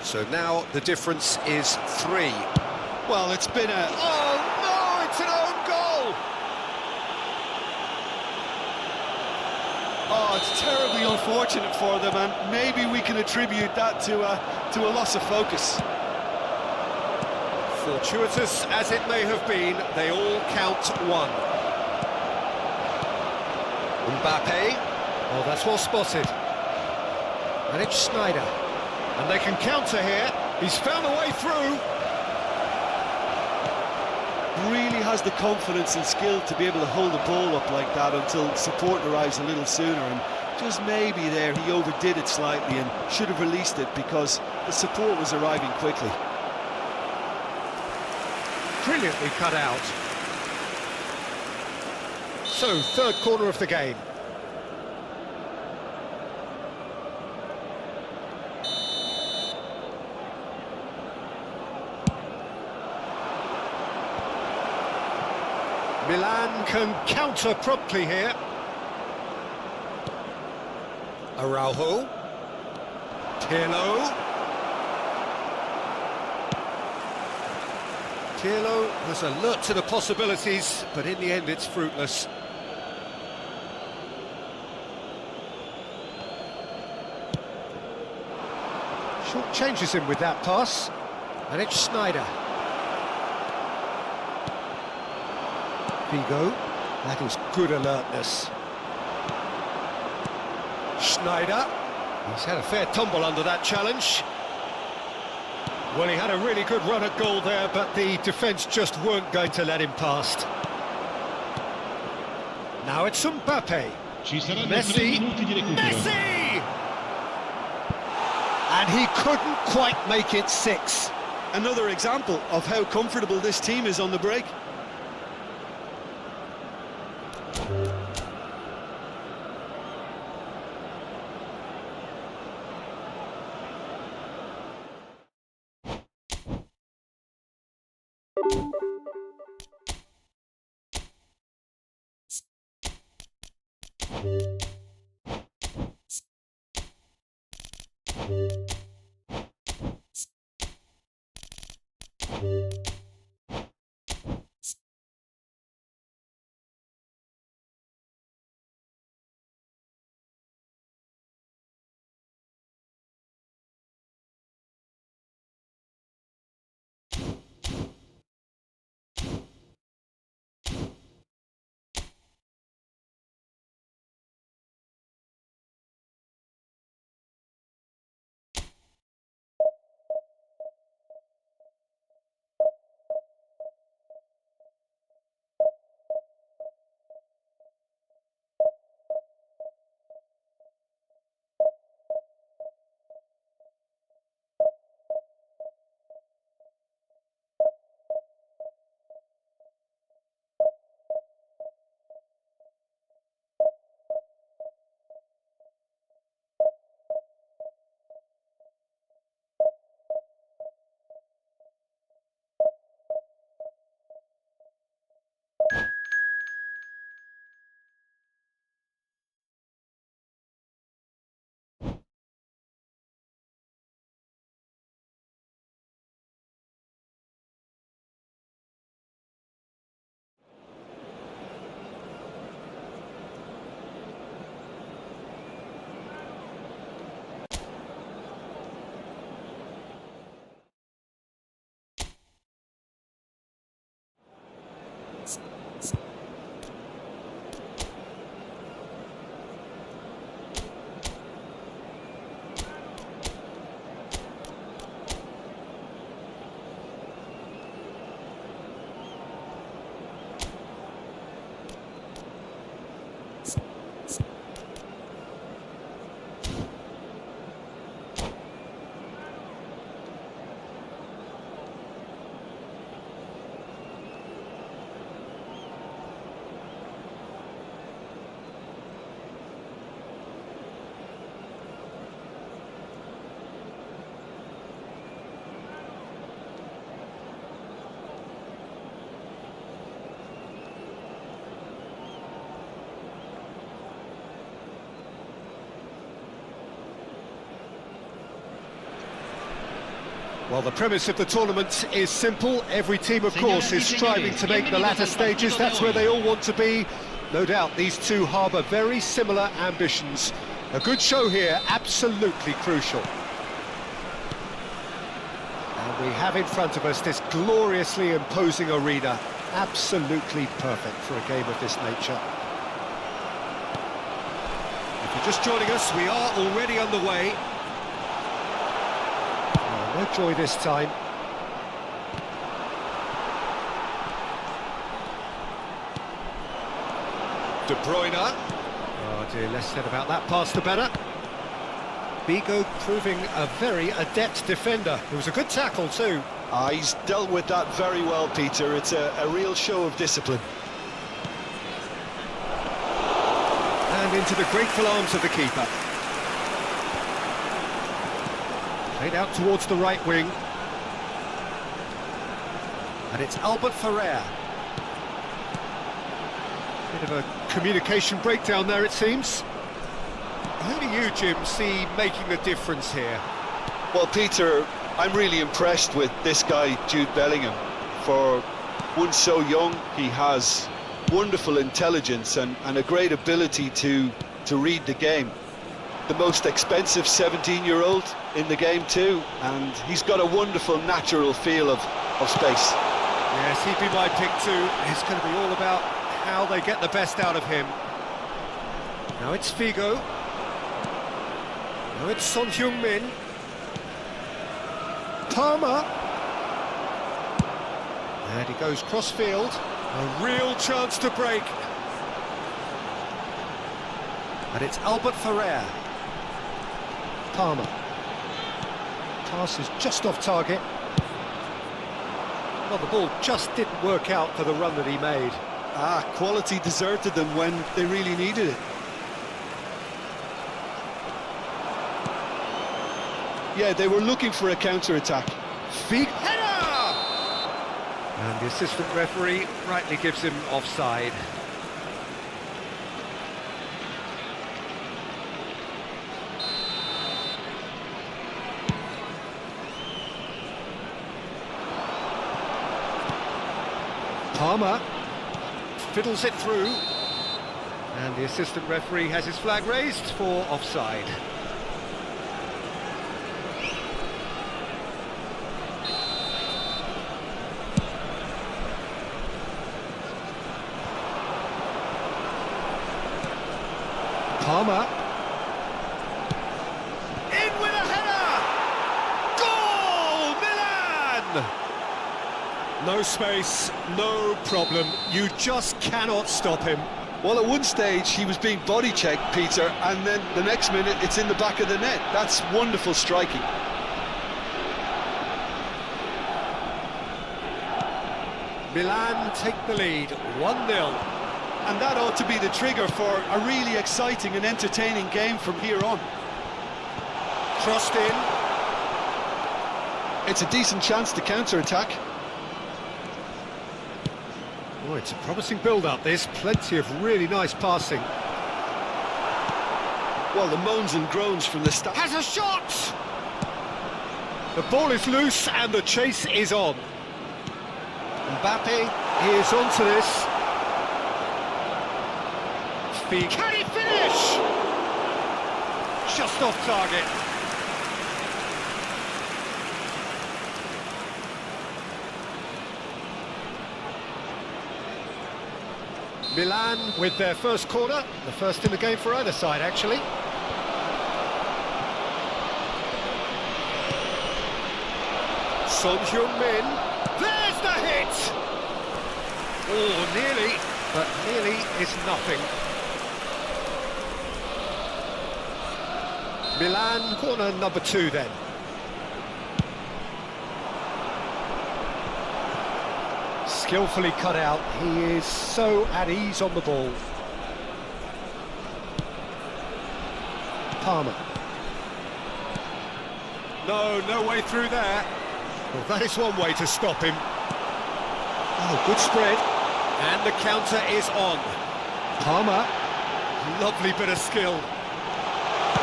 So now the difference is 3. Well, it's been a... Oh no, it's an own goal! Oh, it's terribly unfortunate for them, and maybe we can attribute that to a loss of focus. Fortuitous as it may have been, they all count 1. Mbappe. Oh, that's well spotted. And it's Schneider. And they can counter here. He's found a way through. Really has the confidence and skill to be able to hold the ball up like that until support arrives a little sooner, and just maybe there he overdid it slightly and should have released it because the support was arriving quickly. Brilliantly cut out. So, third corner of the game. Milan can counter promptly here. Araujo. Pirlo. Pirlo was alert to the possibilities, but in the end it's fruitless. Short changes him with that pass, and it's Schneider. Figo, that is good alertness. Schneider, he's had a fair tumble under that challenge. Well, he had a really good run at goal there, but the defence just weren't going to let him past. Now it's Mbappe. Ci saranno 3 Messi. minuti di recupero. Messi! And he couldn't quite make it 6. Another example of how comfortable this team is on the break. Well, the premise of the tournament is simple. Every team, of course, is striving to make the latter stages. That's where they all want to be. No doubt these two harbour very similar ambitions. A good show here, absolutely crucial. And we have in front of us this gloriously imposing arena. Absolutely perfect for a game of this nature. If you're just joining us, we are already underway. No joy this time. De Bruyne. Oh dear, less said about that pass the better. Figo proving a very adept defender. It was a good tackle too. He's dealt with that very well, Peter. It's a real show of discipline. And into the grateful arms of the keeper. Played out towards the right wing. And it's Albert Ferrer. Bit of a communication breakdown there, it seems. Who do you, Jim, see making the difference here? Well, Peter, I'm really impressed with this guy, Jude Bellingham. For one so young, he has wonderful intelligence and a great ability to read the game. The most expensive 17-year-old in the game too, and he's got a wonderful natural feel of space. Yes, he'd be my pick too. It's going to be all about how they get the best out of him. Now it's Figo. Now it's Son Heung-min. Palmer. And he goes cross-field. A real chance to break. And it's Albert Ferrer. Palmer. Pass is just off target. Well, the ball just didn't work out for the run that he made. Quality deserted them when they really needed it. Yeah, they were looking for a counter-attack. Header! And the assistant referee rightly gives him offside. Palmer fiddles it through, and the assistant referee has his flag raised for offside. Palmer. In with a header! Goal! Milan! No space, no problem. You just cannot stop him. Well, at one stage he was being body checked, Peter, and then the next minute it's in the back of the net. That's wonderful striking. Milan take the lead, 1-0. And that ought to be the trigger for a really exciting and entertaining game from here on. Crossed in. It's a decent chance to counter-attack. Oh, it's a promising build-up, this. Plenty of really nice passing. Well, the moans and groans from the start. Has a shot! The ball is loose and the chase is on. Mbappe is onto this. Can he finish? Just off target. Milan with their first corner, the first in the game for either side, actually. Son Heung-min, there's the hit! Oh, nearly, but nearly is nothing. Milan, corner number 2 then. Skillfully cut out, he is so at ease on the ball. Palmer. No way through there. Well, that is one way to stop him. Oh, good spread. And the counter is on. Palmer. Lovely bit of skill.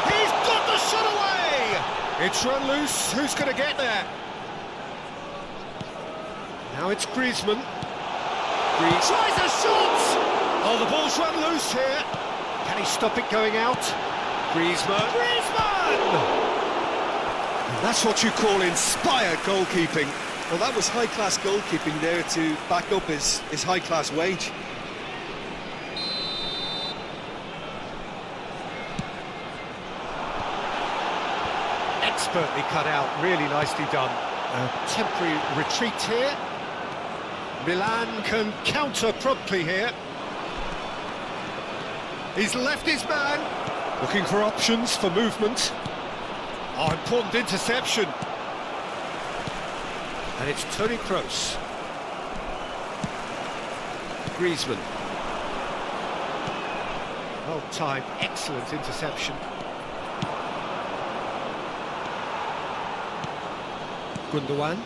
He's got the shot away! It's run loose, who's going to get there? Now it's Griezmann. Tries a shot! Oh, the ball's run loose here. Can he stop it going out? Griezmann! And that's what you call inspired goalkeeping. Well, that was high-class goalkeeping there to back up his high-class wage. Expertly cut out, really nicely done. A temporary retreat here. Milan can counter promptly here. He's left his man. Looking for options for movement. Oh, important interception. And it's Toni Kroos. Griezmann. Well timed, excellent interception. Gundogan.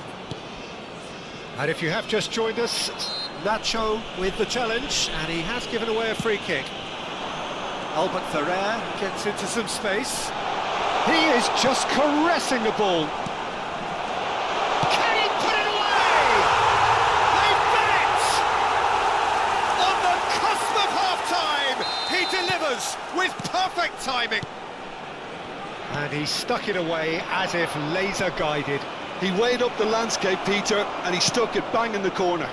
And if you have just joined us, Nacho with the challenge, and he has given away a free kick. Albert Ferrer gets into some space. He is just caressing the ball. Can he put it away? They've done it! On the cusp of half-time, he delivers with perfect timing. And he stuck it away as if laser-guided. He weighed up the landscape, Peter, and he stuck it bang in the corner.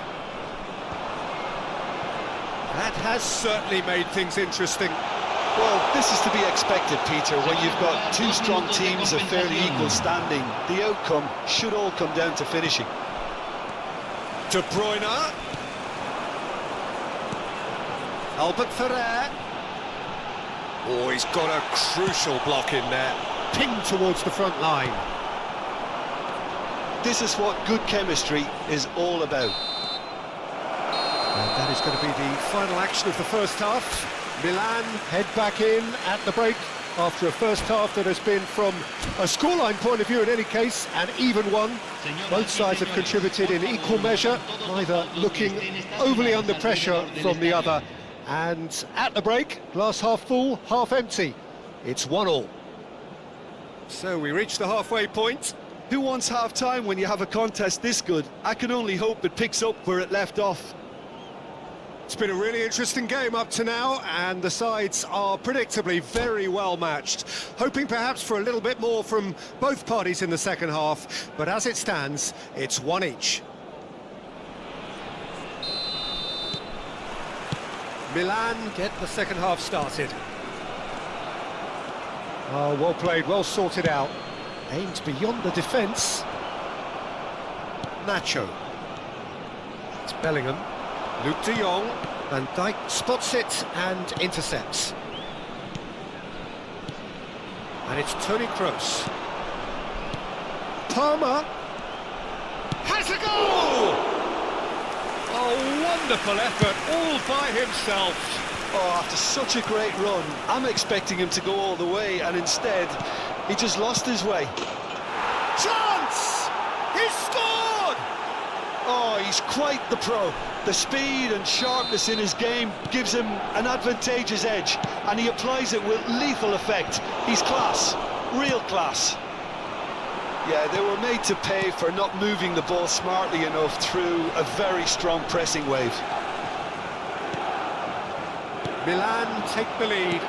That has certainly made things interesting. Well, this is to be expected, Peter, when you've got two strong teams of fairly equal standing. The outcome should all come down to finishing. De Bruyne. Albert Ferrer. Oh, he's got a crucial block in there. Pinged towards the front line. This is what good chemistry is all about. And that is going to be the final action of the first half. Milan head back in at the break after a first half that has been, from a scoreline point of view in any case, an even one. Both sides have contributed in equal measure, neither looking overly under pressure from the other. And at the break, glass half full, half empty. It's 1-1. So we reach the halfway point. Who wants half-time when you have a contest this good? I can only hope it picks up where it left off. It's been a really interesting game up to now, and the sides are predictably very well matched. Hoping perhaps for a little bit more from both parties in the second half, but as it stands, it's one each. Milan get the second half started. Oh, well played, well sorted out. Aimed beyond the defence. Nacho. It's Bellingham. Luke de Jong. Van Dijk spots it and intercepts. And it's Toni Kroos. Palmer. Has a goal! Oh, wonderful effort, all by himself. Oh, after such a great run, I'm expecting him to go all the way, and instead, he just lost his way. Chance! He scored! Oh, he's quite the pro. The speed and sharpness in his game gives him an advantageous edge, and he applies it with lethal effect. He's class, real class. Yeah, they were made to pay for not moving the ball smartly enough through a very strong pressing wave. Milan take the lead.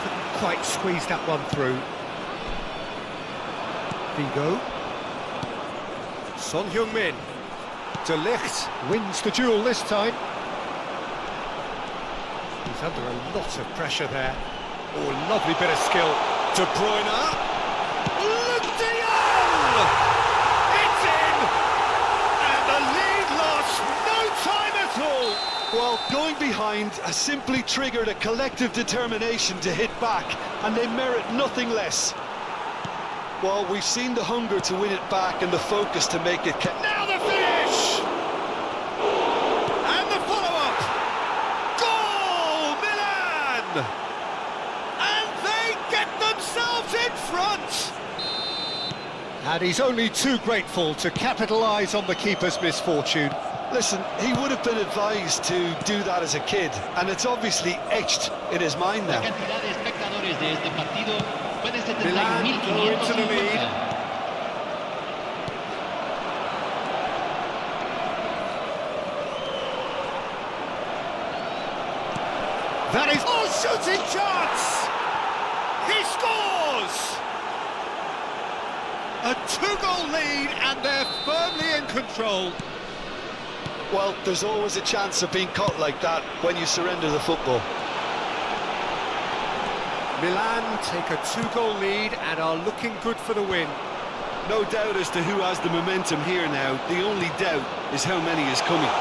Couldn't quite squeeze that one through. Vigo. Son Heung-min. De Ligt wins the duel this time. He's under a lot of pressure there. Oh, lovely bit of skill. De Bruyne. Luke de Jong! It's in! And the lead lost no time at all! Well, going behind has simply triggered a collective determination to hit back, and they merit nothing less. Well, we've seen the hunger to win it back and the focus to make it count. Now the finish! And the follow-up! Goal, Milan! And they get themselves in front! And he's only too grateful to capitalise on the keeper's misfortune. Listen, he would have been advised to do that as a kid, and it's obviously etched in his mind now. Milan go into the lead. That is... Oh, shooting chance! He scores! A two-goal lead, and they're firmly in control. Well, there's always a chance of being caught like that when you surrender the football. Milan take a two-goal lead and are looking good for the win. No doubt as to who has the momentum here now. The only doubt is how many is coming.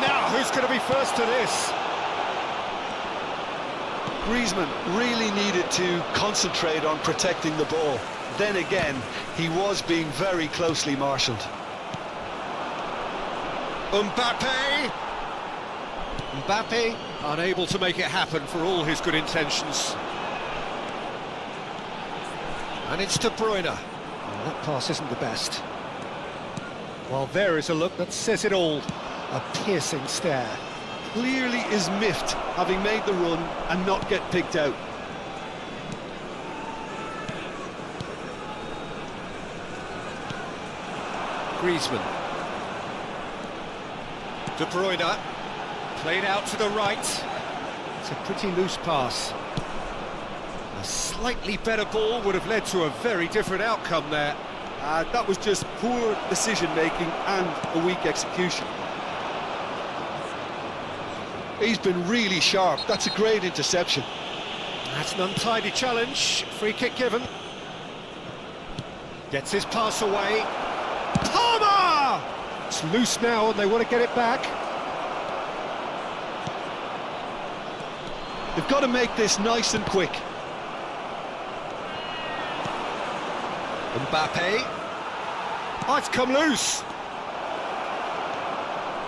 Now, who's going to be first to this? Griezmann really needed to concentrate on protecting the ball. Then again, he was being very closely marshalled. Mbappe! Mbappe unable to make it happen for all his good intentions. And it's De Bruyne. Well, that pass isn't the best. Well, there is a look that says it all. A piercing stare. Clearly is miffed, having made the run and not get picked out. Griezmann. De Bruyne. Played out to the right. It's a pretty loose pass. A slightly better ball would have led to a very different outcome there. That was just poor decision-making and a weak execution. He's been really sharp. That's a great interception. That's an untidy challenge. Free kick given. Gets his pass away. Palmer! It's loose now and they want to get it back. They've got to make this nice and quick. Mbappe. Oh, it's come loose.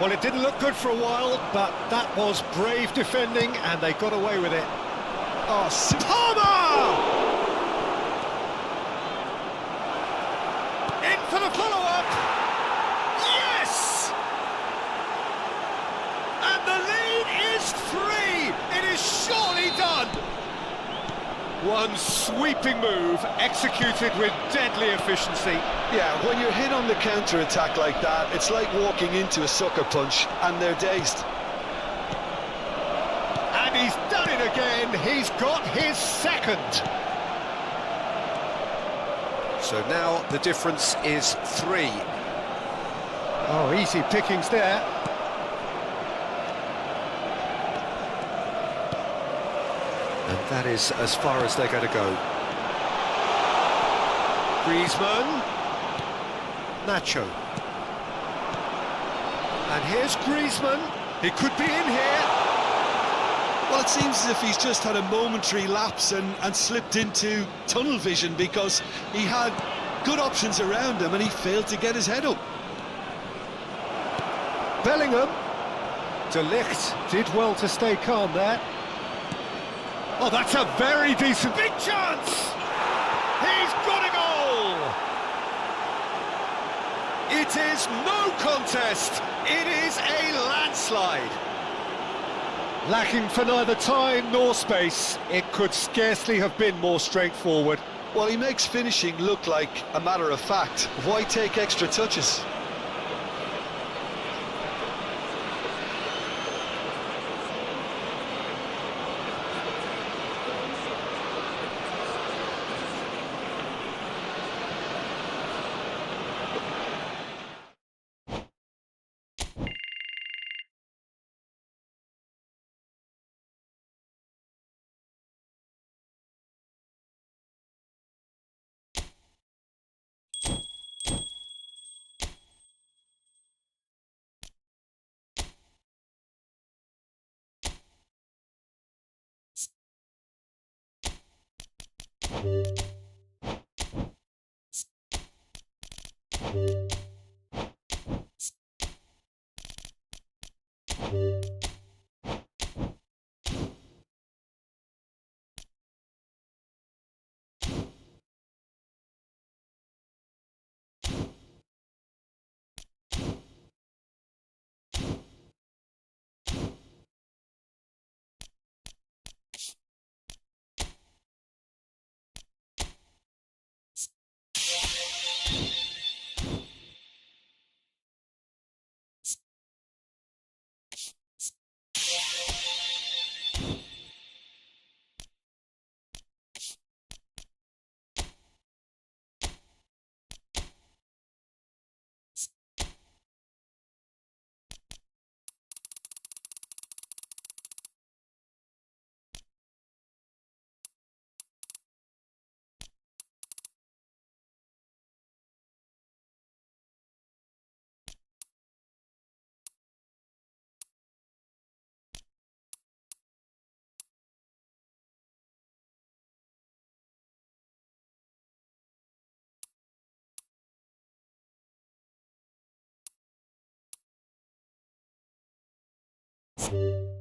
Well, it didn't look good for a while, but that was brave defending, and they got away with it. Oh, Palmer! In for the follow-up! Yes! And the lead is 3! It is surely done! One sweeping move, executed with deadly efficiency. Yeah, when you're hit on the counter-attack like that, it's like walking into a sucker punch, and they're dazed. And he's done it again. He's got his second. So now the difference is 3. Oh, easy pickings there. And that is as far as they're going to go. Griezmann. Nacho. And here's Griezmann. He could be in here. Well, it seems as if he's just had a momentary lapse and slipped into tunnel vision because he had good options around him and he failed to get his head up. Bellingham. De Ligt did well to stay calm there. Oh, that's a very decent... Big chance! He's got a goal! It is no contest. It is a landslide. Lacking for neither time nor space. It could scarcely have been more straightforward. Well, he makes finishing look like a matter of fact. Why take extra touches? you